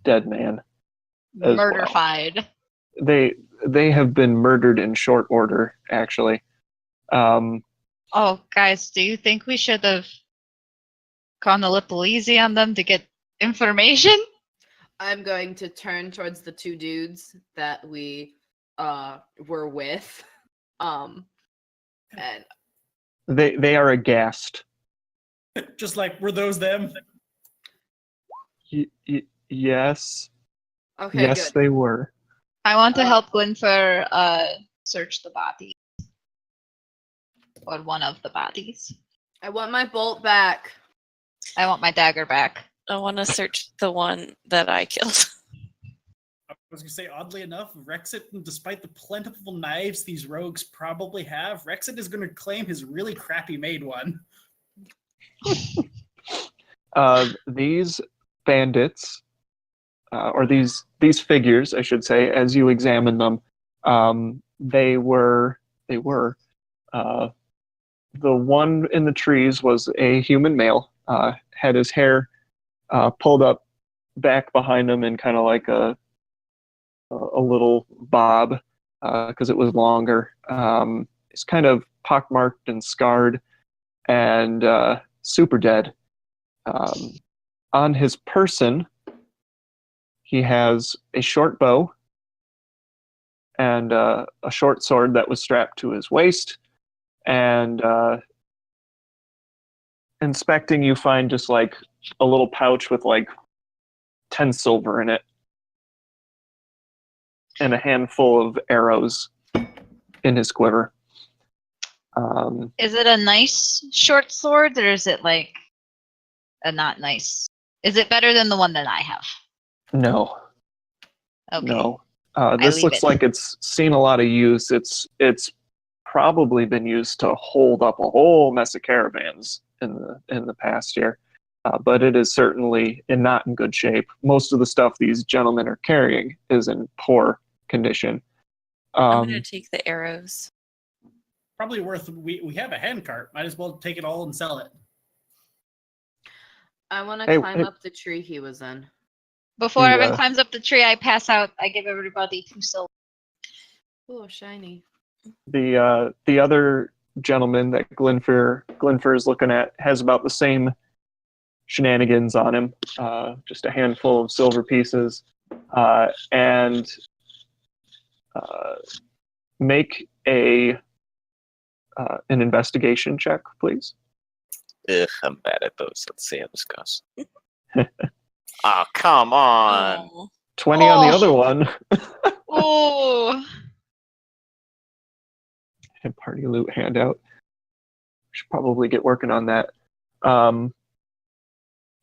man. As well. Murderfied. They have been murdered in short order, actually. Oh, guys, do you think we should have gone a little easy on them to get information? I'm going to turn towards the 2 dudes that we were with. And They are aghast. Just like, were those them? Yes. okay, Yes, good. they were. I want to help Glinfir search the body. Or one of the bodies. I want my bolt back. I want my dagger back. I want to search the one that I killed. I was going to say, oddly enough, Rexit, despite the plentiful knives these rogues probably have, Rexit is going to claim his really crappy made one. These bandits, or these figures, I should say, as you examine them, they were the one in the trees was a human male, had his hair pulled up back behind him in kind of like a little bob because it was longer. It's kind of pockmarked and scarred and super dead. On his person, he has a short bow and a short sword that was strapped to his waist. And inspecting, you find just like a little pouch with like 10 silver in it and a handful of arrows in his quiver. Is it a nice short sword, or is it like a not nice? Is it better than the one that I have? No. Okay. No. I This leave looks it. like it's seen a lot of use. It's probably been used to hold up a whole mess of caravans in the past year. But it is certainly not in good shape. Most of the stuff these gentlemen are carrying is in poor condition. I'm going to take the arrows. Probably worth, we have a hand cart. Might as well take it all and sell it. I want to Hey, climb hey. up the tree he was in. Before You, Evan climbs up the tree, I pass out. I give everybody 2 silver. Oh, shiny. The other gentleman that Glinfir is looking at has about the same shenanigans on him. Just a handful of silver pieces. and make an investigation check, please. Ugh, I'm bad at those. Let's see how this goes. Oh, come on. Oh, 20 on the Oh. other one. Oh. And party loot handout. Should probably get working on that.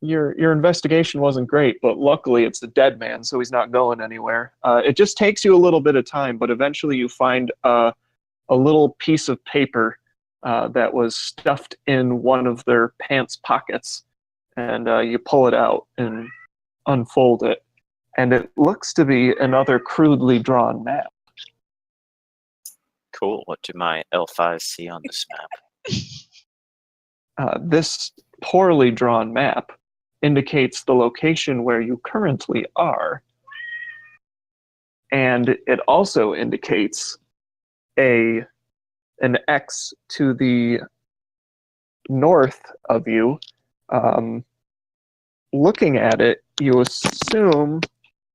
Your investigation wasn't great, but luckily it's the dead man, so he's not going anywhere. It just takes you a little bit of time, but eventually you find a little piece of paper that was stuffed in one of their pants pockets, and you pull it out and unfold it, and it looks to be another crudely drawn map. Cool. What do my elf eyes see on this map? This poorly drawn map indicates the location where you currently are, and it also indicates an X to the north of you. Looking at it, you assume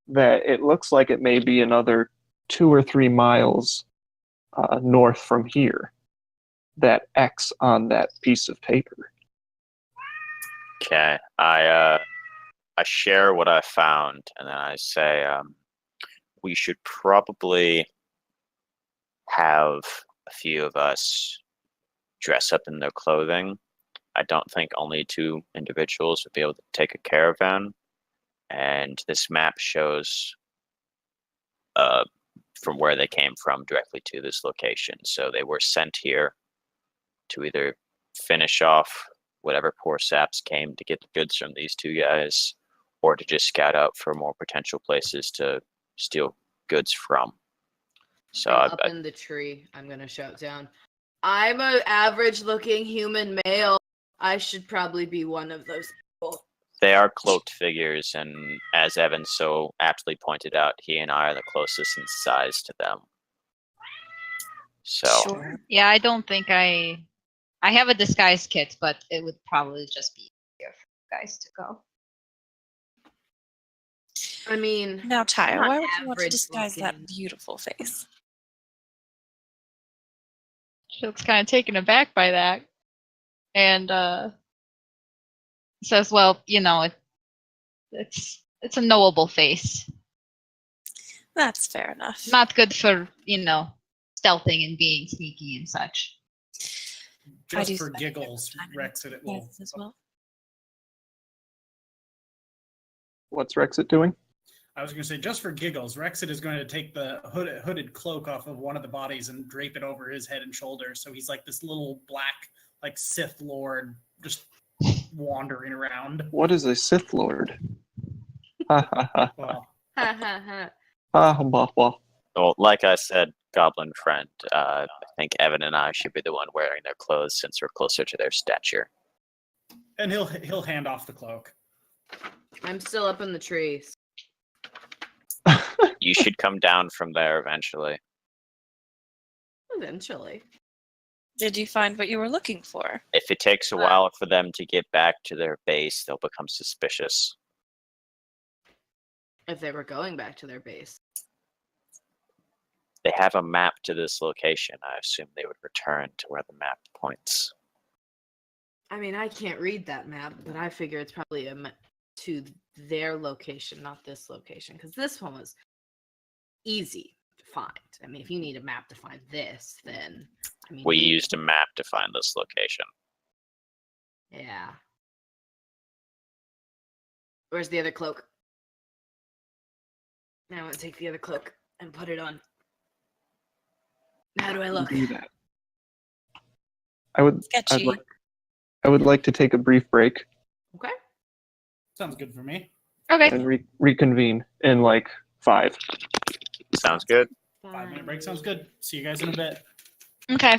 that it looks like it may be another 2 or 3 miles north from here. That X on that piece of paper. Okay. I share what I found, and then I say we should probably have a few of us dress up in their clothing. I don't think only 2 individuals would be able to take a caravan, and this map shows from where they came from directly to this location. So they were sent here to either finish off whatever poor saps came to get the goods from these 2 guys, or to just scout out for more potential places to steal goods from. So Up in the tree, I'm gonna shout down. I'm an average-looking human male. I should probably be one of those people. they are cloaked figures, and as Evan so aptly pointed out, he and I are the closest in size to them. So sure. Yeah, I don't think I have a disguise kit, but it would probably just be easier for you guys to go. I mean, Now, Taya, not why would you want to average disguise that looking. beautiful face? She looks kind of taken aback by that, and says, "Well, it's a knowable face. That's fair enough. Not good for stealthing and being sneaky and such." I do Just for spend a bit of giggles, time in Rexit it will. disguises as well. What's Rexit doing? I was going to say, just for giggles, Rexit is going to take the hooded cloak off of one of the bodies and drape it over his head and shoulders. So he's like this little black, like Sith Lord, just wandering around. What is a Sith Lord? Ha ha ha. Well, Ha ha ha. Ha ha ha. well, like I said, Goblin friend, I think Evan and I should be the one wearing their clothes since we're closer to their stature. and he'll hand off the cloak. I'm still up in the trees. You should come down from there eventually. Eventually. Did you find what you were looking for? If it takes a while for them to get back to their base, they'll become suspicious. If they were going back to their base. They have a map to this location. I assume they would return to where the map points. I mean, I can't read that map, but I figure it's probably to their location, not this location, because this one was easy to find. I mean, if you need a map to find this, then I mean, We used a map to find this location. Yeah. Where's the other cloak? Now I'm gonna take the other cloak and put it on. How do I look? Do that. I would Sketchy. like to take a brief break Okay. Sounds good for me. Okay. and reconvene in like 5. Sounds good. 5-minute break sounds good. See you guys in a bit. Okay.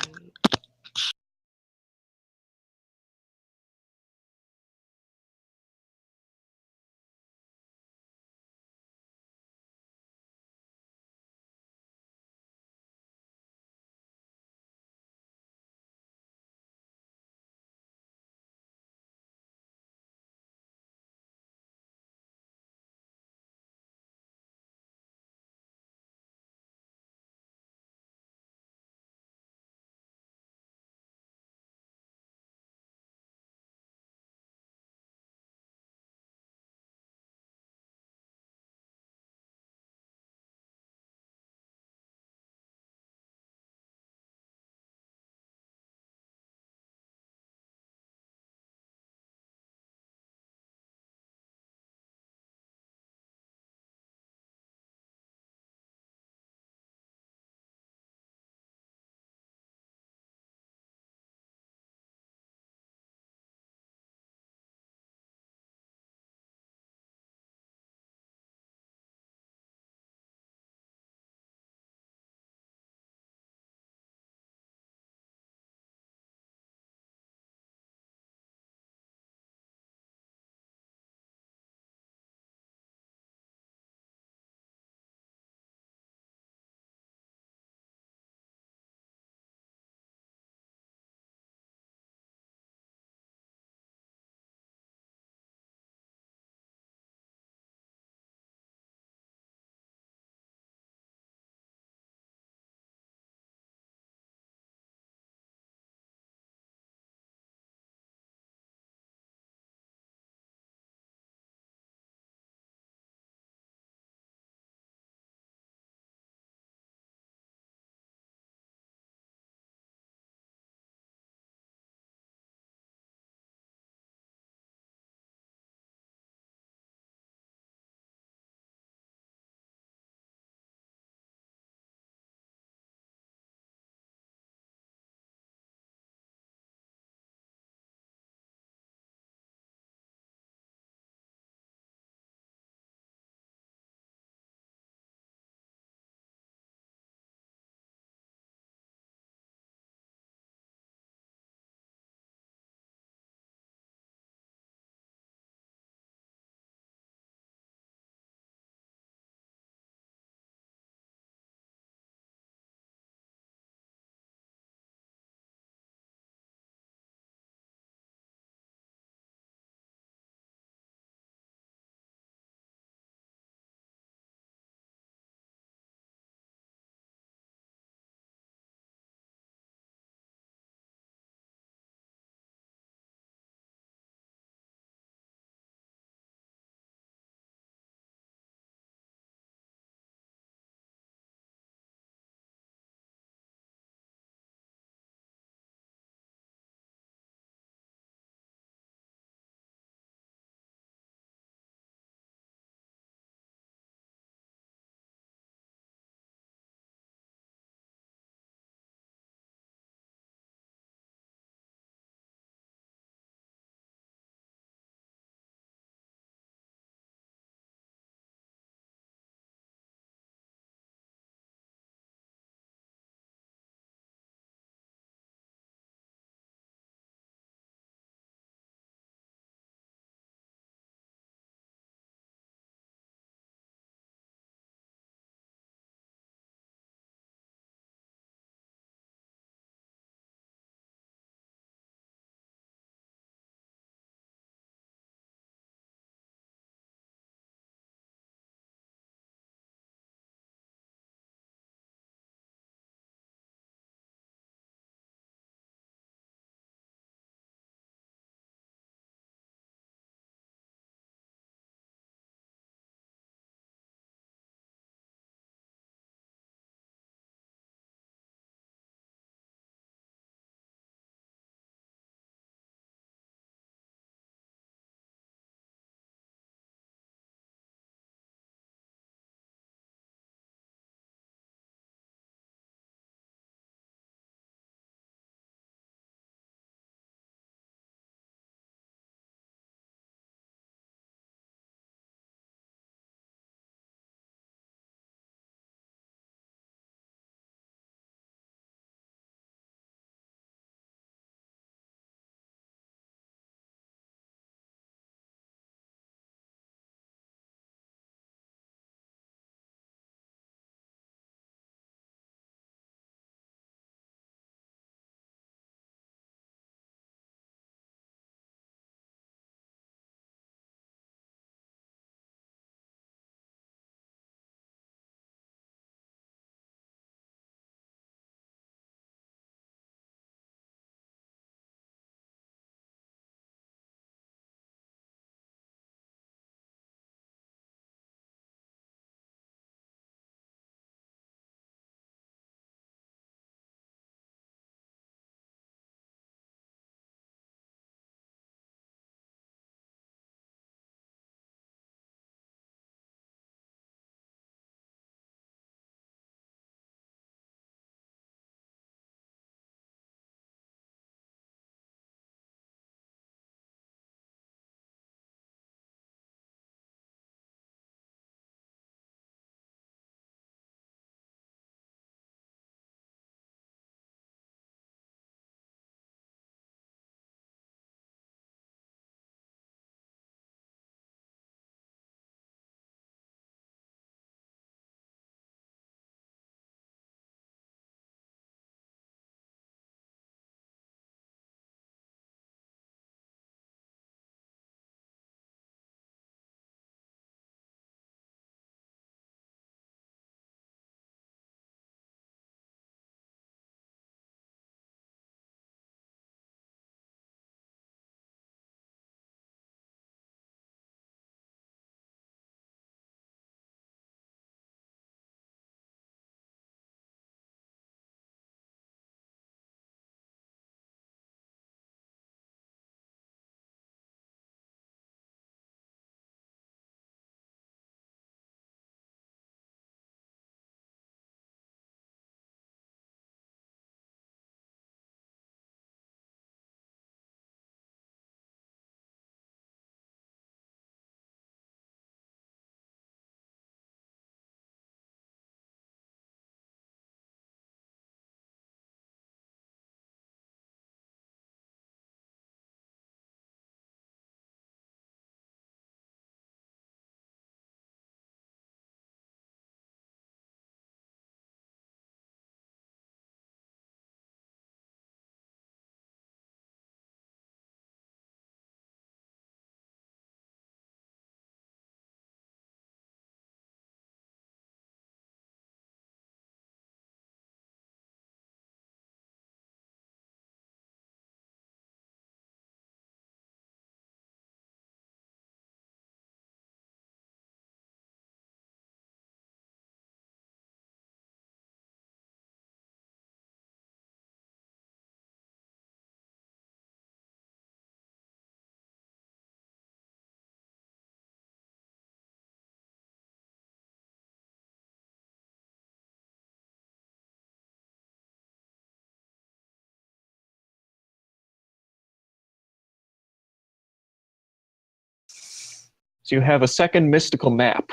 So you have a second mystical map.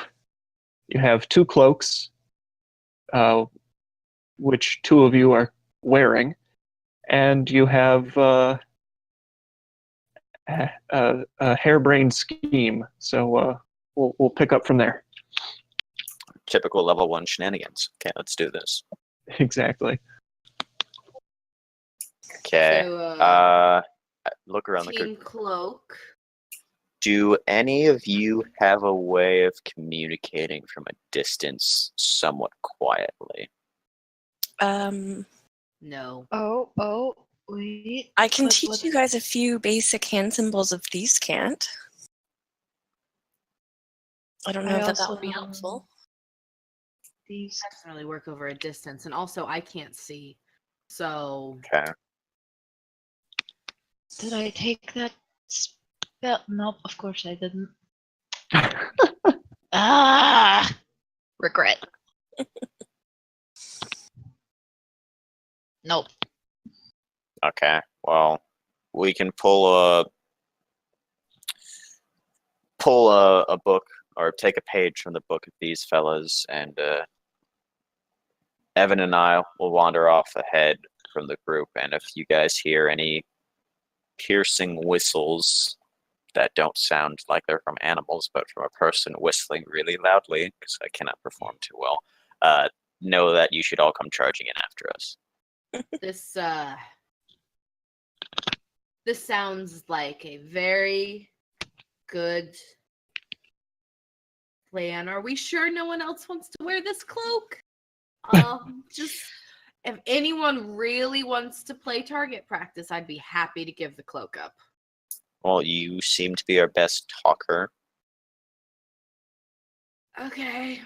You have 2 cloaks, which 2 of you are wearing, and you have a harebrained scheme. So we'll pick up from there. Typical level 1 shenanigans. Okay, let's do this. Exactly. Okay. So, Look around the Team group. Cloak. Do any of you have a way of communicating from a distance somewhat quietly? No. Oh, wait. I can What- teach what- you guys a few basic hand symbols if these can't. I don't know if that would be helpful. These. Doesn't really work over a distance, and also I can't see. So Okay. Did I take that spell? Nope, of course I didn't. Ah! Regret. Nope. Okay. Well, we can pull a book or take a page from the book of these fellas, and Evan and I will wander off ahead from the group. And if you guys hear any piercing whistles that don't sound like they're from animals, but from a person whistling really loudly, because I cannot perform too well, know that you should all come charging in after us. this sounds like a very good plan. Are we sure no one else wants to wear this cloak? Just if anyone really wants to play target practice, I'd be happy to give the cloak up. Well, you seem to be our best talker. Okay.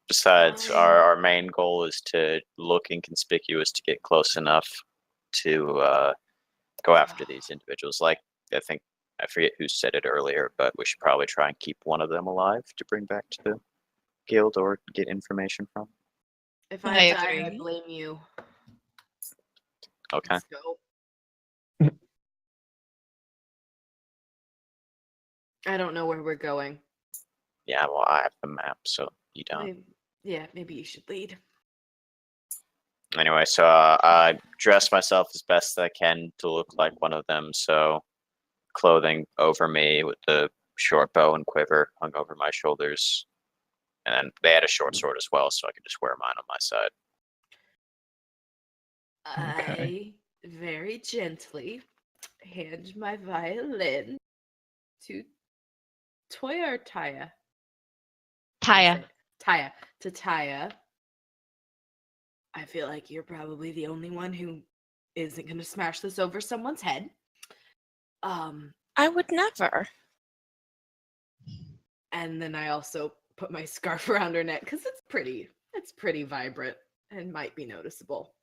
Besides, Fine. our main goal is to look inconspicuous to get close enough to go after these individuals. Like, I forget who said it earlier, but we should probably try and keep one of them alive to bring back to the guild or get information from. If I I die, I agree. blame you. Okay. Let's go. I don't know where we're going. Yeah, well, I have the map, so you don't. Maybe you should lead. Anyway, so I dress myself as best I can to look like one of them. So clothing over me with the short bow and quiver hung over my shoulders. And then they had a short sword as well, so I could just wear mine on my side. Okay. I very gently hand my violin to Toya or Taya? Taya. Taya. To Taya. I feel like you're probably the only one who isn't going to smash this over someone's head. I would never. And then I also put my scarf around her neck because it's pretty vibrant and might be noticeable.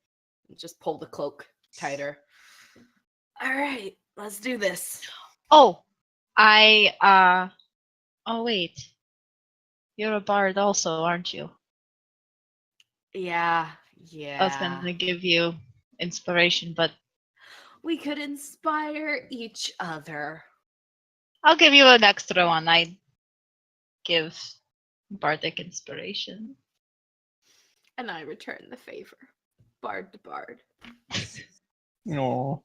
Just pull the cloak tighter. All right, let's do this. Oh, oh wait. You're a bard also, aren't you? Yeah. I was gonna give you inspiration, but We could inspire each other. I'll give you an extra one. I give bardic inspiration. And I return the favor. Bard to bard. Oh.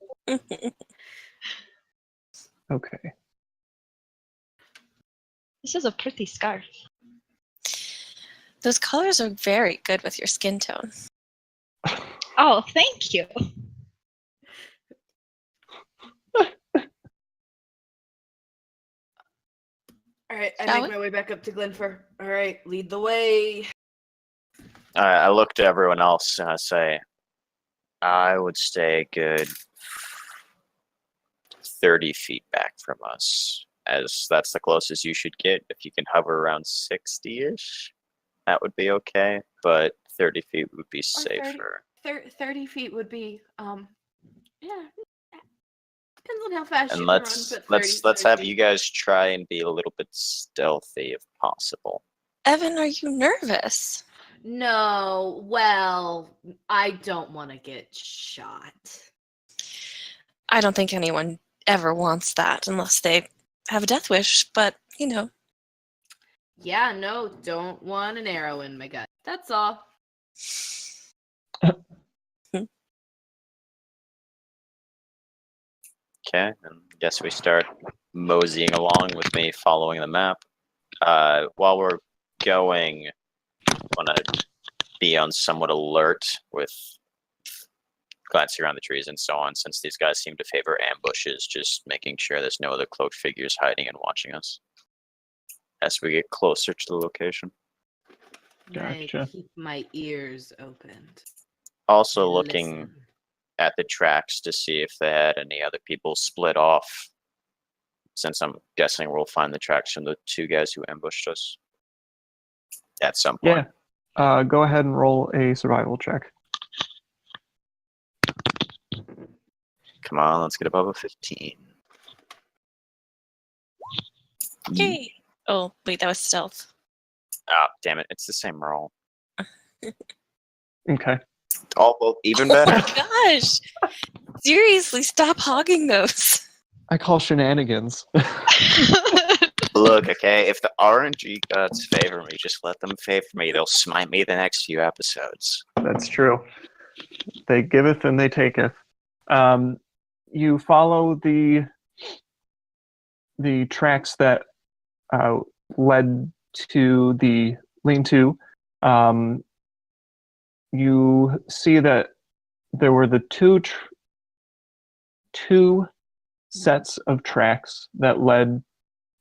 Okay. This is a pretty scarf. Those colors are very good with your skin tone. Oh, thank you. All right, I Shall make we? my way back up to Glinfir. All right, lead the way. I look to everyone else and I say, I would stay a good 30 feet back from us, as that's the closest you should get. If you can hover around 60-ish, that would be okay, but 30 feet would be safer. 30 feet would be, yeah. Depends on how fast And you let's can run, but let's have 30. you guys try and be a little bit stealthy if possible. Evan, are you nervous? No, well, I don't want to get shot. I don't think anyone ever wants that unless they have a death wish, but Yeah, no, don't want an arrow in my gut. That's all. Okay, and guess we start moseying along with me following the map. While we're going, I want to be on somewhat alert with glancing around the trees and so on, since these guys seem to favor ambushes, just making sure there's no other cloaked figures hiding and watching us as we get closer to the location. Gotcha. I keep my ears opened. Also and looking listen. at the tracks to see if they had any other people split off, since I'm guessing we'll find the tracks from the two guys who ambushed us at some point. Yeah. Go ahead and roll a survival check. Come on, let's get above a 15. yay! Oh, wait, that was stealth. Ah, damn it, it's the same roll. Okay. Oh, well, even Oh better. my gosh! Seriously, stop hogging those. I call shenanigans. Look, okay, if the RNG gods favor me, just let them favor me. They'll smite me the next few episodes. That's true. They giveth and they taketh. You follow the tracks that led to the lean-to. You see that there were the two sets of tracks that led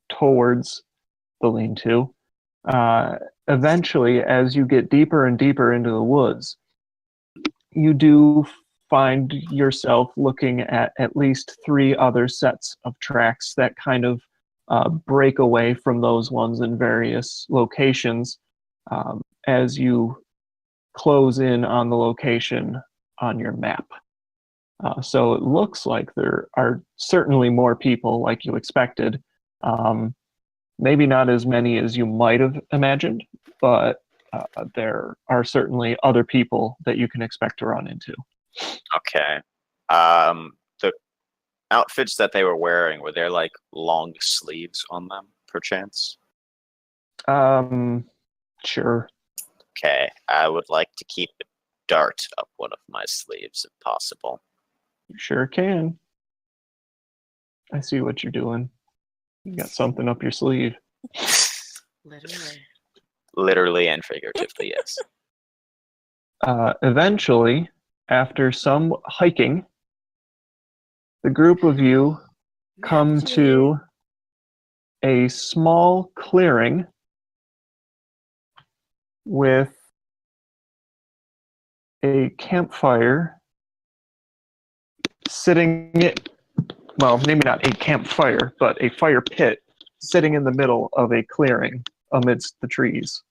towards the lean-to. Eventually, as you get deeper and deeper into the woods, you do find yourself looking at least 3 other sets of tracks that kind of break away from those ones in various locations as you close in on the location on your map. So it looks like there are certainly more people like you expected. Maybe not as many as you might have imagined, but there are certainly other people that you can expect to run into. Okay. The outfits that they were wearing, were there like long sleeves on them, perchance? Sure. Okay, I would like to keep a dart up one of my sleeves if possible. You sure can. I see what you're doing. You got something up your sleeve. Literally. Literally and figuratively, yes. Eventually, after some hiking, the group of you come to a small clearing with a campfire sitting, well, maybe not a campfire, but a fire pit sitting in the middle of a clearing amidst the trees.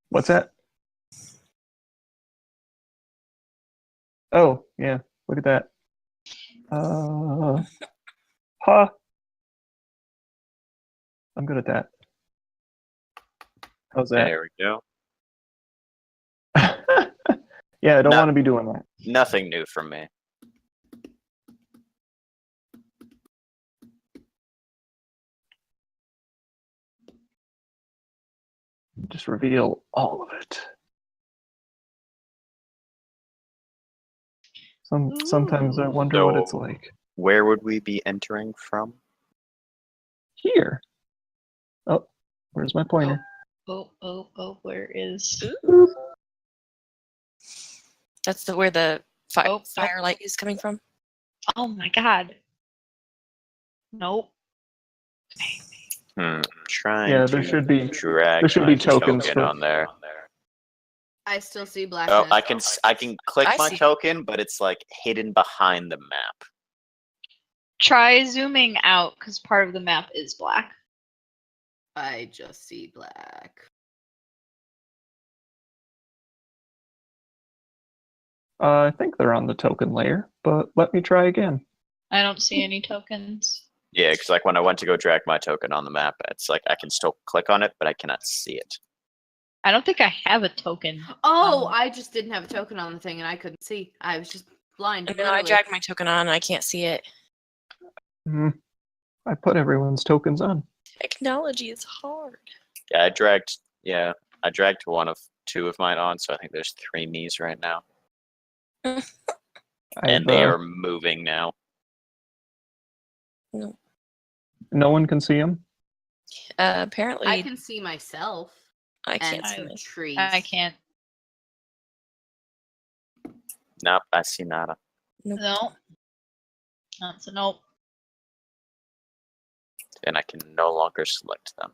What's that? Oh, yeah, look at that. Huh. I'm good at that. How's that? There we go. Yeah, I don't want to be doing that. Nothing new from me. Just reveal all of it. Sometimes I wonder what it's like. Where would we be entering from? Here. Oh, where's my pointer? Oh, where is... That's where the firelight is coming from. Oh my god. Nope. Trying Yeah, to there should be drag there should my be tokens token for on there. I still see blackness. Oh, I can click I my see. token, but it's like hidden behind the map. Try zooming out, because part of the map is black. I just see black. I think they're on the token layer, but let me try again. I don't see any tokens. Yeah, because like when I went to go drag my token on the map, it's like I can still click on it, but I cannot see it. I don't think I have a token. Oh, I just didn't have a token on the thing and I couldn't see. I was just blind. No, I literally. dragged my token on and I can't see it. I put everyone's tokens on. Technology is hard. Yeah, I dragged two of mine on, so I think there's 3 me's right now. And they are moving now. No. No one can see them? Apparently, I can see myself I and can't some see. trees. I can't. Nope, I see nada. Nope. No. That's a nope. And I can no longer select them.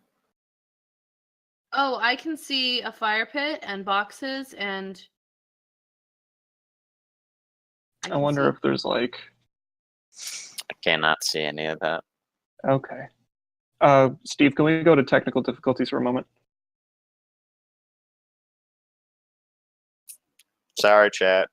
Oh, I can see a fire pit and boxes and I wonder if there's like... I cannot see any of that. Okay. Steve, can we go to technical difficulties for a moment? Sorry, chat.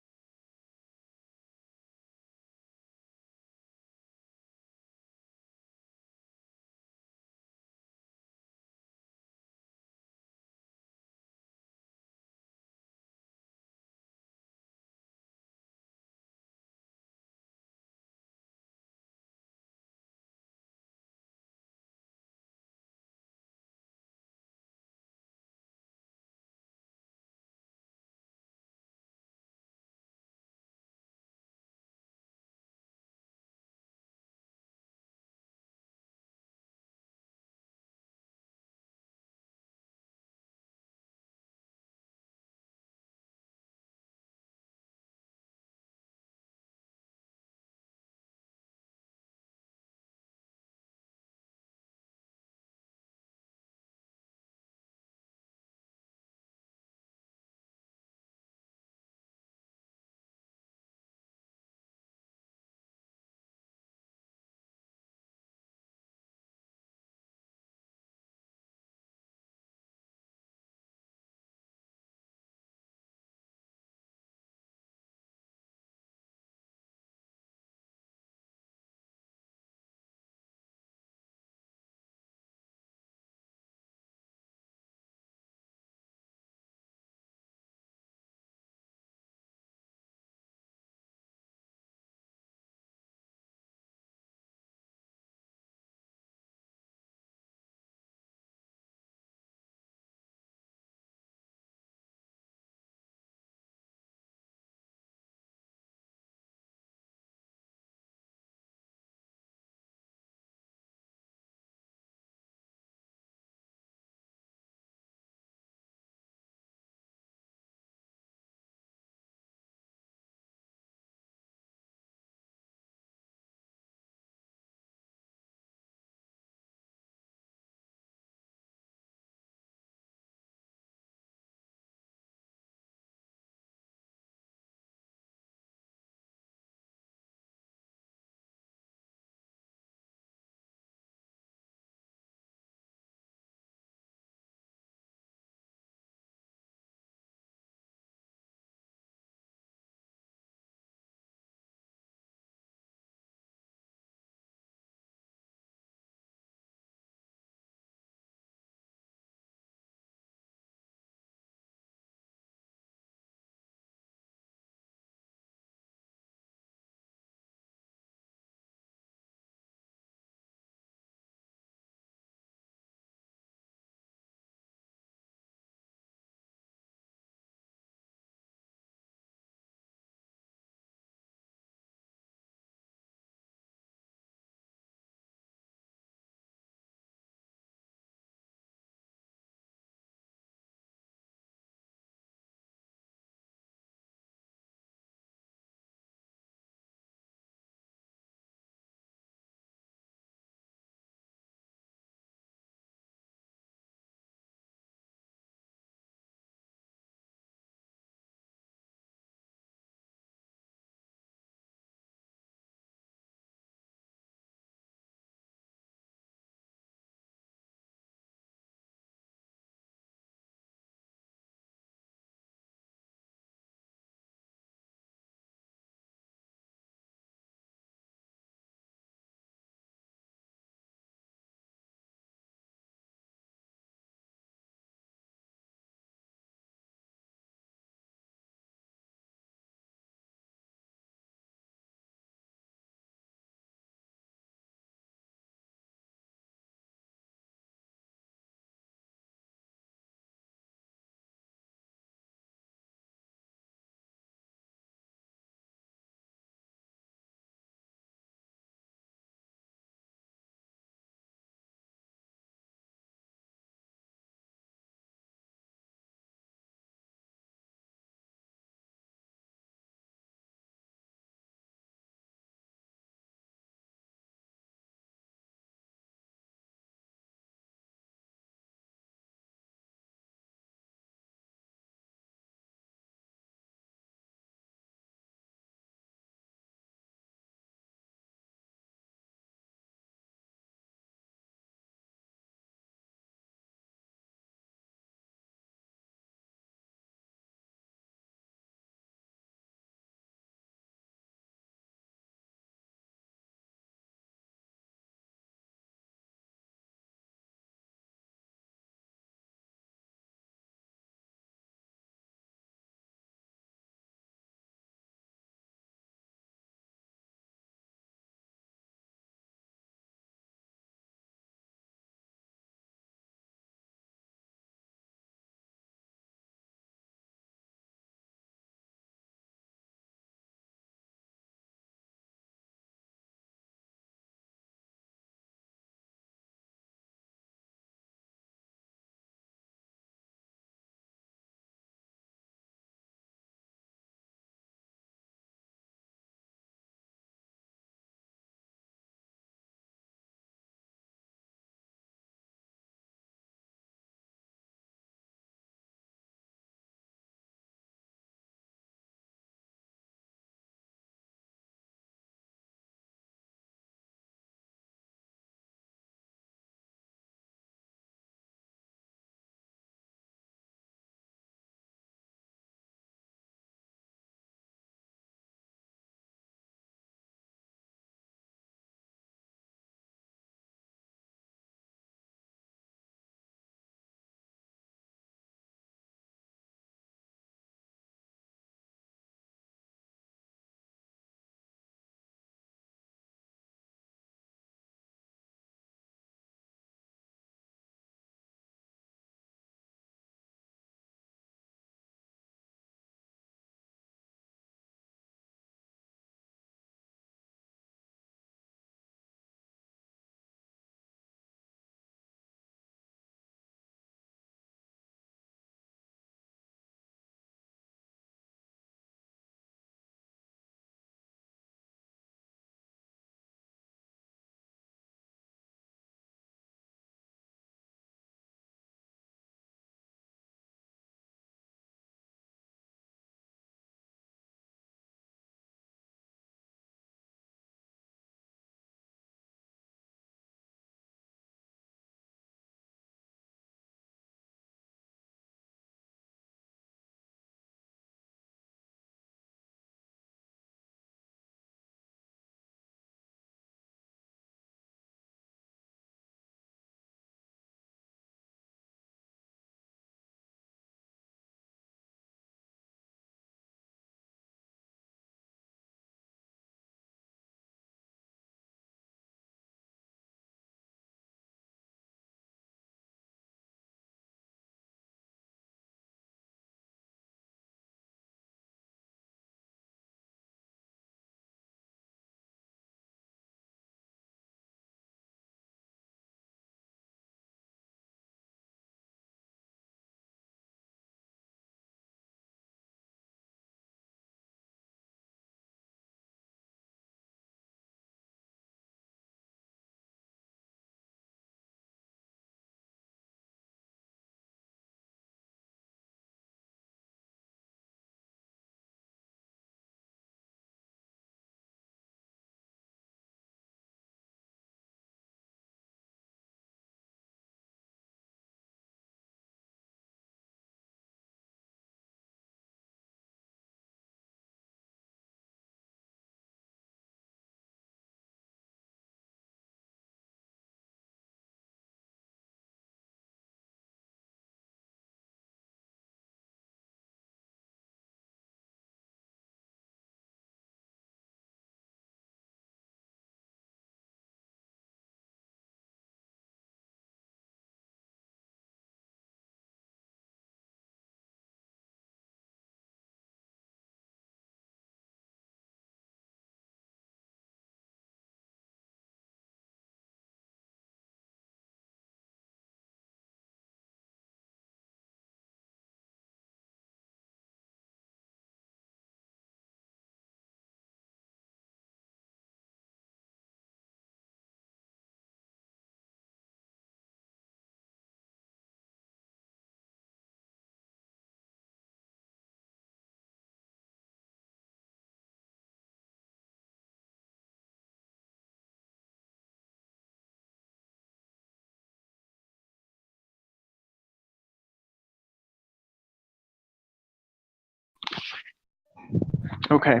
Okay.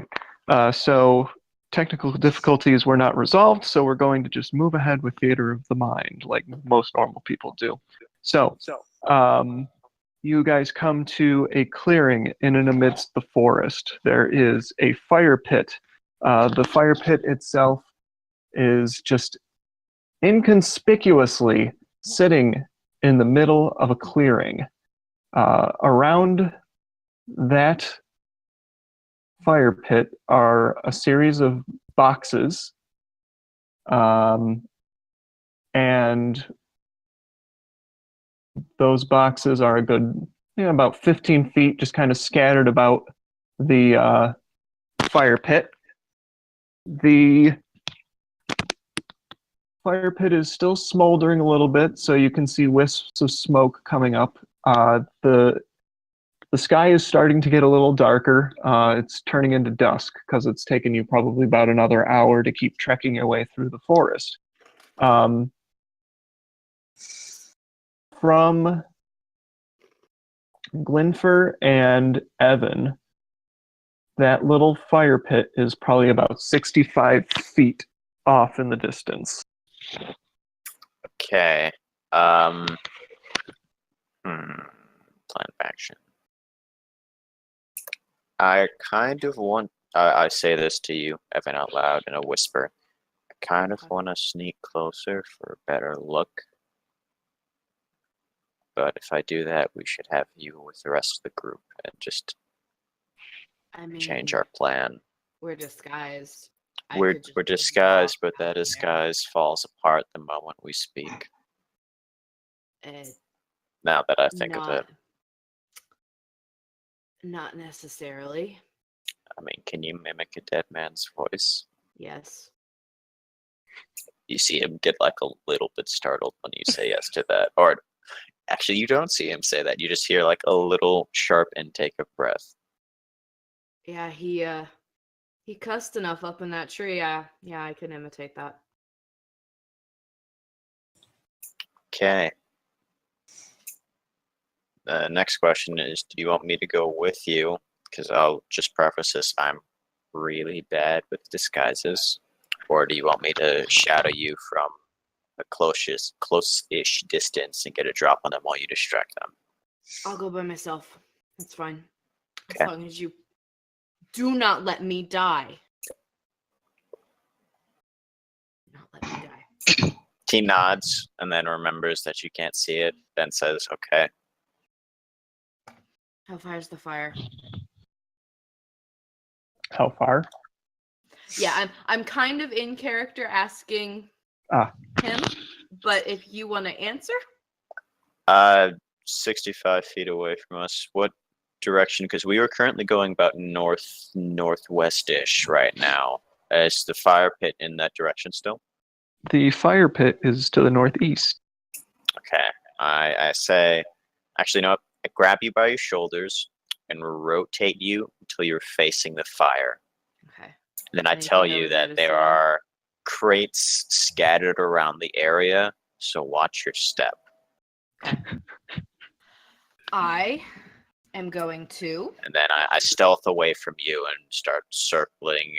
So technical difficulties were not resolved, so we're going to just move ahead with Theater of the Mind, like most normal people do. So, you guys come to a clearing in and amidst the forest. There is a fire pit. The fire pit itself is just inconspicuously sitting in the middle of a clearing. Around that fire pit are a series of boxes, and those boxes are a good, about 15 feet, just kind of scattered about the fire pit. The fire pit is still smoldering a little bit, so you can see wisps of smoke coming up. The sky is starting to get a little darker. It's turning into dusk because it's taken you probably about another hour to keep trekking your way through the forest. From Glinfir and Evan, that little fire pit is probably about 65 feet off in the distance. Okay. Plan of action. I kind of want. I say this to you, Evan, out loud in a whisper. I kind of want to sneak closer for a better look. But if I do that, we should have you with the rest of the group and just change our plan. We're disguised. We're disguised, but that disguise falls apart the moment we speak. Now that I think of it. Not necessarily. I mean, can you mimic a dead man's voice? Yes. You see him get like a little bit startled when you say yes to that. Or actually, you don't see him say that. You just hear like a little sharp intake of breath. Yeah, he cussed enough up in that tree. Yeah, I can imitate that. Okay. The next question is, do you want me to go with you? Because I'll just preface this, I'm really bad with disguises. Or do you want me to shadow you from a close-ish distance and get a drop on them while you distract them? I'll go by myself. That's fine. Okay. As long as you do not let me die. Not let me die. He nods and then remembers that you can't see it, then says, okay. How far is the fire? How far? Yeah, I'm kind of in character asking him, but if you want to answer? 65 feet away from us. What direction? Because we are currently going about northwest-ish right now. Is the fire pit in that direction still? The fire pit is to the northeast. Okay. I say, actually, no, I grab you by your shoulders and rotate you until you're facing the fire. Okay. And then I tell you that there are crates scattered around the area, so watch your step. Okay. I am going to. And then I stealth away from you and start circling.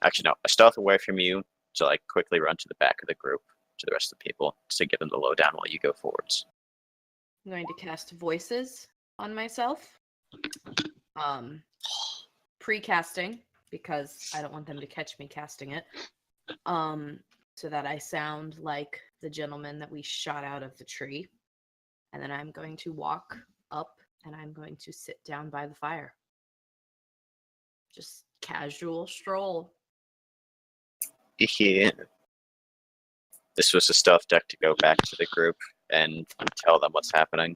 Actually, no, I stealth away from you to like quickly run to the back of the group to the rest of the people to give them the lowdown while you go forwards. I'm going to cast voices on myself. Pre-casting, because I don't want them to catch me casting it. So that I sound like the gentleman that we shot out of the tree. And then I'm going to walk up and I'm going to sit down by the fire. Just casual stroll. Yeah. This was a stealth deck to go back to the group and tell them what's happening.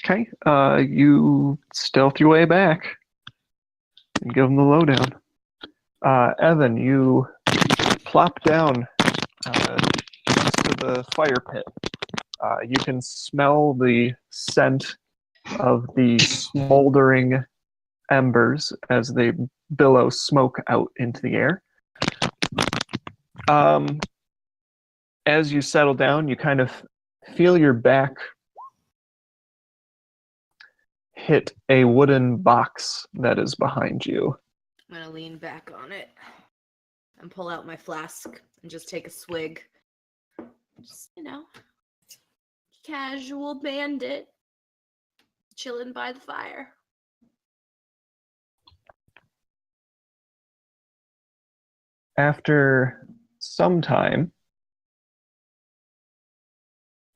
Okay, you stealth your way back and give them the lowdown. Evan, you plop down next to the fire pit. You can smell the scent of the smoldering embers as they billow smoke out into the air. As you settle down, you kind of feel your back hit a wooden box that is behind you. I'm gonna lean back on it and pull out my flask and just take a swig. Just, casual bandit chilling by the fire. After some time,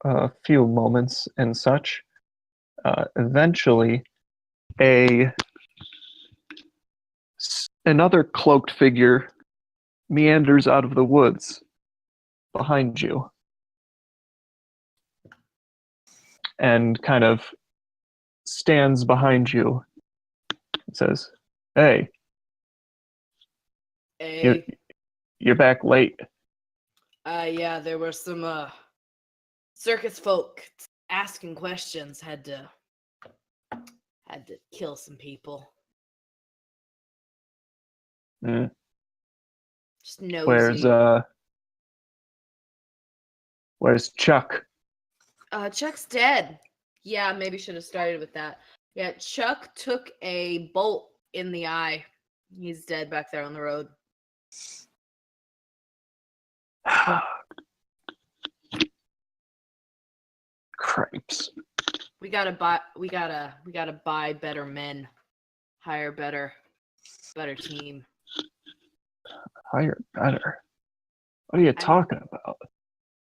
a few moments and such, eventually another cloaked figure meanders out of the woods behind you and kind of stands behind you and says, "Hey, Hey. you're back late." Yeah, there were some circus folk asking questions. Had to kill some people. Mm. Just nosy. Where's Chuck? Chuck's dead. Yeah, maybe should have started with that. Yeah, Chuck took a bolt in the eye. He's dead back there on the road. Cripes. We gotta buy better men. Hire better team. Higher, better. What are you talking about?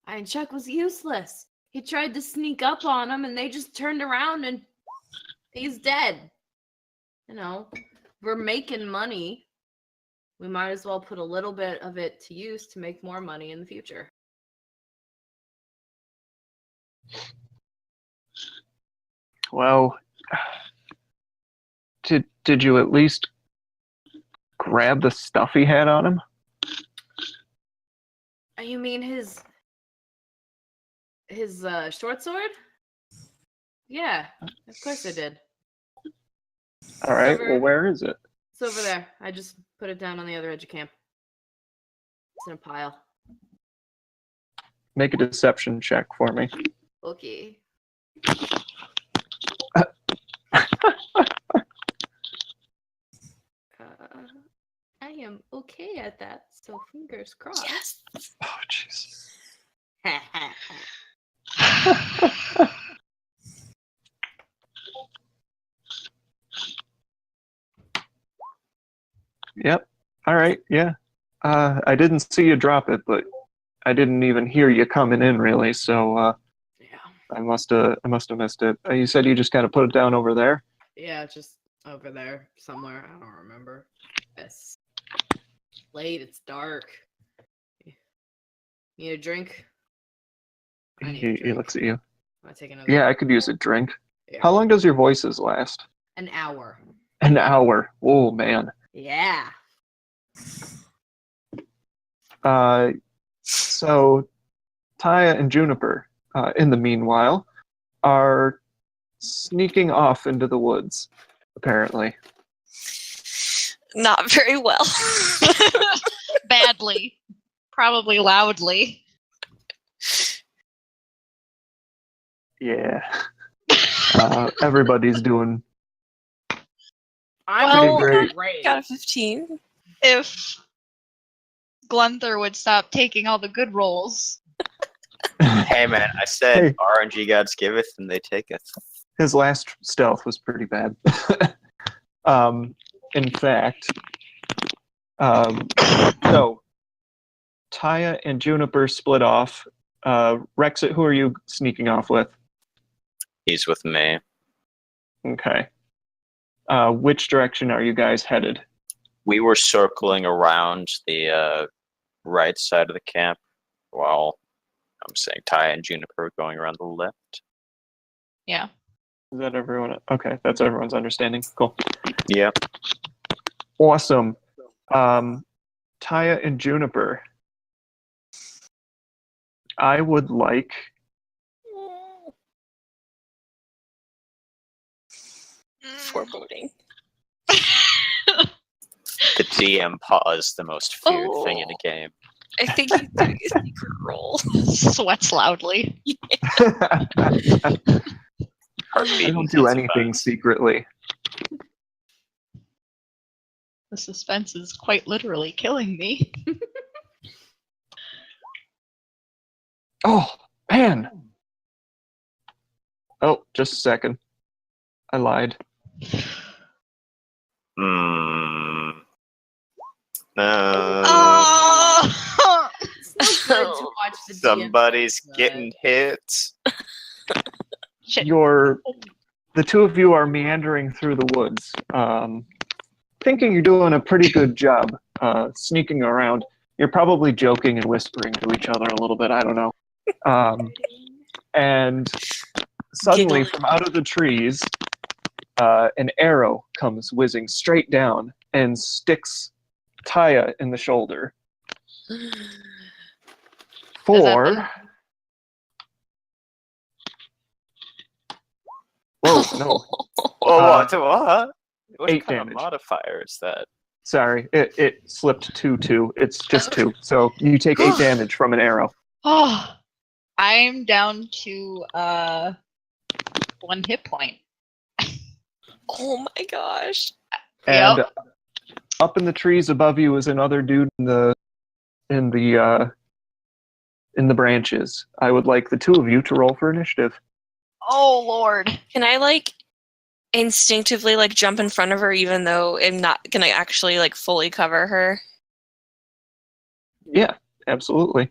And Chuck was useless. He tried to sneak up on him and they just turned around and he's dead. We're making money. We might as well put a little bit of it to use to make more money in the future. Well, did you at least grab the stuff he had on him? You mean his short sword? Yeah, of course I did. All right. Well, where is it? It's over there. I just put it down on the other edge of camp. It's in a pile. Make a deception check for me. Okay. I am okay at that, so fingers crossed. Yes. Oh, jeez. Yep. All right. Yeah. I didn't see you drop it, but I didn't even hear you coming in really. So Yeah. I must have missed it. You said you just kind of put it down over there. Yeah, just over there somewhere. I don't remember. It's late. It's dark. Need a drink? I need a He drink. looks at you. I take another. Yeah, I could use a drink. Yeah. How long does your voices last? An hour. An hour. Oh man. Yeah. So Taya and Juniper, in the meanwhile, are sneaking off into the woods, apparently. Not very well. Badly. Probably loudly. Yeah. Everybody's doing I'm pretty great. Got a 15. If Glinfir would stop taking all the good rolls. Hey man, I said Hey. RNG gods giveth and they taketh. His last stealth was pretty bad. In fact, so Taya and Juniper split off. Rexit, who are you sneaking off with? He's with me. Okay. Which direction are you guys headed? We were circling around the right side of the camp while I'm saying Taya and Juniper are going around the left. Yeah. Is that everyone? Okay, that's everyone's understanding. Cool. Yeah. Awesome. Taya and Juniper, I would like Foreboding. The DM paused the most feared thing in the game. I think he's doing a secret roll. Sweats loudly. Her Heartbeat I don't do anything intensifies. secretly. The suspense is quite literally killing me. Oh, man. Oh, just a second. I lied. Hmm. Oh! It's so good to watch the DM Somebody's play, getting hit. Shit. The two of you are meandering through the woods, thinking you're doing a pretty good job sneaking around. You're probably joking and whispering to each other a little bit. I don't know. And suddenly, Giggling. from out of the trees, an arrow comes whizzing straight down and sticks Taya in the shoulder. For whoa, no, Oh, what? What 8 kind damage. of modifier is that? Sorry, it slipped 2-2. It's just 2. So you take 8 damage from an arrow. Oh, I'm down to 1 hit point. Oh my gosh. And Yep. up in the trees above you is another dude in the branches. I would like the two of you to roll for initiative. Oh Lord. Can I like instinctively like jump in front of her even though I'm not gonna actually like fully cover her? Yeah, absolutely.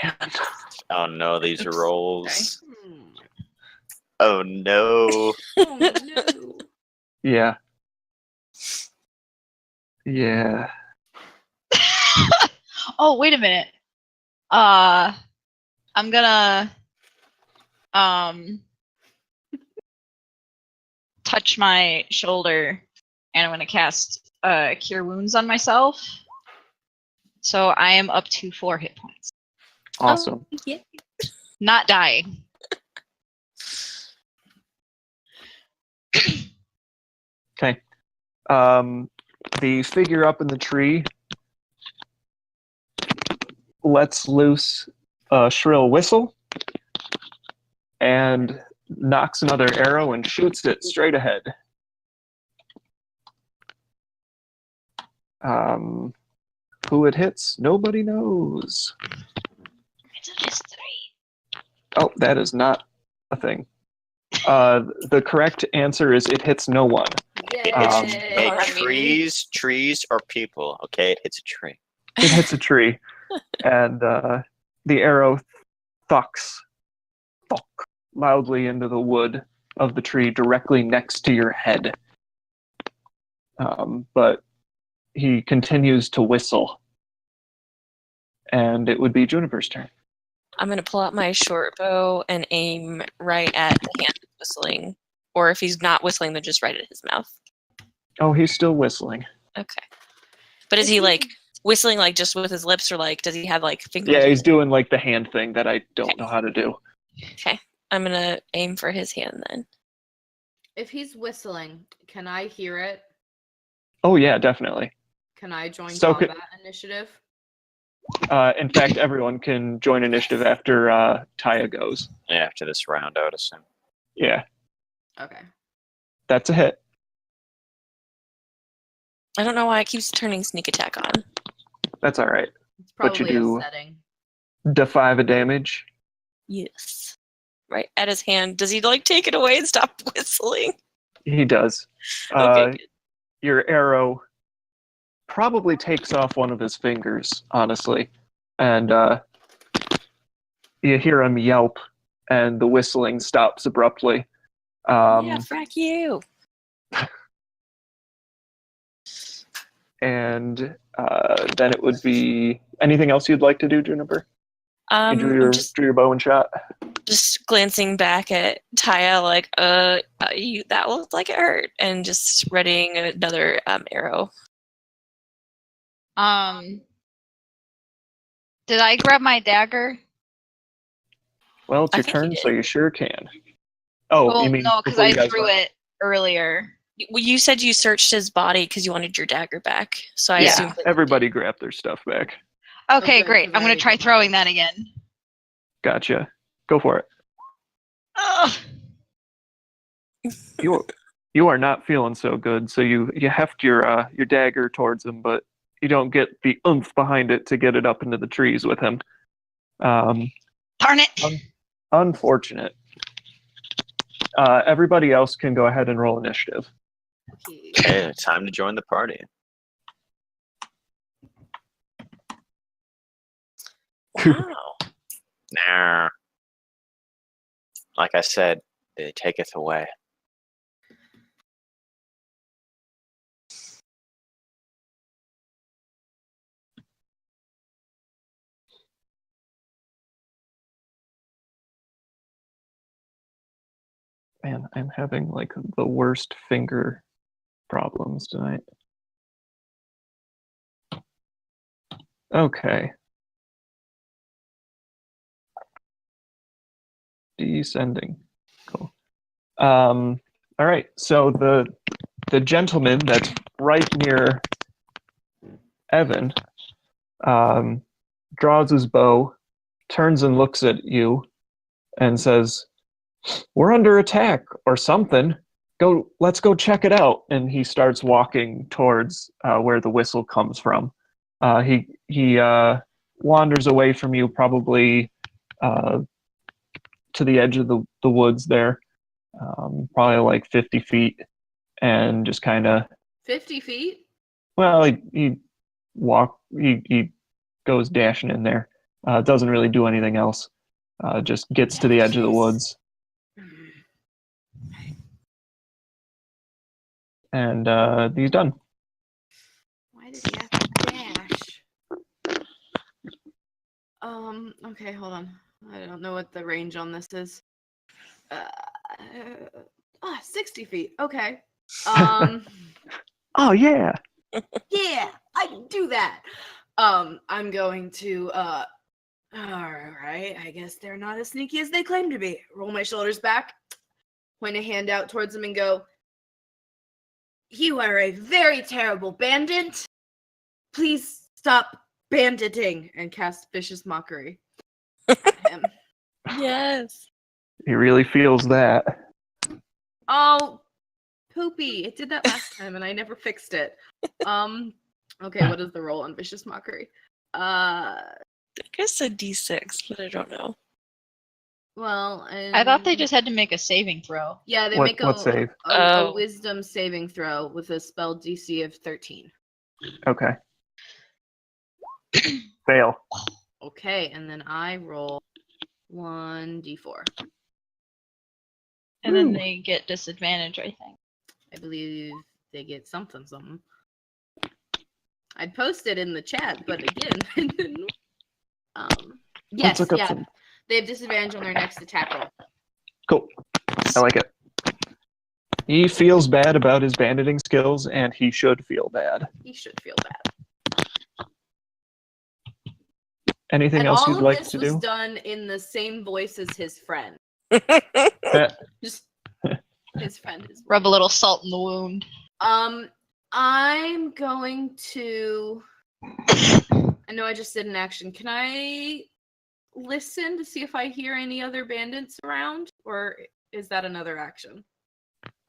Man. Oh no, these Oops. rolls. Hmm. Oh no. Oh no. Yeah. Yeah. Oh, wait a minute. I'm gonna touch my shoulder and I'm gonna cast Cure Wounds on myself. So I am up to 4 hit points. Awesome. Oh, yeah. Not dying. Okay. The figure up in the tree lets loose a shrill whistle and knocks another arrow and shoots it straight ahead. Who it hits, nobody knows. It's a mystery. Oh, that is not a thing. The correct answer is it hits no one. It hits Yay. trees or people. Okay, it hits a tree. It hits a tree, and the arrow thucks loudly into the wood of the tree directly next to your head. But he continues to whistle, and it would be Juniper's turn. I'm gonna pull out my short bow and aim right at the hand that's whistling. Or if he's not whistling, then just right at his mouth. Oh, he's still whistling. Okay. But is he like whistling like just with his lips or like does he have like fingers? Yeah, he's doing like the hand thing that I don't know how to do. Okay. I'm gonna aim for his hand then. If he's whistling, can I hear it? Oh yeah, definitely. Can I join So combat initiative? In fact, everyone can join initiative after Taya goes. Yeah, after this round, I would assume. Yeah, Okay. that's a hit. I don't know why it keeps turning sneak attack on. That's all right. It's But you probably do- a setting. D5 of damage. Yes. Right at his hand. Does he like take it away and stop whistling? He does. Okay, good. Your arrow probably takes off one of his fingers, honestly. And you hear him yelp, and the whistling stops abruptly. Yeah, frack you. And then it would be anything else you'd like to do, Juniper? You I'm drew your bow and shot. just glancing back at Taya, like, that looked like it hurt, and just readying another arrow. Did I grab my dagger? Well, it's I your think you turn, did. so you sure can. Oh, Well, you mean no, because before I you guys threw went? it earlier. Well, you said you searched his body because you wanted your dagger back, so I Yeah, assumed that you everybody grabbed their stuff back. Okay, Okay, great. so I'm gonna very try dramatic. throwing that again. Gotcha. Go for it. Ugh. You are not feeling so good, so you heft your dagger towards him, but you don't get the oomph behind it to get it up into the trees with him. Darn it! Unfortunate. Everybody else can go ahead and roll initiative. Okay, time to join the party. Wow. Nah. Like I said, it taketh away. Man, I'm having like the worst finger problems tonight. Okay. Descending. Cool. All right. So the gentleman that's right near Evan draws his bow, turns and looks at you, and says, "We're under attack or something. Let's go check it out." And he starts walking towards where the whistle comes from. He wanders away from you, probably to the edge of the woods there, probably like 50 feet, and just kind of 50 feet? well, he goes dashing in there. Doesn't really do anything else. Just gets to the edge of the woods. And he's done. Why did he have to dash? Okay, hold on. I don't know what the range on this is. 60 feet. Okay. Oh yeah. Yeah, I can do that. I'm going to all right, I guess they're not as sneaky as they claim to be. Roll my shoulders back, point a hand out towards them and go, "You are a very terrible bandit. Please stop banditing," and cast vicious mockery at him. Yes. He really feels that. Oh, poopy. It did that last time and I never fixed it. Okay, what is the roll on vicious mockery? I guess a D6, but I don't know. Well, I thought they just had to make a saving throw. Yeah, they What- make what save? a wisdom saving throw with a spell DC of 13. Okay. Fail. Okay, and then I roll 1d4. And then they get disadvantage, I think. I believe they get something. I'd post it in the chat, but again, yes, look up yeah. some- They have disadvantage on their next attack roll. Cool. I like it. He feels bad about his banditing skills, and he should feel bad. He should feel bad. Anything And else all you'd of like this to was do? done in the same voice as his friend. Just his friend is Rub a little salt in the wound. I'm going to. I know I just did an action. Can I listen to see if I hear any other bandits around, or is that another action?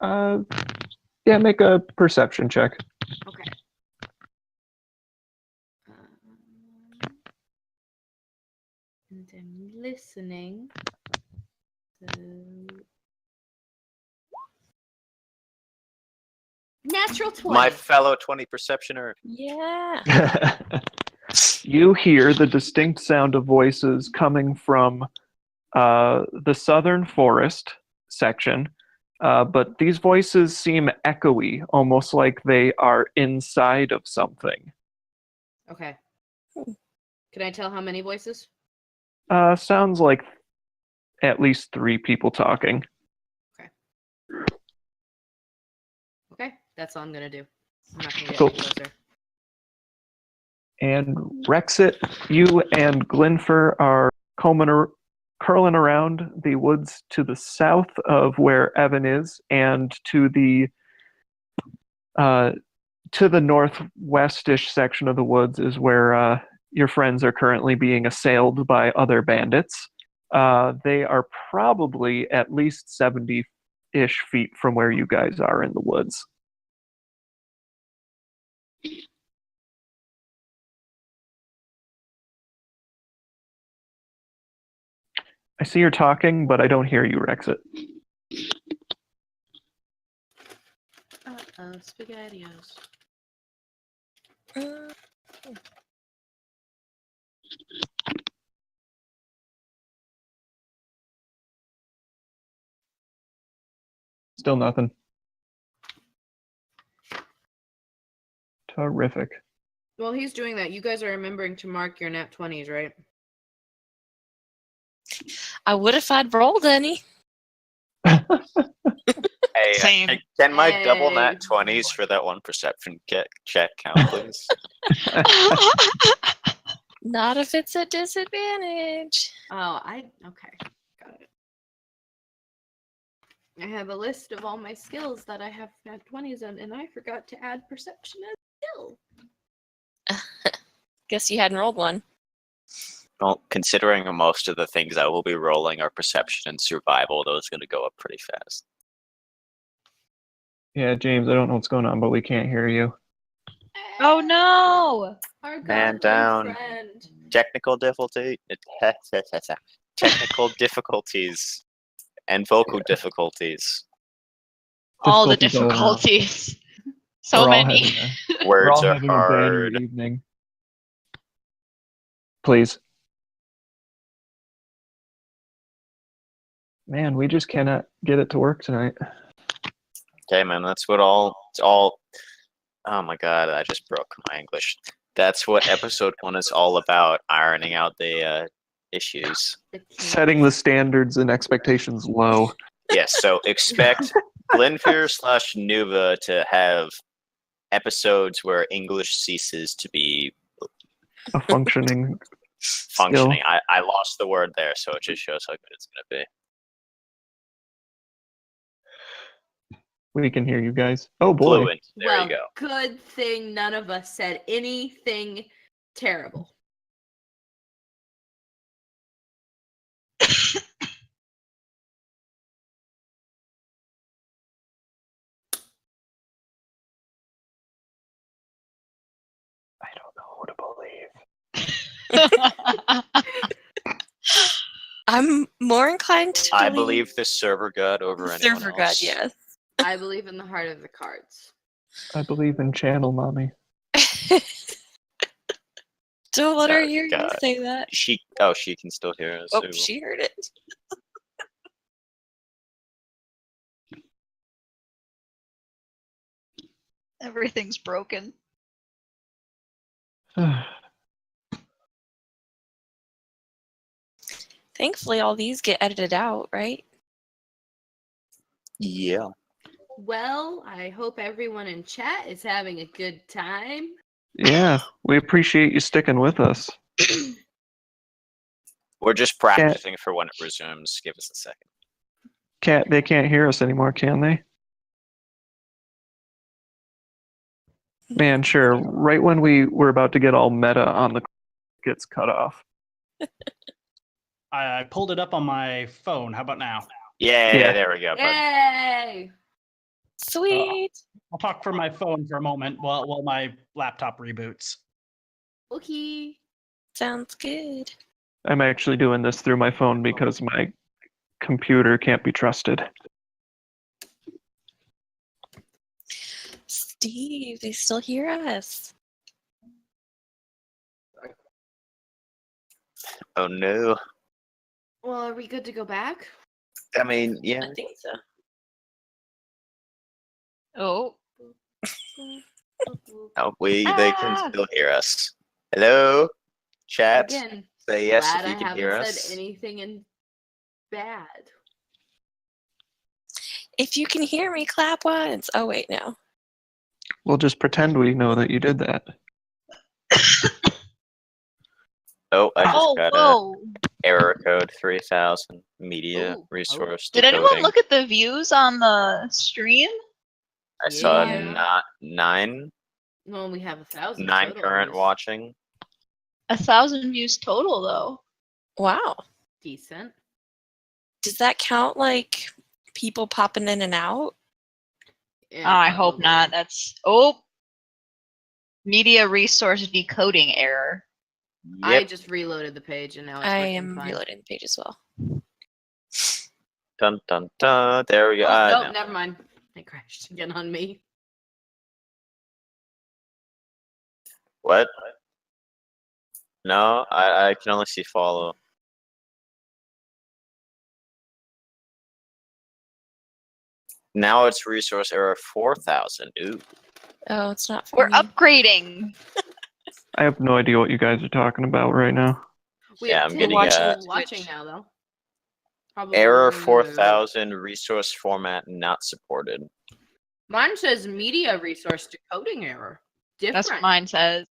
Yeah, make a perception check. Okay. And I'm listening. So... Natural 20. My fellow 20 perceptioner. Yeah. You hear the distinct sound of voices coming from the southern forest section, but these voices seem echoey, almost like they are inside of something. Okay. Can I tell how many voices? Sounds like at least 3 people talking. Okay, that's all I'm gonna do. I'm not gonna get Cool. any closer. And Rexit, you and Glinfir are curling around the woods to the south of where Evan is, and to the northwestish section of the woods is where your friends are currently being assailed by other bandits. They are probably at least 70-ish feet from where you guys are in the woods. I see you're talking, but I don't hear you, Rexit. Uh-oh, SpaghettiOs. Still nothing. Terrific. While he's doing that, you guys are remembering to mark your nat 20s, right? I would if I'd rolled any. Hey, Same. can my double Hey. nat 20s for that one perception check count, please? Not if it's a disadvantage. Oh, okay. Got it. I have a list of all my skills that I have nat 20s on, and I forgot to add perception as a skill. Guess you hadn't rolled one. Well, considering most of the things I will be rolling are perception and survival, those are going to go up pretty fast. Yeah, James, I don't know what's going on, but we can't hear you. Oh no! Our Man goblin down. friend. Technical difficulty, technical difficulties, and vocal difficulties. All the Difficulties all around. difficulties. So We're all many. having a- We're Words all are having a banner hard. evening. Please. Man, we just cannot get it to work tonight. Okay, man, that's what it's all. Oh my god, I just broke my English. That's what episode 1 is all about, ironing out the issues. Setting the standards and expectations low. Yes, so expect Glinfir / Nuva to have episodes where English ceases to be A functioning functioning. I lost the word there, so it just shows how good it's going to be. We can hear you guys. Oh boy. Fluent. There Well, you go. good thing none of us said anything terrible. I don't know who to believe. I'm more inclined to I believe the server god over the anyone server else. god, yes. I believe in the heart of the cards. I believe in Channel Mommy. Don't let her Oh, hear you God. say that. She can still hear us. Oh, Ooh. she heard it. Everything's broken. Thankfully, all these get edited out, right? Yeah. Well, I hope everyone in chat is having a good time. Yeah, we appreciate you sticking with us. We're just practicing for when it resumes. Give us a second. They can't hear us anymore, can they? Man, sure. Right when we were about to get all meta on the gets cut off. I pulled it up on my phone. How about now? Yeah, there we go, bud. Yay! Sweet. I'll talk from my phone for a moment while my laptop reboots. Okay. Sounds good. I'm actually doing this through my phone because my computer can't be trusted. Steve, they still hear us. Oh no. Well, are we good to go back? I mean, yeah. I think so. Oh. Oh, they can still hear us. Hello, chat. Again, Say yes glad if I you can haven't hear said us. anything in bad. If you can hear me, clap once. Oh, wait, no. We'll just pretend we know that you did that. Oh, I just got a Whoa. error code 3000 media Ooh. resource Did decoding. anyone look at the views on the stream? I saw Yeah. not nine Well, we have 1,000 current total views. watching. 1,000 views total, though. Wow. Decent. Does that count like people popping in and out? Yeah, I hope probably. not. That's media resource decoding error. I Yep. just reloaded the page and now it's I working am fine. reloading the page as well. Dun dun dun. There we go. Oh, nope, No. never mind. It crashed again on me. What? No, I can only see follow. Now it's resource error 4000. Ooh. Oh, it's not for We're me. upgrading. I have no idea what you guys are talking about right now. We Yeah, have I'm 10 getting, people uh, watching Twitch. now, though. Probably Error more than the- 4000. Resource format not supported. Mine says media resource decoding error. Different. That's what mine says.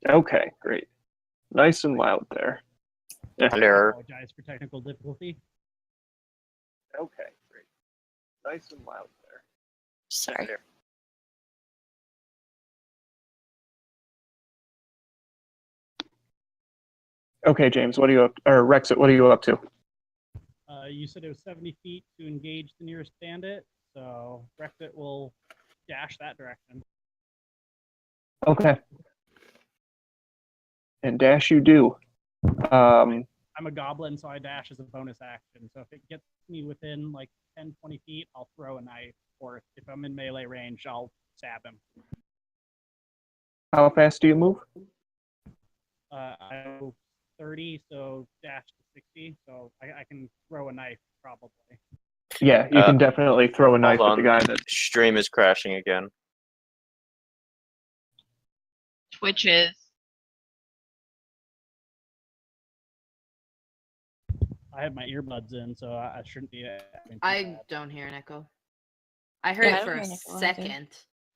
Okay, great. Nice and loud there. Yeah. Hello. Apologize for technical difficulty. Okay, great. Nice and loud there. Sorry. Okay, James, what are you up? Or Rexit, what are you up to? You said it was 70 feet to engage the nearest bandit, so Rexit will dash that direction. Okay. And dash you do. I'm a goblin, so I dash as a bonus action. So if it gets me within like 10, 20 feet, I'll throw a knife. Or if I'm in melee range, I'll stab him. How fast do you move? I move 30, so dash to 60. So I can throw a knife probably. Yeah, you can definitely throw a knife at the guy that. Stream is crashing again. Twitch is. I have my earbuds in, so I shouldn't be. I don't hear an echo. I heard Yeah, I it don't for hear a an echo either. second.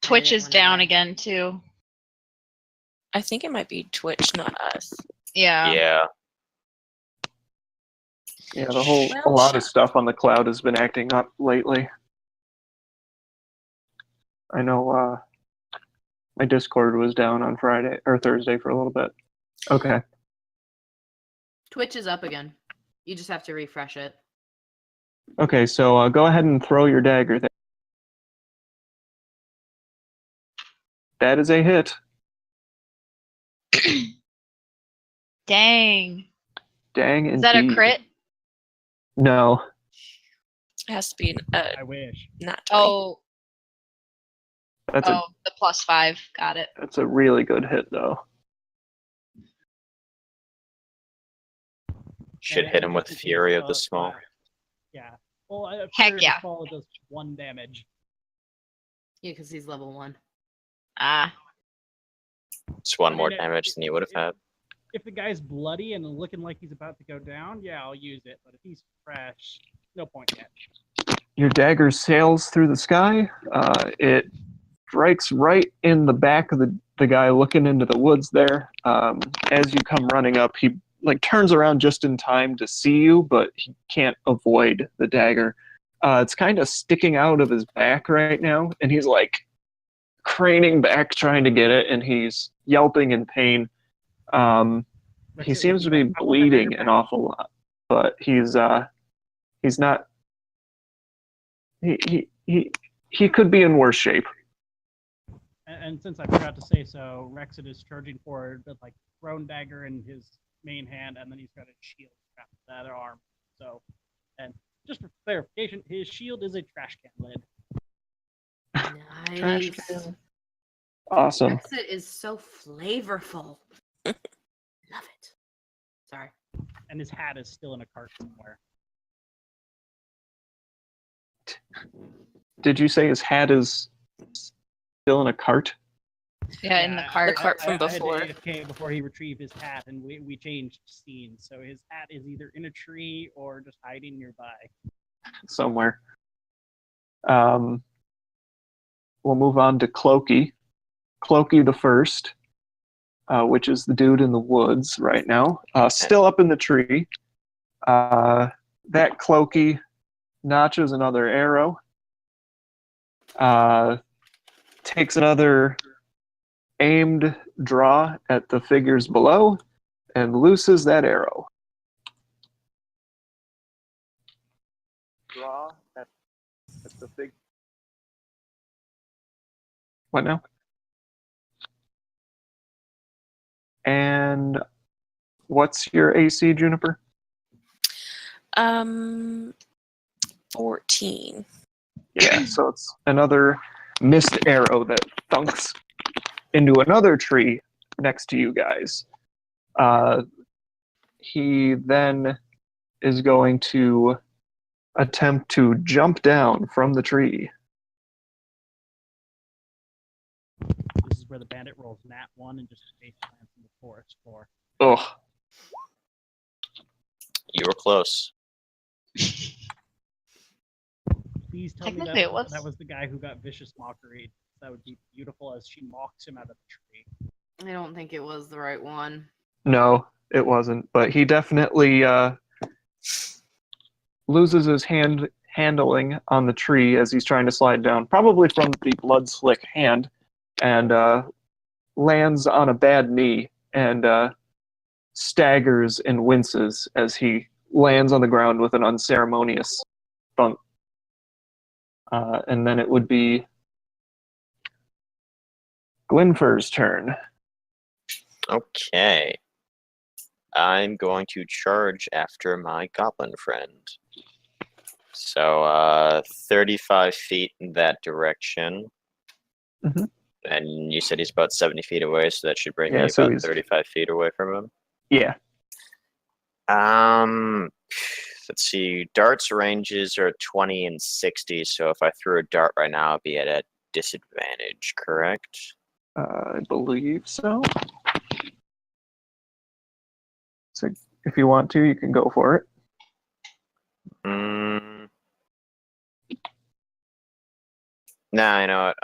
Twitch I is didn't down wanna- again too. I think it might be Twitch, not us. Yeah. Yeah. Yeah, a Well, lot of stuff on the cloud has been acting up lately. I know my Discord was down on Friday or Thursday for a little bit. Okay. Twitch is up again. You just have to refresh it. Okay, so go ahead and throw your dagger there. That is a hit. Dang. Dang Is that a indeed. crit? No. it has to be I wish. not 20. Oh, That's the +5. Got it. that's a really good hit though. Should And hit him with just in case, Fury of the Small. Yeah. Well, Heck Fury of yeah. the Small does 1 damage. Yeah, because he's level 1. Ah. It's one I more mean, damage than you would have had. If the guy's bloody and looking like he's about to go down, yeah, I'll use it. But if he's fresh, no point yet. Your dagger sails through the sky. It strikes right in the back of the guy looking into the woods there. As you come running up, he turns around just in time to see you, but he can't avoid the dagger. It's kind of sticking out of his back right now, and he's craning back trying to get it, and he's yelping in pain. He seems to be bleeding an awful lot, but he's not. He could be in worse shape. And since I forgot to say so, Rexit is charging forward with thrown dagger in his main hand, and then he's got a shield strapped to the other arm. So, and just for clarification, his shield is a trash can lid. Trash Nice. can. Awesome. Rexit is so flavorful. Love it. Sorry. And his hat is still in a cart somewhere. Did you say his hat is still in a cart? Yeah, in the cart. The cart from I had to before. AFK before he retrieved his hat, and we changed scenes. So his hat is either in a tree or just hiding nearby. Somewhere. We'll move on to Cloaky. Cloaky the first, which is the dude in the woods right now. Still up in the tree. That Cloaky notches another arrow. Takes another aimed draw at the figures below and looses that arrow. Draw at the fig. What now? And what's your AC, Juniper? 14. Yeah, so it's another missed arrow that thunks into another tree next to you guys. He then is going to attempt to jump down from the tree. This is where the bandit rolls nat 1 and just face plants in the forest floor. Ugh. You were close. Please tell me Technically, it that was- was the guy who got vicious mockery. That would be beautiful as she mocks him out of the tree. I don't think it was the right one. No, it wasn't. But he definitely loses his handling on the tree as he's trying to slide down, probably from the blood slick hand, and lands on a bad knee and staggers and winces as he lands on the ground with an unceremonious bump. And then it would be Glinfir's turn. Okay. I'm going to charge after my goblin friend. So 35 feet in that direction. Mhm. And you said he's about 70 feet away, so that should bring Yeah, me so about he's- 35 feet away from him. Yeah. Let's see. Darts ranges are 20 and 60, so if I threw a dart right now, I'd be at a disadvantage, correct? I believe so. So if you want to, you can go for it. Nah, I know it.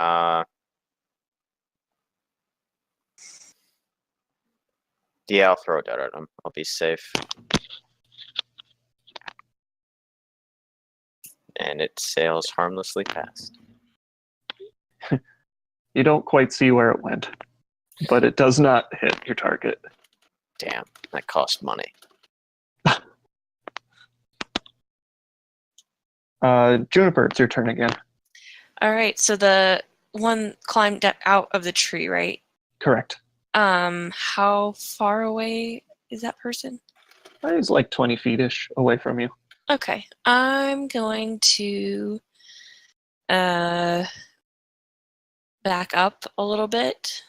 Yeah, I'll throw a dart at him. I'll be safe. and it sails harmlessly past. You don't quite see where it went, but it does not hit your target. Damn, that cost money. Juniper, it's your turn again. All right, so the one climbed out of the tree, right? Correct. How far away is that person? He's like 20 feet-ish away from you. Okay, I'm going to back up a little bit.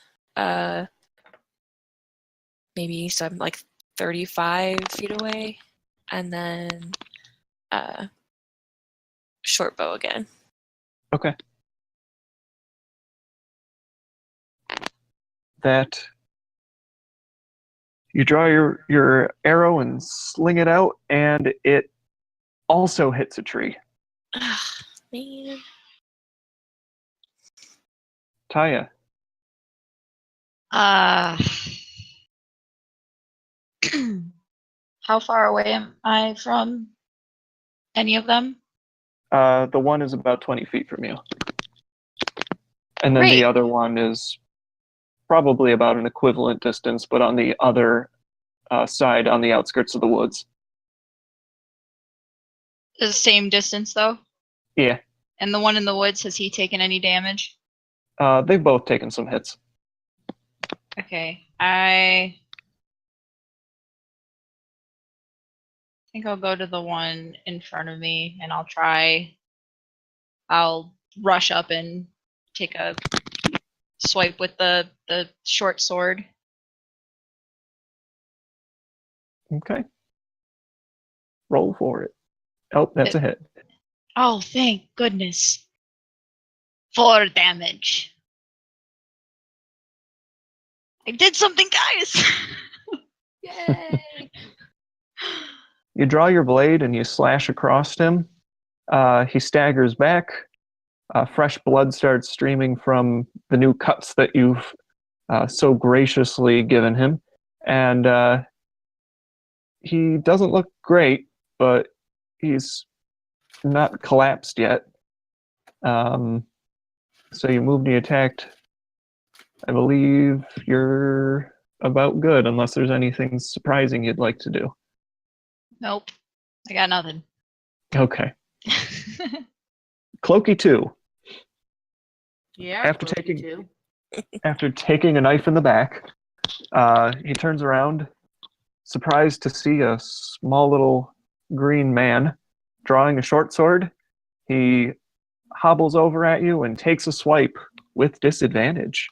Maybe so I'm like 35 feet away, and then short bow again. Okay. That you draw your arrow and sling it out, and it also hits a tree. Ah, man. Taya, How far away am I from any of them? the one is about 20 feet from you. And then the Great. other one is probably about an equivalent distance, but on the other side, on the outskirts of the woods. The same distance though? Yeah, And the one in the woods, has he taken any damage? they've both taken some hits. Okay. I think I'll go to the one in front of me and I'll rush up and take a swipe with the short sword. Okay. Roll for it. Oh, that's a hit. Oh, thank goodness. 4 damage. I did something, guys! Yay! You draw your blade and you slash across him. He staggers back. Fresh blood starts streaming from the new cuts that you've so graciously given him. And he doesn't look great, but he's not collapsed yet. So you moved and you attacked. I believe you're about good, unless there's anything surprising you'd like to do. Nope. I got nothing. Okay. Cloaky 2. Yeah. After Cloaky taking- too. After taking a knife in the back, he turns around, surprised to see a small little green man drawing a short sword. He hobbles over at you and takes a swipe with disadvantage.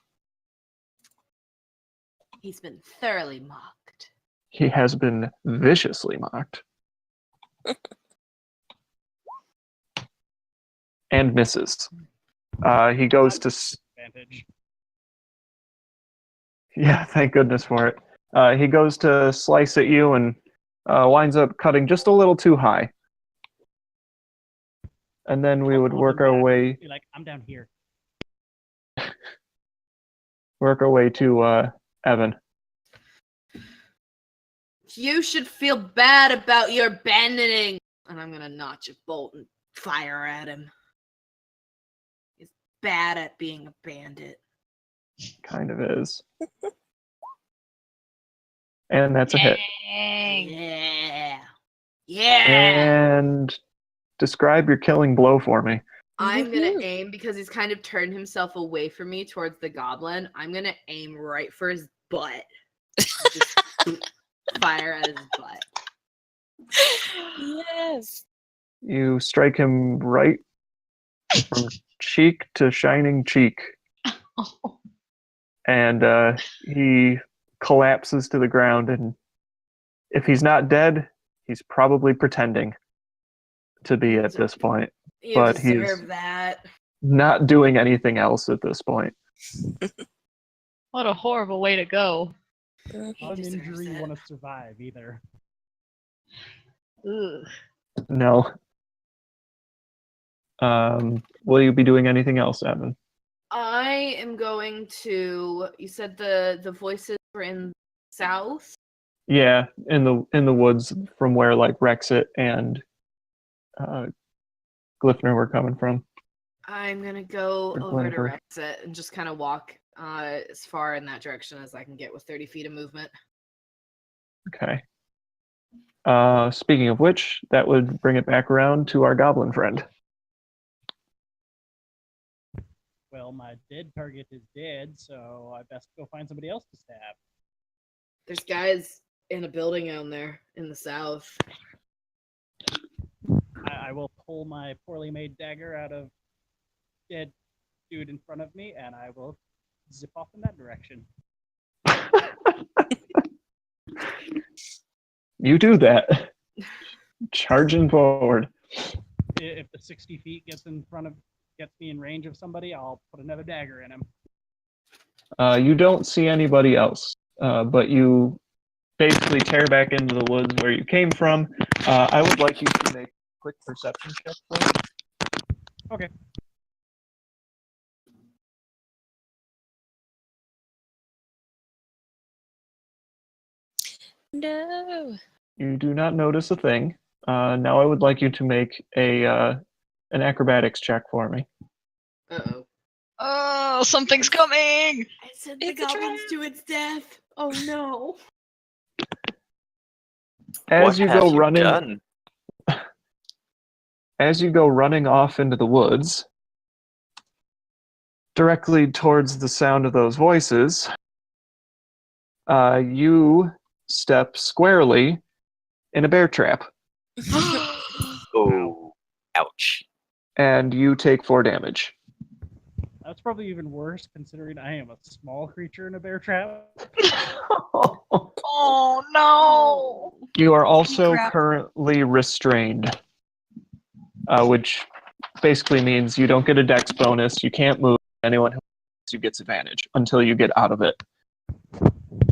He's been thoroughly mocked. He has been viciously mocked. And misses. He goes to... Advantage. Yeah, thank goodness for it. He goes to slice at you and winds up cutting just a little too high. And then we would Hold work him our back. way Be like, I'm down here. to Evan. You should feel bad about your abandoning. And I'm gonna notch a bolt and fire at him. He's bad at being a bandit. Kind of is. And that's a hit. Dang. Yeah. Yeah. And describe your killing blow for me. I'm gonna Woohoo. aim because he's kind of turned himself away from me towards the goblin. I'm gonna aim right for his butt. Just fire at his butt. Yes. You strike him right from cheek to shining cheek. Oh. And he collapses to the ground. And if he's not dead, he's probably pretending to be at this point. You But deserve he's- that. Not doing anything else at this point. What a horrible way to go. He Not an deserves injury you it. want to survive either. Ugh. No. Will you be doing anything else, Evan? I am going to. You said the voices were in south. Yeah, in the woods from where like Rexit and Glyphner were coming from. I'm gonna go Or over to Glinfir. Rexit and just kind of walk as far in that direction as I can get with 30 feet of movement. Okay. Speaking of which, that would bring it back around to our goblin friend. Well, my dead target is dead, so I best go find somebody else to stab. There's guys in a building down there in the south. I will pull my poorly made dagger out of dead dude in front of me, and I will zip off in that direction. You do that. Charging forward. If the 60 feet gets me in range of somebody, I'll put another dagger in him. You don't see anybody else, but you basically tear back into the woods where you came from. I would like you to make a quick perception check for me. Okay. No. You do not notice a thing. Now I would like you to make an acrobatics check for me. Uh-oh. Oh, something's coming! I sent the It's a goblins trap. to its death. Oh no. As what you have go you running, done? as you go running off into the woods, directly towards the sound of those voices, you step squarely in a bear trap, Oh, ouch. and you take 4 damage. That's probably even worse considering I am a small creature in a bear trap. Oh no! You are also Crap. currently restrained, which basically means you don't get a dex bonus, you can't move. Anyone who moves you gets advantage until you get out of it.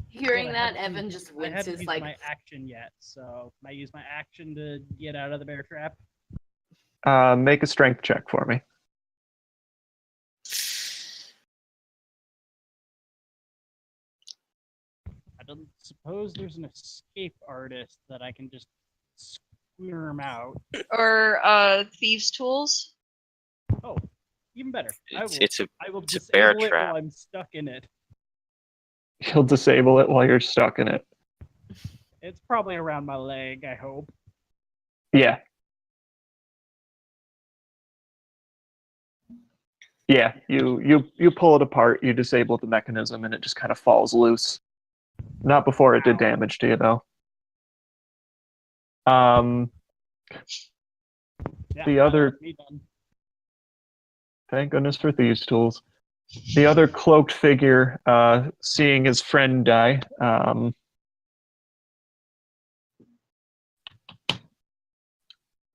Hearing But I that, haven't Evan used- just I haven't winces used like, my action yet, so can I use my action to get out of the bear trap? Make a strength check for me. I don't suppose there's an escape artist that I can just squirm out. Or thieves' tools? Oh, even better. It's a I will it's a bear disable it trap. while I'm stuck in it. You'll disable it while you're stuck in it. It's probably around my leg, I hope. Yeah. Yeah, you pull it apart, you disable the mechanism, and it just kind of falls loose. Not before it did damage to you, though. Yeah, The other- that's me done. Thank goodness for thieves' tools. The other cloaked figure, seeing his friend die,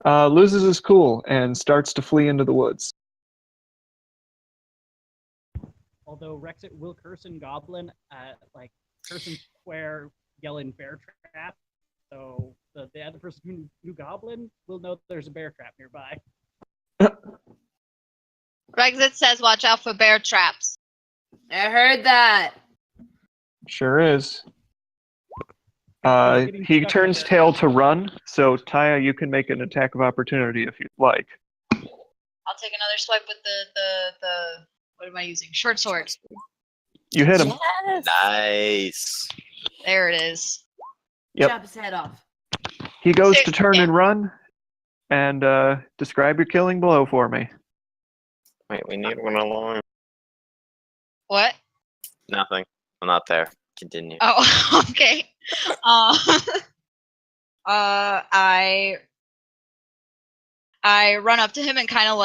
loses his cool and starts to flee into the woods. Although Rexit will curse in Goblin at curse in square, yell in bear trap. So the other person who knew Goblin will know there's a bear trap nearby. Rexit says watch out for bear traps. I heard that. Sure is. Getting He stuck turns in there. tail to run, so Taya, you can make an attack of opportunity if you'd like. I'll take another swipe with the what am I using? Short sword. You hit him. Yes. Nice. There it is. Yep. Chop his head off. He goes to Seriously, turn yeah. and run, and describe your killing blow for me. Wait, we need one along. What? Nothing. I'm not there. Continue. Oh, okay. I run up to him and kind of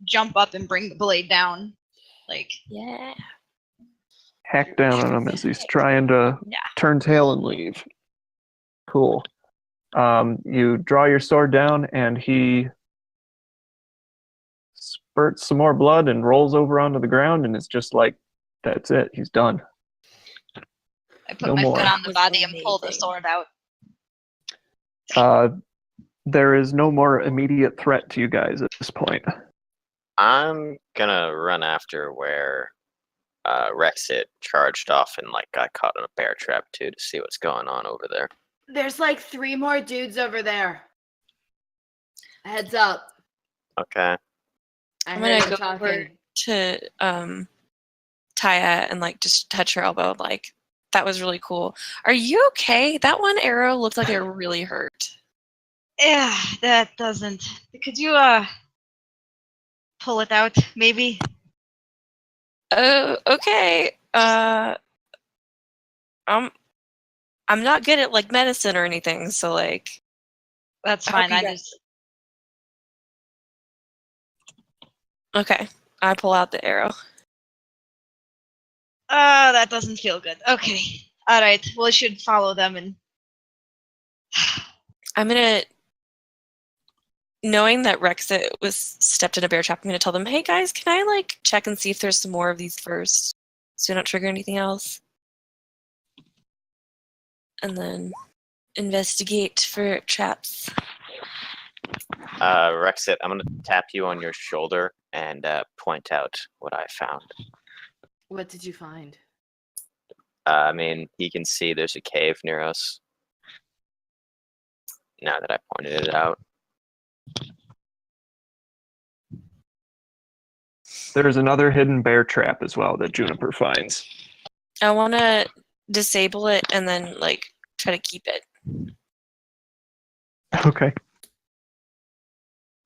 jump up and bring the blade down. Yeah. Hack down on him as he's trying to Yeah. turn tail and leave. Cool. You draw your sword down, and he spurts some more blood and rolls over onto the ground, and it's just like, that's it. He's done. I put No my more. foot on the Was body and pull the amazing. sword out. There is no more immediate threat to you guys at this point. I'm gonna run after where Rexit charged off and got caught in a bear trap too to see what's going on over there. There's 3 more dudes over there. Heads up. Okay. I'm gonna go over to Taya and like just touch her elbow. Like, that was really cool. Are you okay? That one arrow looked like it really hurt. Yeah, that doesn't. Could you pull it out, maybe? Oh, okay. I'm not good at like medicine or anything, so like That's I hope fine. you I guys- just. Okay. I pull out the arrow. That doesn't feel good. Okay. All right. Well, I should follow them and. I'm gonna, knowing that Rexit was stepped in a bear trap, I'm gonna tell them, hey guys, can I like check and see if there's some more of these first, so we don't trigger anything else? And then investigate for traps. Rexit, I'm gonna tap you on your shoulder and point out what I found. What did you find? I mean, he can see there's a cave near us. Now that I pointed it out. There's another hidden bear trap as well that Juniper finds. I want to disable it and then like try to keep it. Okay.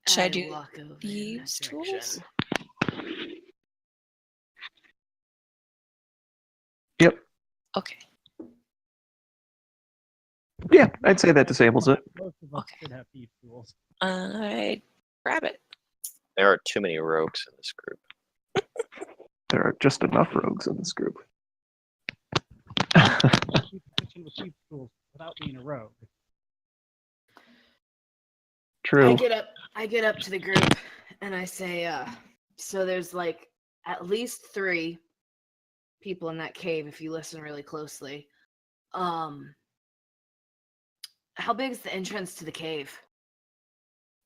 Should I do walk over in that these tools? direction. Yep. Okay. Yeah, I'd say that disables it. Most of us Okay. should have thieves tools. I grab it. There are too many rogues in this group. There are just enough rogues in this group. Keep efficient with thieves tools without being a rogue. True. I get up to the group and I say, so there's like at least 3 people in that cave if you listen really closely. How big is the entrance to the cave?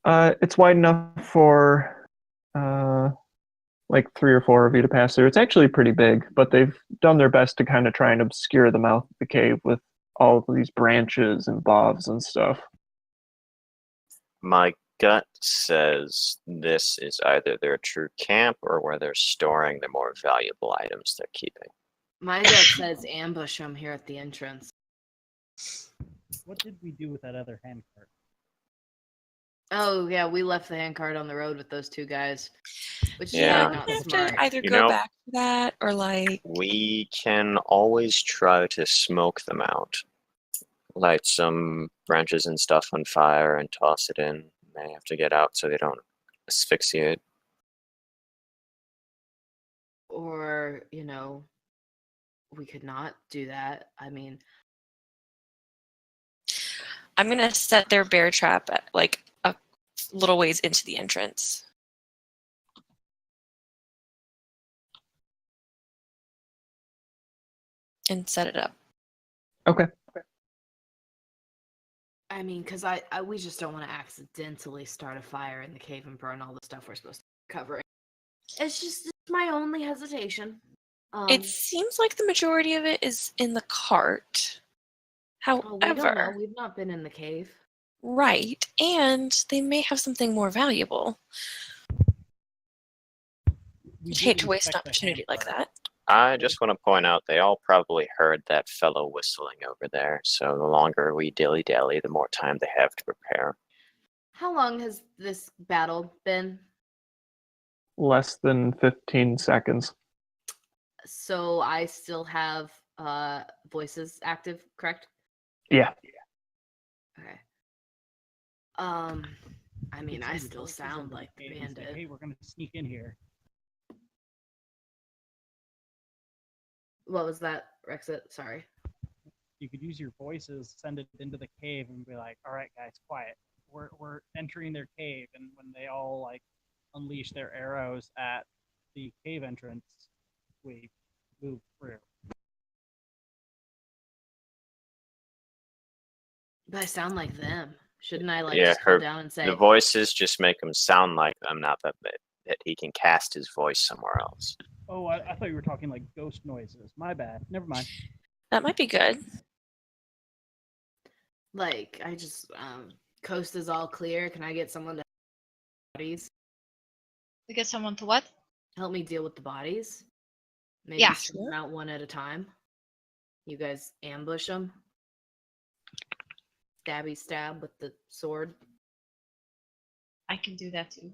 It's wide enough for like 3 or 4 of you to pass through. It's actually pretty big, but they've done their best to kind of try and obscure the mouth of the cave with all of these branches and boughs and stuff. My gut says this is either their true camp or where they're storing the more valuable items they're keeping. My gut says ambush them here at the entrance. What did we do with that other handcart? Oh yeah, we left the handcart on the road with those 2 guys, which is Yeah. really not we have smart. to either You go know- back to that or like We can always try to smoke them out. Light some branches and stuff on fire and toss it in. They have to get out so they don't asphyxiate. Or, we could not do that. I mean, I'm gonna set their bear trap at like a little ways into the entrance. And set it up. Okay. because we just don't want to accidentally start a fire in the cave and burn all the stuff we're supposed to be covering. It's my only hesitation. It seems like the majority of it is in the cart. we don't know. However, We've not been in the cave. right, and they may have something more valuable. We I'd did hate to waste an inspect the opportunity like handcart. that. I just want to point out they all probably heard that fellow whistling over there. So the longer we dilly-dally, the more time they have to prepare. How long has this battle been? Less than 15 seconds. So I still have voices active, correct? Yeah. Okay. I mean, I Send still voices sound into the like the cave and say, bandit. hey, we're gonna sneak in here. What was that, Rexit? Sorry. You could use your voices, send it into the cave, and be like, "All right, guys, quiet. We're entering their cave." And when they all like unleash their arrows at the cave entrance, we move through. But I sound like them. Shouldn't I Yeah, just come down and say, The voices just make him sound like them, not that he can cast his voice somewhere else. Oh, I thought you were talking like ghost noises. My bad. Never mind. That might be good. like, I just coast is all clear. Can I get someone to bodies? To get someone to what? Help me deal with the bodies. Maybe Yeah. send them out one at a time. You guys ambush them. Stabby stab with the sword. I can do that too.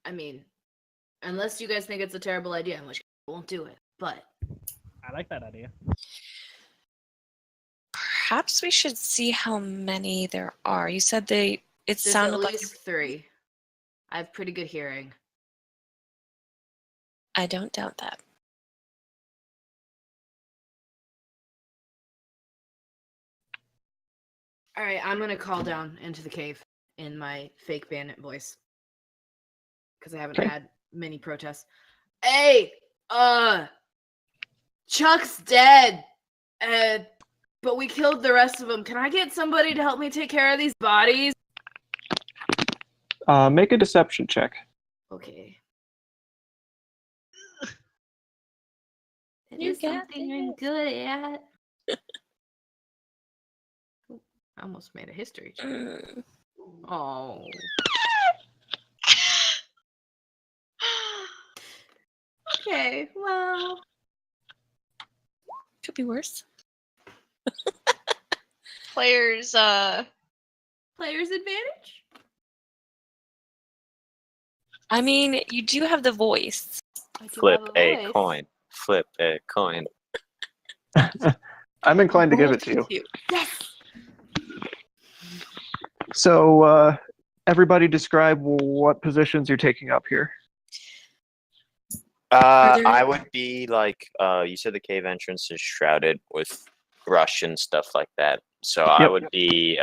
I mean, unless you guys think it's a terrible idea, in which case I won't do it. But I like that idea. Perhaps we should see how many there are. You said it there's sounded at like least 3. I have pretty good hearing. I don't doubt that. All right, I'm gonna call down into the cave in my fake bandit voice because I haven't Okay. had many protests. Hey, Chuck's dead, but we killed the rest of them. Can I get somebody to help me take care of these bodies? Make a deception check. Okay. You got I'm good at. I almost made a history check. Mm. Oh. Okay, well. Could be worse. Players, Player's advantage? I mean, you do have the voice. I do Flip have a voice. coin. Flip a coin. I'm inclined to give it to you. Yes! So, everybody describe what positions you're taking up here. Are there- I would be like, you said the cave entrance is shrouded with brush and stuff like that. So I Yep. would be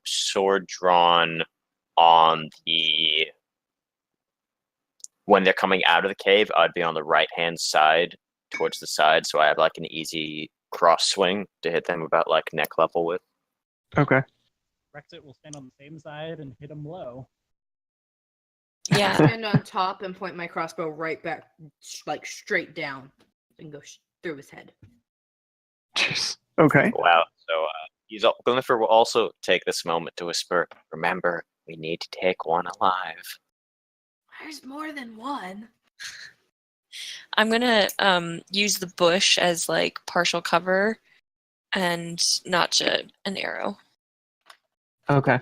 sword drawn on the. When they're coming out of the cave, I'd be on the right hand side towards the side, so I have like an easy cross swing to hit them about like neck level with. Okay. Rexit will stand on the same side and hit him low. Yeah. Stand on top and point my crossbow right back, like straight down, and go through his head. Jeez. Okay. Wow. So Glinfir will also take this moment to whisper, "Remember, we need to take one alive." There's more than one. I'm gonna use the bush as like partial cover and notch an arrow. Okay.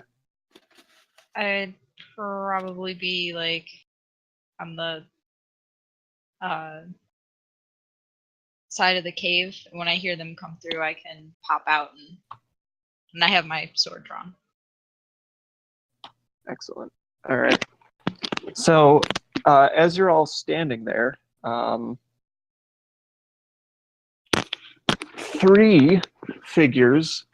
I'd probably be like on the side of the cave. When I hear them come through, I can pop out and I have my sword drawn. Excellent. All right. So, as you're all standing there, 3 figures,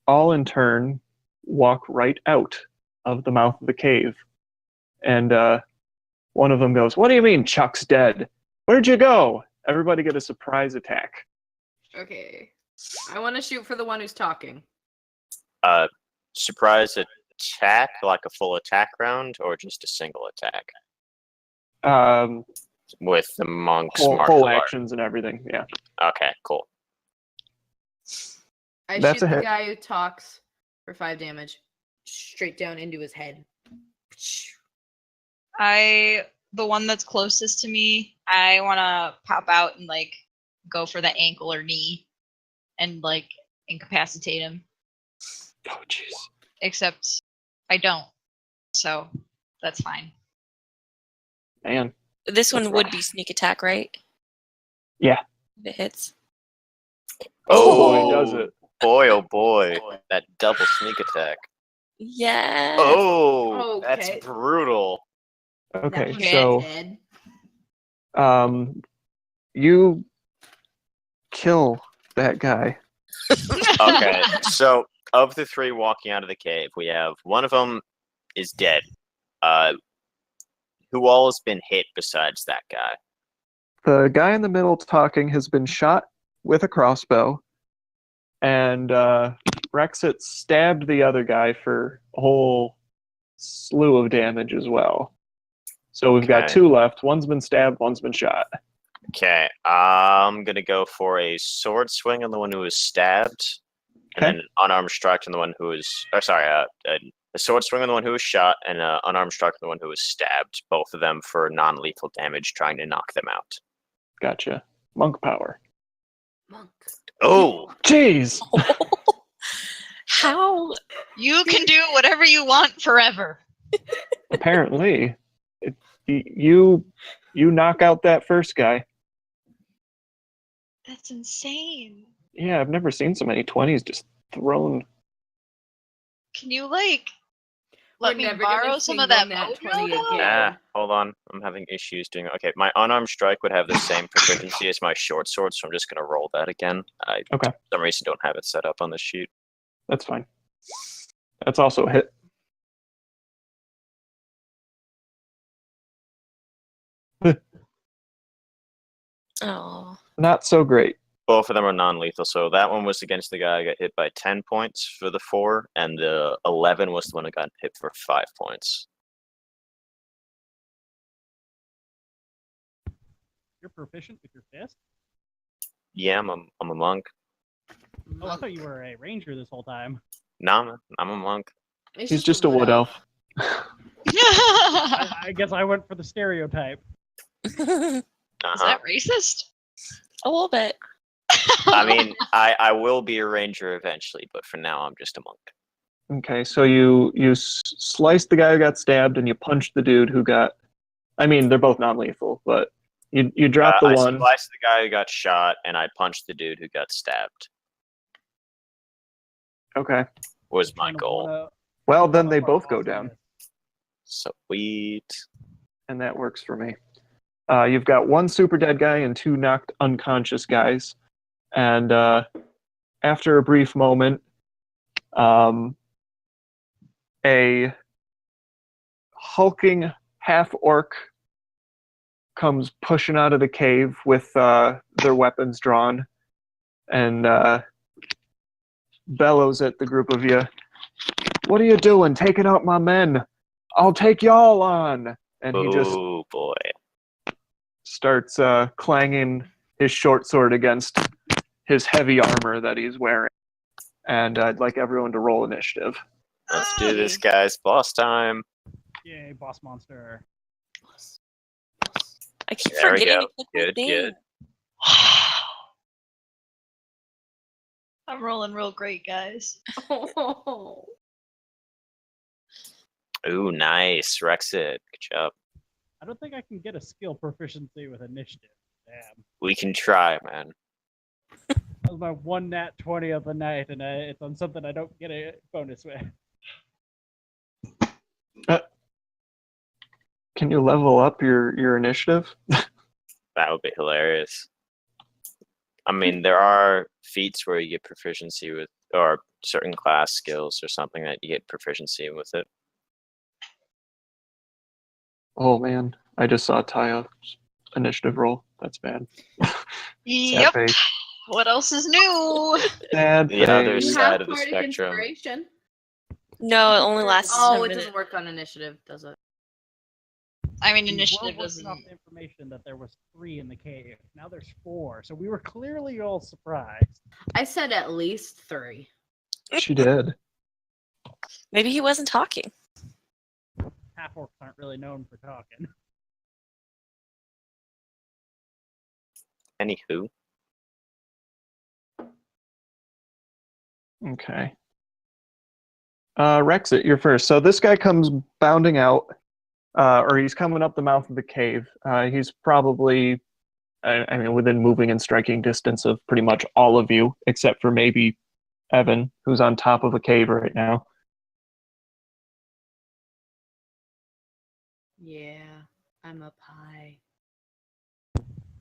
all in turn, walk right out of the mouth of the cave. And one of them goes, "What do you mean Chuck's dead? Where'd you go?" Everybody get a surprise attack. Okay. I want to shoot for the one who's talking. Surprise attack, like a full attack round, or just a single attack with the monk's martial Whole art? actions and everything, yeah. Okay, cool. I That's shoot a the hit. guy who talks for 5 damage, straight down into his head. The one that's closest to me, I want to pop out and like go for the ankle or knee and like incapacitate him. Oh, jeez. Except I don't, so that's fine. Man. This one That's would rough. be sneak attack, right? Yeah. If it hits. Oh, he does it. Boy, oh boy, that double sneak attack. Yes. Oh, that's Okay. brutal. Okay, That one's so dead. you kill that guy. Okay, so of the 3 walking out of the cave, we have one of them is dead. Who all has been hit besides that guy? The guy in the middle talking has been shot with a crossbow, and Rexit stabbed the other guy for a whole slew of damage as well. So we've got Okay. 2 left. One's been stabbed, one's been shot. Okay, I'm gonna go for a sword swing on the one who was stabbed, and Okay. then an unarmed strike on the one who is. Or sorry, a A sword swing on the one who was shot, and an unarmed strike on the one who was stabbed. Both of them for non-lethal damage, trying to knock them out. Gotcha. Monk power. Monk. Oh! Jeez! How? You can do whatever you want forever. Apparently. You knock out that first guy. That's insane. Yeah, I've never seen so many 20s just thrown. Can you like let We're me never gonna borrow some of single that nat mojo 20 though? again. Hold on. I'm having issues doing it. Okay, my unarmed strike would have the same proficiency as my short sword, so I'm just going to roll that again. I, Okay. for some reason, don't have it set up on the sheet. That's fine. That's also a hit. Oh. Not so great. Both of them are non-lethal, so that one was against the guy who got hit by 10 points for the 4, and the 11 was the one who got hit for 5 points. You're proficient with your fist? Yeah, I'm a monk. Oh, I thought you were a ranger this whole time. Nah, man, I'm a monk. He's just a wood elf. I guess I went for the stereotype. Is Uh-huh. that racist? A little bit. I mean, I will be a ranger eventually, but for now, I'm just a monk. Okay, so you sliced the guy who got stabbed, and you punched the dude who got. I mean, they're both non-lethal, but you dropped the I one. sliced the guy who got shot, and I punched the dude who got stabbed. Okay. Was my Trying to goal. wanna- Well, then they one of our both go bosses down, is- Sweet. and that works for me. You've got one super dead guy and two knocked unconscious guys, and after a brief moment, a hulking half-orc comes pushing out of the cave with their weapons drawn and bellows at the group of you. What are you doing? Taking out my men. I'll take y'all on. And he just Oh boy. starts clanging his short sword against his heavy armor that he's wearing. And I'd like everyone to roll initiative. Let's do this, guys. Boss time. Yay, boss monster. I keep There we forgetting go. to click my Good, thing. good. I'm rolling real great, guys. Oh. Ooh, nice. Rexit. Good job. I don't think I can get a skill proficiency with initiative. Damn. We can try, man. That was my one nat 20 of the night, and it's on something I don't get a bonus with. Can you level up your initiative? That would be hilarious. I mean, there are feats where you get proficiency with, or certain class skills or something that you get proficiency with it. Oh man, I just saw Taya's initiative roll. That's bad. Yep. face. What else is new? Sad The other face. You side have of the bardic spectrum. inspiration. No, it only lasts Oh, 10 it minutes. doesn't work on initiative, does it? I mean, We were initiative working doesn't. off the information that there was 3 in the cave. Now there's 4, so we were clearly all surprised. I said at least 3. She did. Maybe he wasn't talking. Half orcs aren't really known for talking. Anywho. Okay. Rexit, you're first. So this guy comes bounding out, or he's coming up the mouth of the cave. He's probably, I mean, within moving and striking distance of pretty much all of you, except for maybe Evan, who's on top of a cave right now. Yeah, I'm up high.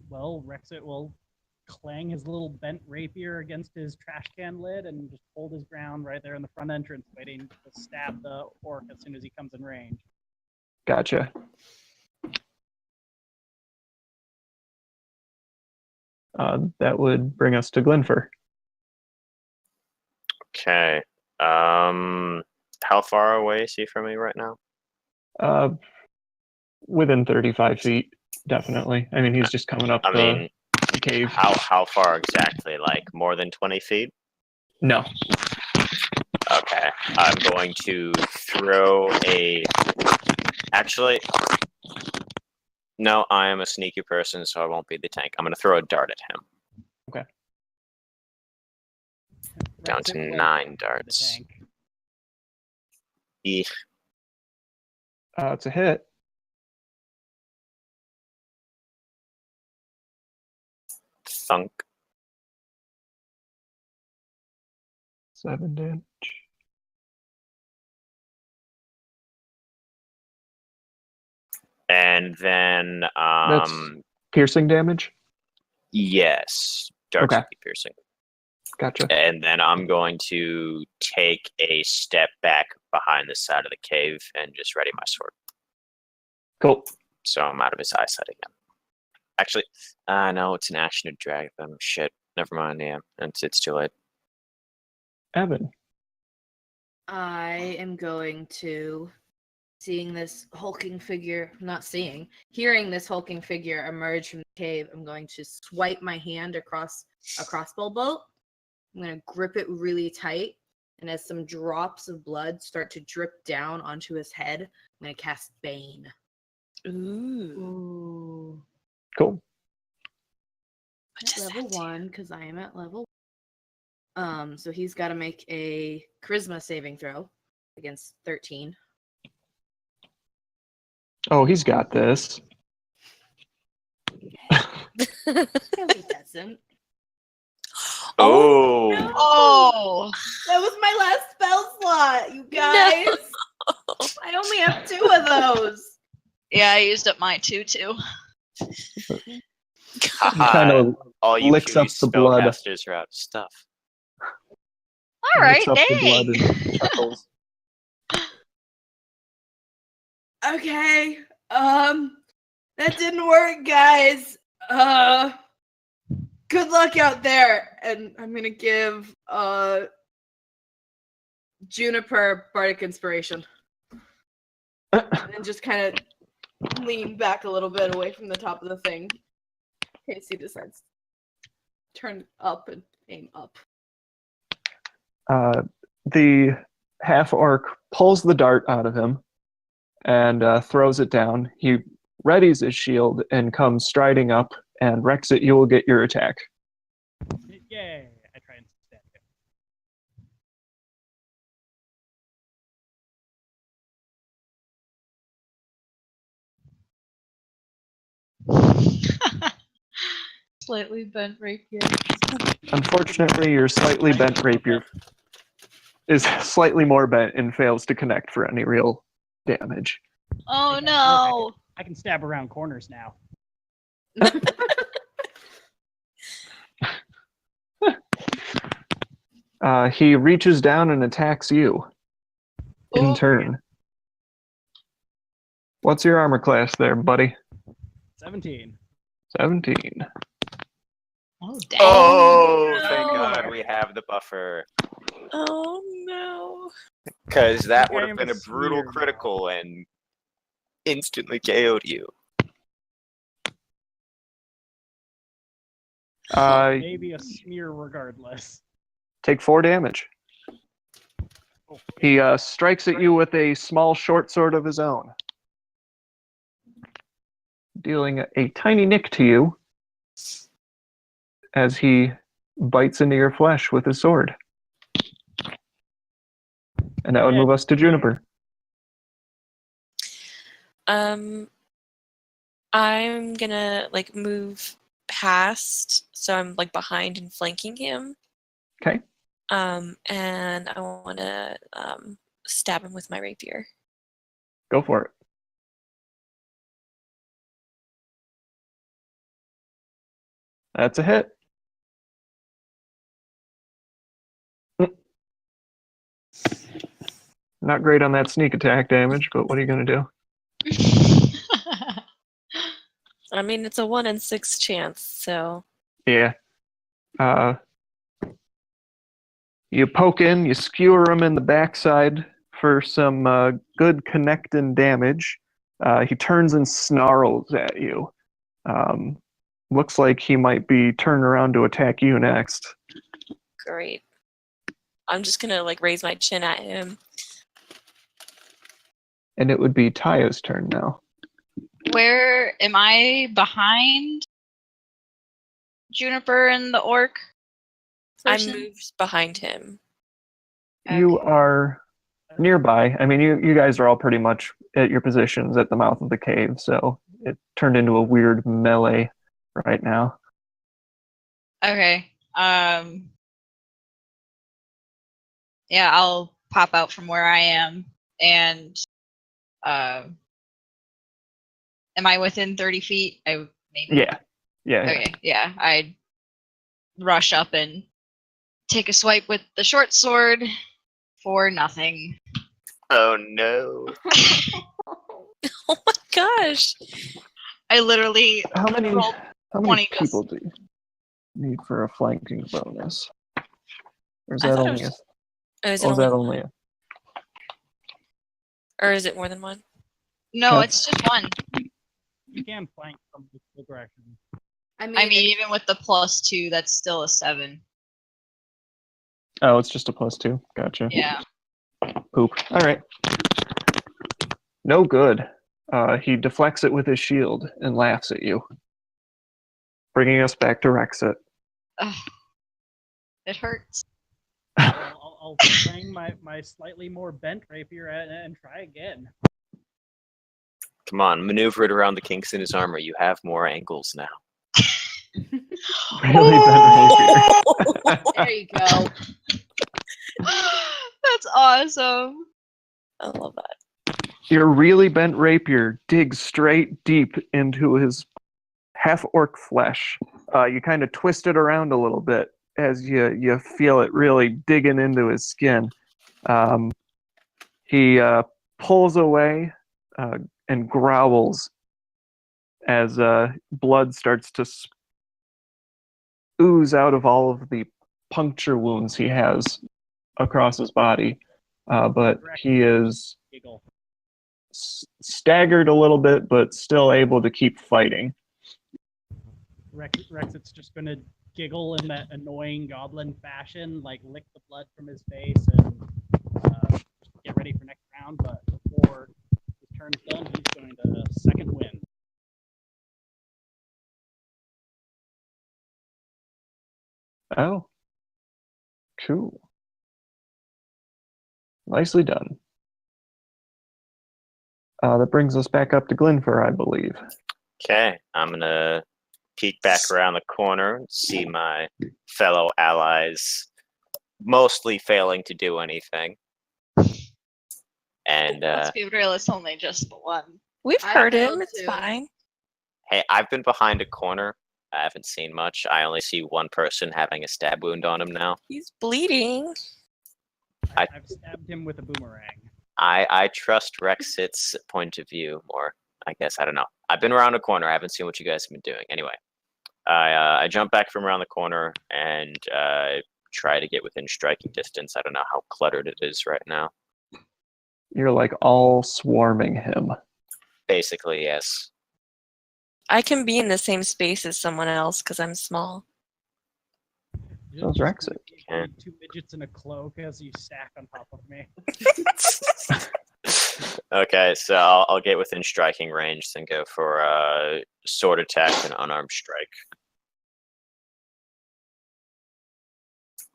Well, Rexit will clang his little bent rapier against his trash can lid and just hold his ground right there in the front entrance, waiting to stab the orc as soon as he comes in range. Gotcha. That would bring us to Glinfir. Okay. How far away is he from me right now? Within 35 feet, definitely. I mean, he's just coming up I mean, the cave. how far exactly? Like more than 20 feet? No. Okay. I'm going to throw a... Actually, no, I am a sneaky person, so I won't be the tank. I'm going to throw a dart at him. Okay. Down Rexit to went 9 for the darts. tank. Eek. It's a hit. Thunk. 7 damage. And then, That's piercing damage? yes, darts Okay. will be piercing. Gotcha. And then I'm going to take a step back behind the side of the cave and just ready my sword. Cool. So I'm out of his eyesight again. Actually, no, it's an action to drag them. Shit. Never mind, yeah. It's too late. Evan. I am going to, hearing this hulking figure emerge from the cave, I'm going to swipe my hand across a crossbow bolt. I'm going to grip it really tight, and as some drops of blood start to drip down onto his head, I'm going to cast Bane. Ooh. Cool. What does Level that do? 1, because I am at level 1. So he's got to make a charisma saving throw against 13. Oh, he's got this. No, he doesn't. Oh! no. Oh, That was my last spell slot, you guys. I only have 2 of those. yeah, I used up mine too. Kind of All you licks up puny the blood. spellcasters are out of stuff. All right, licks up the blood dang. and chuckles. Okay. That didn't work, guys. Good luck out there. And I'm gonna give Juniper Bardic Inspiration. And just kind of lean back a little bit away from the top of the thing. In case he decides to turn up and aim up. The half-orc pulls the dart out of him and throws it down. He readies his shield and comes striding up, and Rexit, you will get your attack. Yay! I try and stab him. Slightly bent rapier. Unfortunately, your slightly bent rapier is slightly more bent and fails to connect for any real damage. Oh Okay, no! I can stab around corners now. He reaches down and attacks you in Oh. turn. What's your armor class there, buddy? 17. 17. Oh dang! Oh, thank no. God we have the buffer. Oh no. Because that Okay, would I'm have been a a brutal smear now. critical and instantly KO'd you. Maybe a smear regardless. Take 4 damage. Oh, He strikes at you with a small short sword of his own, dealing a tiny nick to you as he bites into your flesh with his sword. And that would move us to Juniper. I'm gonna move past, so I'm behind and flanking him. Okay. And I want to stab him with my rapier. Go for it. That's a hit. Not great on that sneak attack damage, but what are you going to do? I mean, it's a 1 in 6 chance, so. Yeah. You poke in, you skewer him in the backside for some good connecting damage. He turns and snarls at you. Looks like he might be turned around to attack you next. Great. I'm just gonna like raise my chin at him. And it would be Taya's turn now. Where am I behind Juniper and the orc? I person? moved behind him. You Okay. are nearby. I mean, you guys are all pretty much at your positions at the mouth of the cave, so it turned into a weird melee right now. Okay. Yeah, I'll pop out from where I am and am I within 30 feet? I maybe. Yeah. Okay, yeah. I'd rush up and take a swipe with the short sword for nothing. Oh no. Oh my gosh! I literally How many rolled 20 people do you need for a flanking bonus? Or is I that thought it only was- a... Is Oh, it is that only, only a... or is it more than one? No, That's- it's just one. You can flank from the direction. I mean, even with the +2, that's still a 7. Oh, it's just a +2. Gotcha. Yeah. Poop. All right. No good. He deflects it with his shield and laughs at you, bringing us back to Rexit. Ugh. It hurts. I'll swing my slightly more bent rapier and try again. Come on, maneuver it around the kinks in his armor. You have more angles now. Really bent rapier. There you go. That's awesome. I love that. Your really bent rapier digs straight deep into his half-orc flesh. You kind of twist it around a little bit as you feel it really digging into his skin. He pulls away and growls as blood starts to ooze out of all of the puncture wounds he has across his body. But he is Giggle. staggered a little bit, but still able to keep fighting. Rexit's just gonna giggle in that annoying goblin fashion, like lick the blood from his face and get ready for next round. But before his turn's done, he's going to second win. Oh. Cool. Nicely done. That brings us back up to Glinfir, I believe. Okay, I'm gonna peek back around the corner, see my fellow allies mostly failing to do anything. And Let's be real, it's only just the one. We've I heard failed him. It's too. fine. hey, I've been behind a corner. I haven't seen much. I only see one person having a stab wound on him now. He's bleeding. I've stabbed him with a boomerang. I trust Rexit's point of view more. I guess I don't know. I've been around a corner. I haven't seen what you guys have been doing. Anyway, I jump back from around the corner and try to get within striking distance. I don't know how cluttered it is right now. You're like all swarming him. Basically, yes. I can be in the same space as someone else because I'm small. So's Just Rexit. gonna be 2 midgets in a cloak as you stack on top of me. Okay, so I'll get within striking range, then go for sword attack and unarmed strike.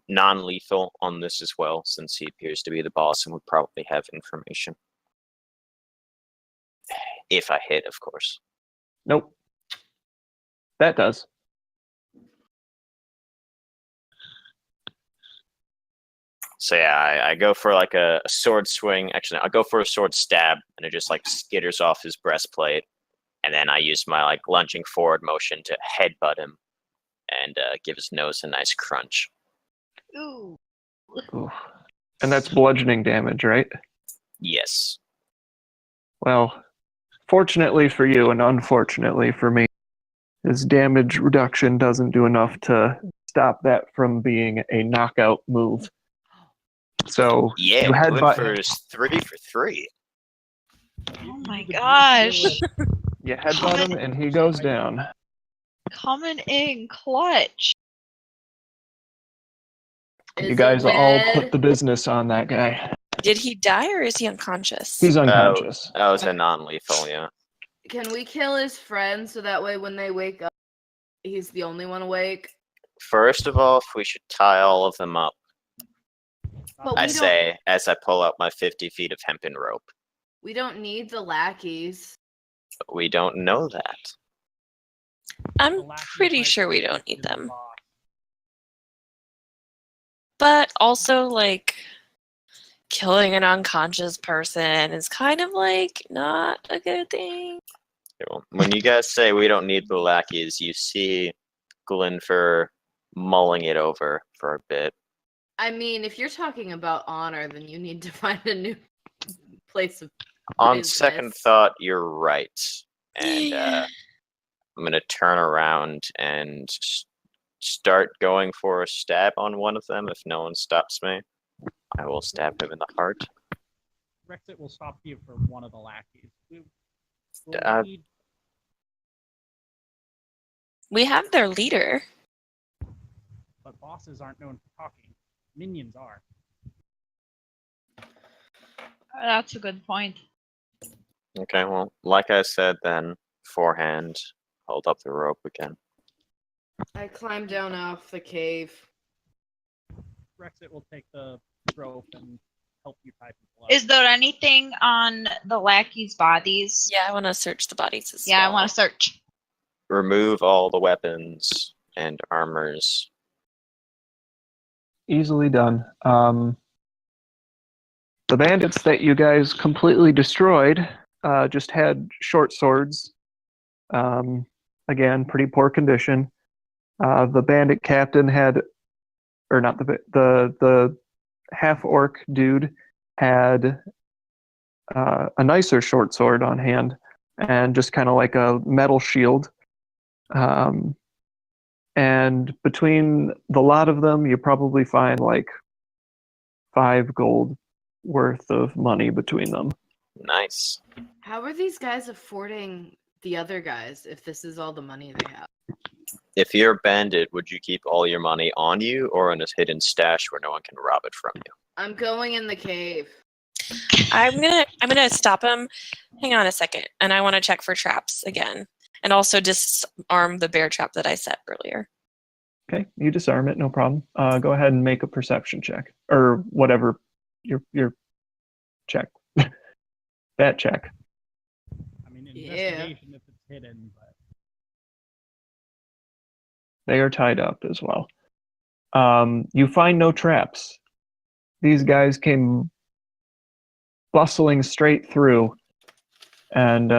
Non-lethal on this as well, since he appears to be the boss and would probably have information. If I hit, of course. Nope. That does. So yeah, I go for like a sword swing. Actually, I'll go for a sword stab, and it just like skitters off his breastplate. And then I use my like lunging forward motion to headbutt him and give his nose a nice crunch. Ooh. Oof. And that's bludgeoning damage, right? Yes. Well, fortunately for you and unfortunately for me, his damage reduction doesn't do enough to stop that from being a knockout move. So Yeah, you headbutt, Glinfir is 3 for 3. Oh my gosh. you headbutt him and he goes down. Coming in clutch. Is You guys it all red? put the business on that guy. Did he die or is he unconscious? He's unconscious. That was a non-lethal, yeah. Can we kill his friend so that way when they wake up, he's the only one awake? First of all, if we should tie all of them up, But I we don't. say as I pull out my 50 feet of hempen rope. We don't need the lackeys. We don't know that. I'm The lackeys pretty might sure we be don't need the them. boss. But also, like, killing an unconscious person is kind of like not a good thing. When you guys say we don't need the lackeys, you see Glinfir mulling it over for a bit. I mean, if you're talking about honor, then you need to find a new place of On business. second thought, you're right. And I'm going to turn around and start going for a stab on one of them if no one stops me. I will stab him in the heart. Rexit will stop you for one of the lackeys. Uh, We have their leader. But bosses aren't known for talking. Minions are. That's a good point. Okay, well, like I said then, forehand, hold up the rope again. I climb down off the cave. Rexit will take the rope and help you tie people up. Is there anything on the lackeys' bodies? Yeah, I want to search the bodies as Yeah, well. I want to search. Remove all the weapons and armors. Easily done. The bandits that you guys completely destroyed just had short swords. Again, pretty poor condition. The bandit captain had, or not the half orc dude had a nicer short sword on hand, and just kind of like a metal shield. And between the lot of them, you probably find like 5 gold worth of money between them. Nice. How are these guys affording the other guys if this is all the money they have? If you're a bandit, would you keep all your money on you or in a hidden stash where no one can rob it from you? I'm going in the cave. I'm gonna stop him. Hang on a second, and I want to check for traps again, and also disarm the bear trap that I set earlier. Okay, you disarm it, no problem. Go ahead and make a perception check, or whatever your check. That check. I mean, Yeah. investigation if it's hidden, but They are tied up as well. You find no traps. These guys came bustling straight through, and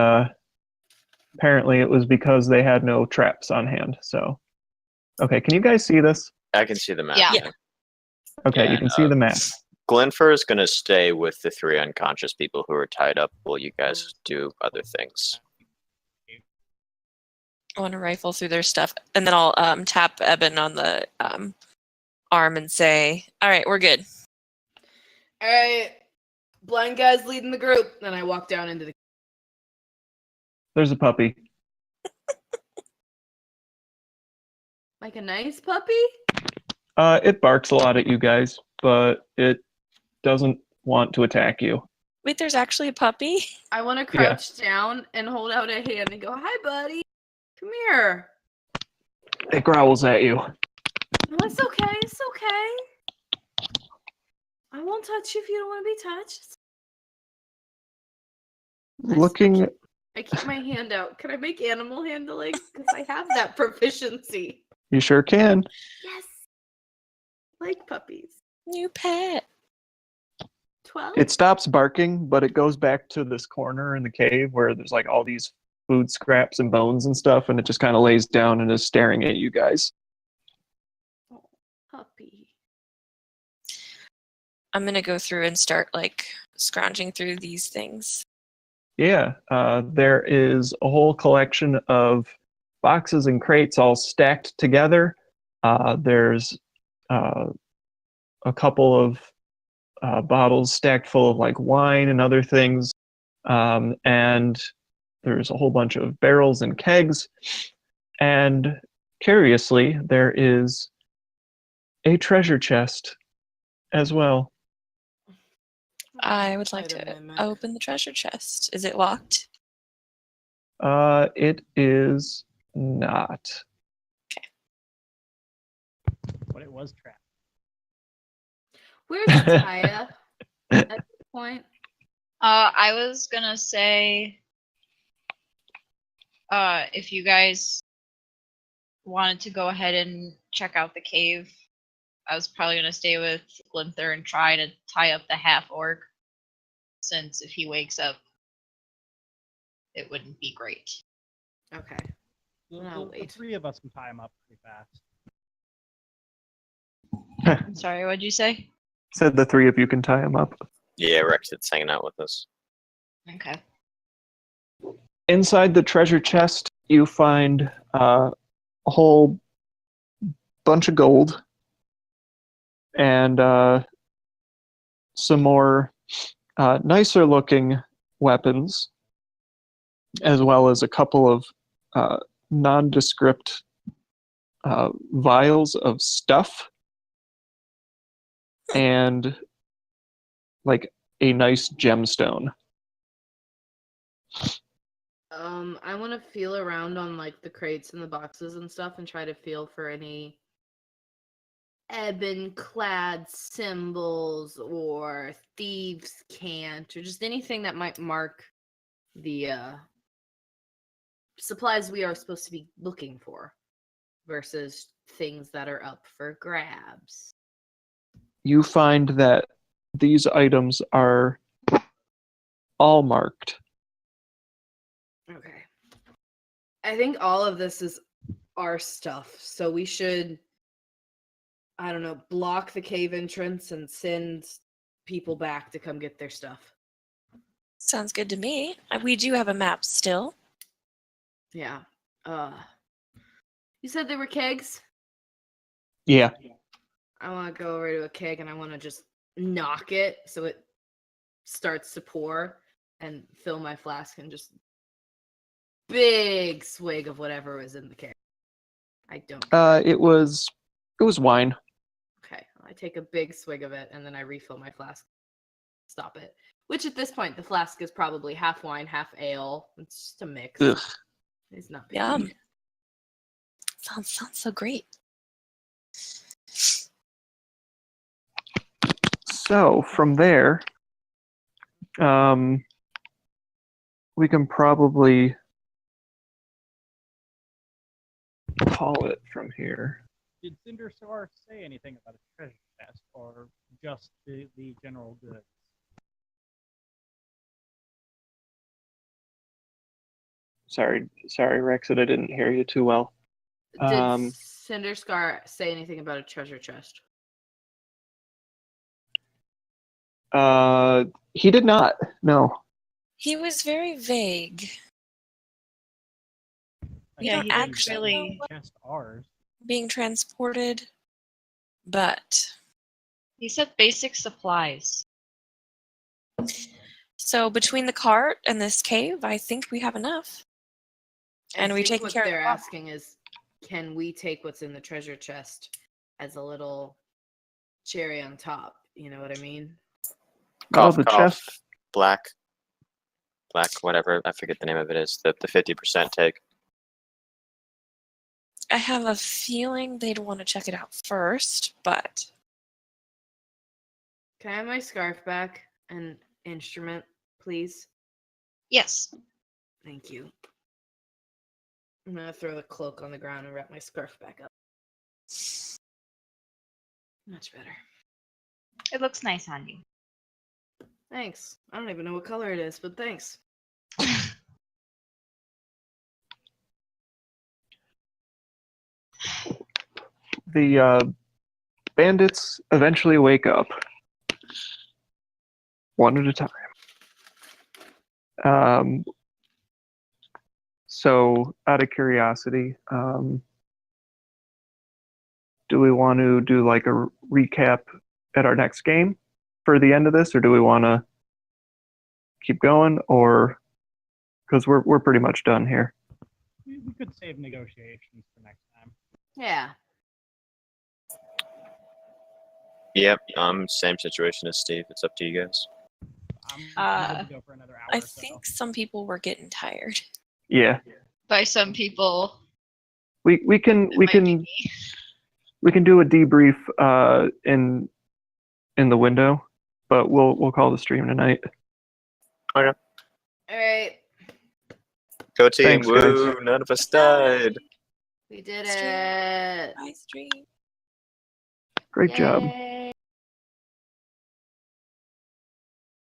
apparently it was because they had no traps on hand. So, okay, can you guys see this? I can see the map. Yeah. Okay, Yeah, you can see the map. Glinfir is going to stay with the 3 unconscious people who are tied up while you guys do other things. I want to rifle through their stuff, and then I'll tap Eben on the arm and say, "All right, we're good." All right, blind guy's leading the group. Then I walk down into the. There's a puppy. Like a nice puppy? It barks a lot at you guys, but it doesn't want to attack you. Wait, there's actually a puppy? I want to crouch down and hold out a hand and go, "Hi, buddy. Come here." It growls at you. No, it's okay. It's okay. I won't touch you if you don't want to be touched. Looking, I keep my hand out. Can I make animal handling? Because I have that proficiency. you sure can. Yes. Like puppies. New pet. 12? It stops barking, but it goes back to this corner in the cave where there's like all these food scraps and bones and stuff, and it just kind of lays down and is staring at you guys. Oh, puppy. I'm gonna go through and start like scrounging through these things. Yeah, there is a whole collection of boxes and crates all stacked together. There's a couple of bottles stacked full of like wine and other things. And there's a whole bunch of barrels and kegs. And curiously, there is a treasure chest as well. I would like Item to I met. open the treasure chest. Is it locked? It is not. But it was trapped. Where's Taya at this point? I was gonna say, if you guys wanted to go ahead and check out the cave, I was probably gonna stay with Glinfir and try to tie up the half orc, since if he wakes up, it wouldn't be great. Okay. The, I'll the wait. three of us can tie him up pretty fast. I'm sorry, what'd you say? Said the three of you can tie him up. Yeah, Rexit's hanging out with us. Okay. Inside the treasure chest, you find a whole bunch of gold and some more nicer looking weapons, as well as a couple of nondescript vials of stuff and like a nice gemstone. I want to feel around on like the crates and the boxes and stuff and try to feel for any ebon-clad symbols or thieves' cant or just anything that might mark the supplies we are supposed to be looking for versus things that are up for grabs. You find that these items are all marked. Okay. I think all of this is our stuff, so we should, I don't know, block the cave entrance and send people back to come get their stuff. Sounds good to me. We do have a map still. Yeah. You said there were kegs? Yeah. I want to go over to a keg and I want to just knock it so it starts to pour and fill my flask and just big swig of whatever was in the keg. I don't care. It was wine. Okay, I take a big swig of it and then I refill my flask. Stop it. Which at this point, the flask is probably half wine, half ale. It's just a mix. Ugh. It's not big. Yum. Sounds so great. So from there, we can probably call it from here. Did Cinderstar say anything about a treasure chest or just the general goods? Sorry, Rexit, I didn't hear you too well. Did Cinderscar say anything about a treasure chest? He did not. No. He was very vague. We Yeah, don't he didn't actually know really- what Chest ours. being transported, but He said basic supplies. so between the cart and this cave, I think we have enough. And I we think taken what care of they're the problem. asking is, can we take what's in the treasure chest as a little cherry on top? You know what I mean? Cough, the cough. chest. Black, whatever. I forget the name of it is. The 50% take. I have a feeling they'd want to check it out first, but Can I have my scarf back and instrument, please? Yes. Thank you. I'm gonna throw the cloak on the ground and wrap my scarf back up. Much better. It looks nice on you. Thanks. I don't even know what color it is, but thanks. The bandits eventually wake up, one at a time. So, out of curiosity, do we want to do like a recap at our next game for the end of this, or do we want to keep going, or because we're pretty much done here? We could save negotiations for next time. Yeah. Yep, same situation as Steve. It's up to you guys. I'm good to go for another hour I or so. think some people were getting tired. Yeah, By some people, we can it might be me. we can do a debrief in the window, but we'll call the stream tonight. All right, Go team! Thanks, Woo! guys. None of us died. we did Stream. it. Bye, stream. Great job. Yay.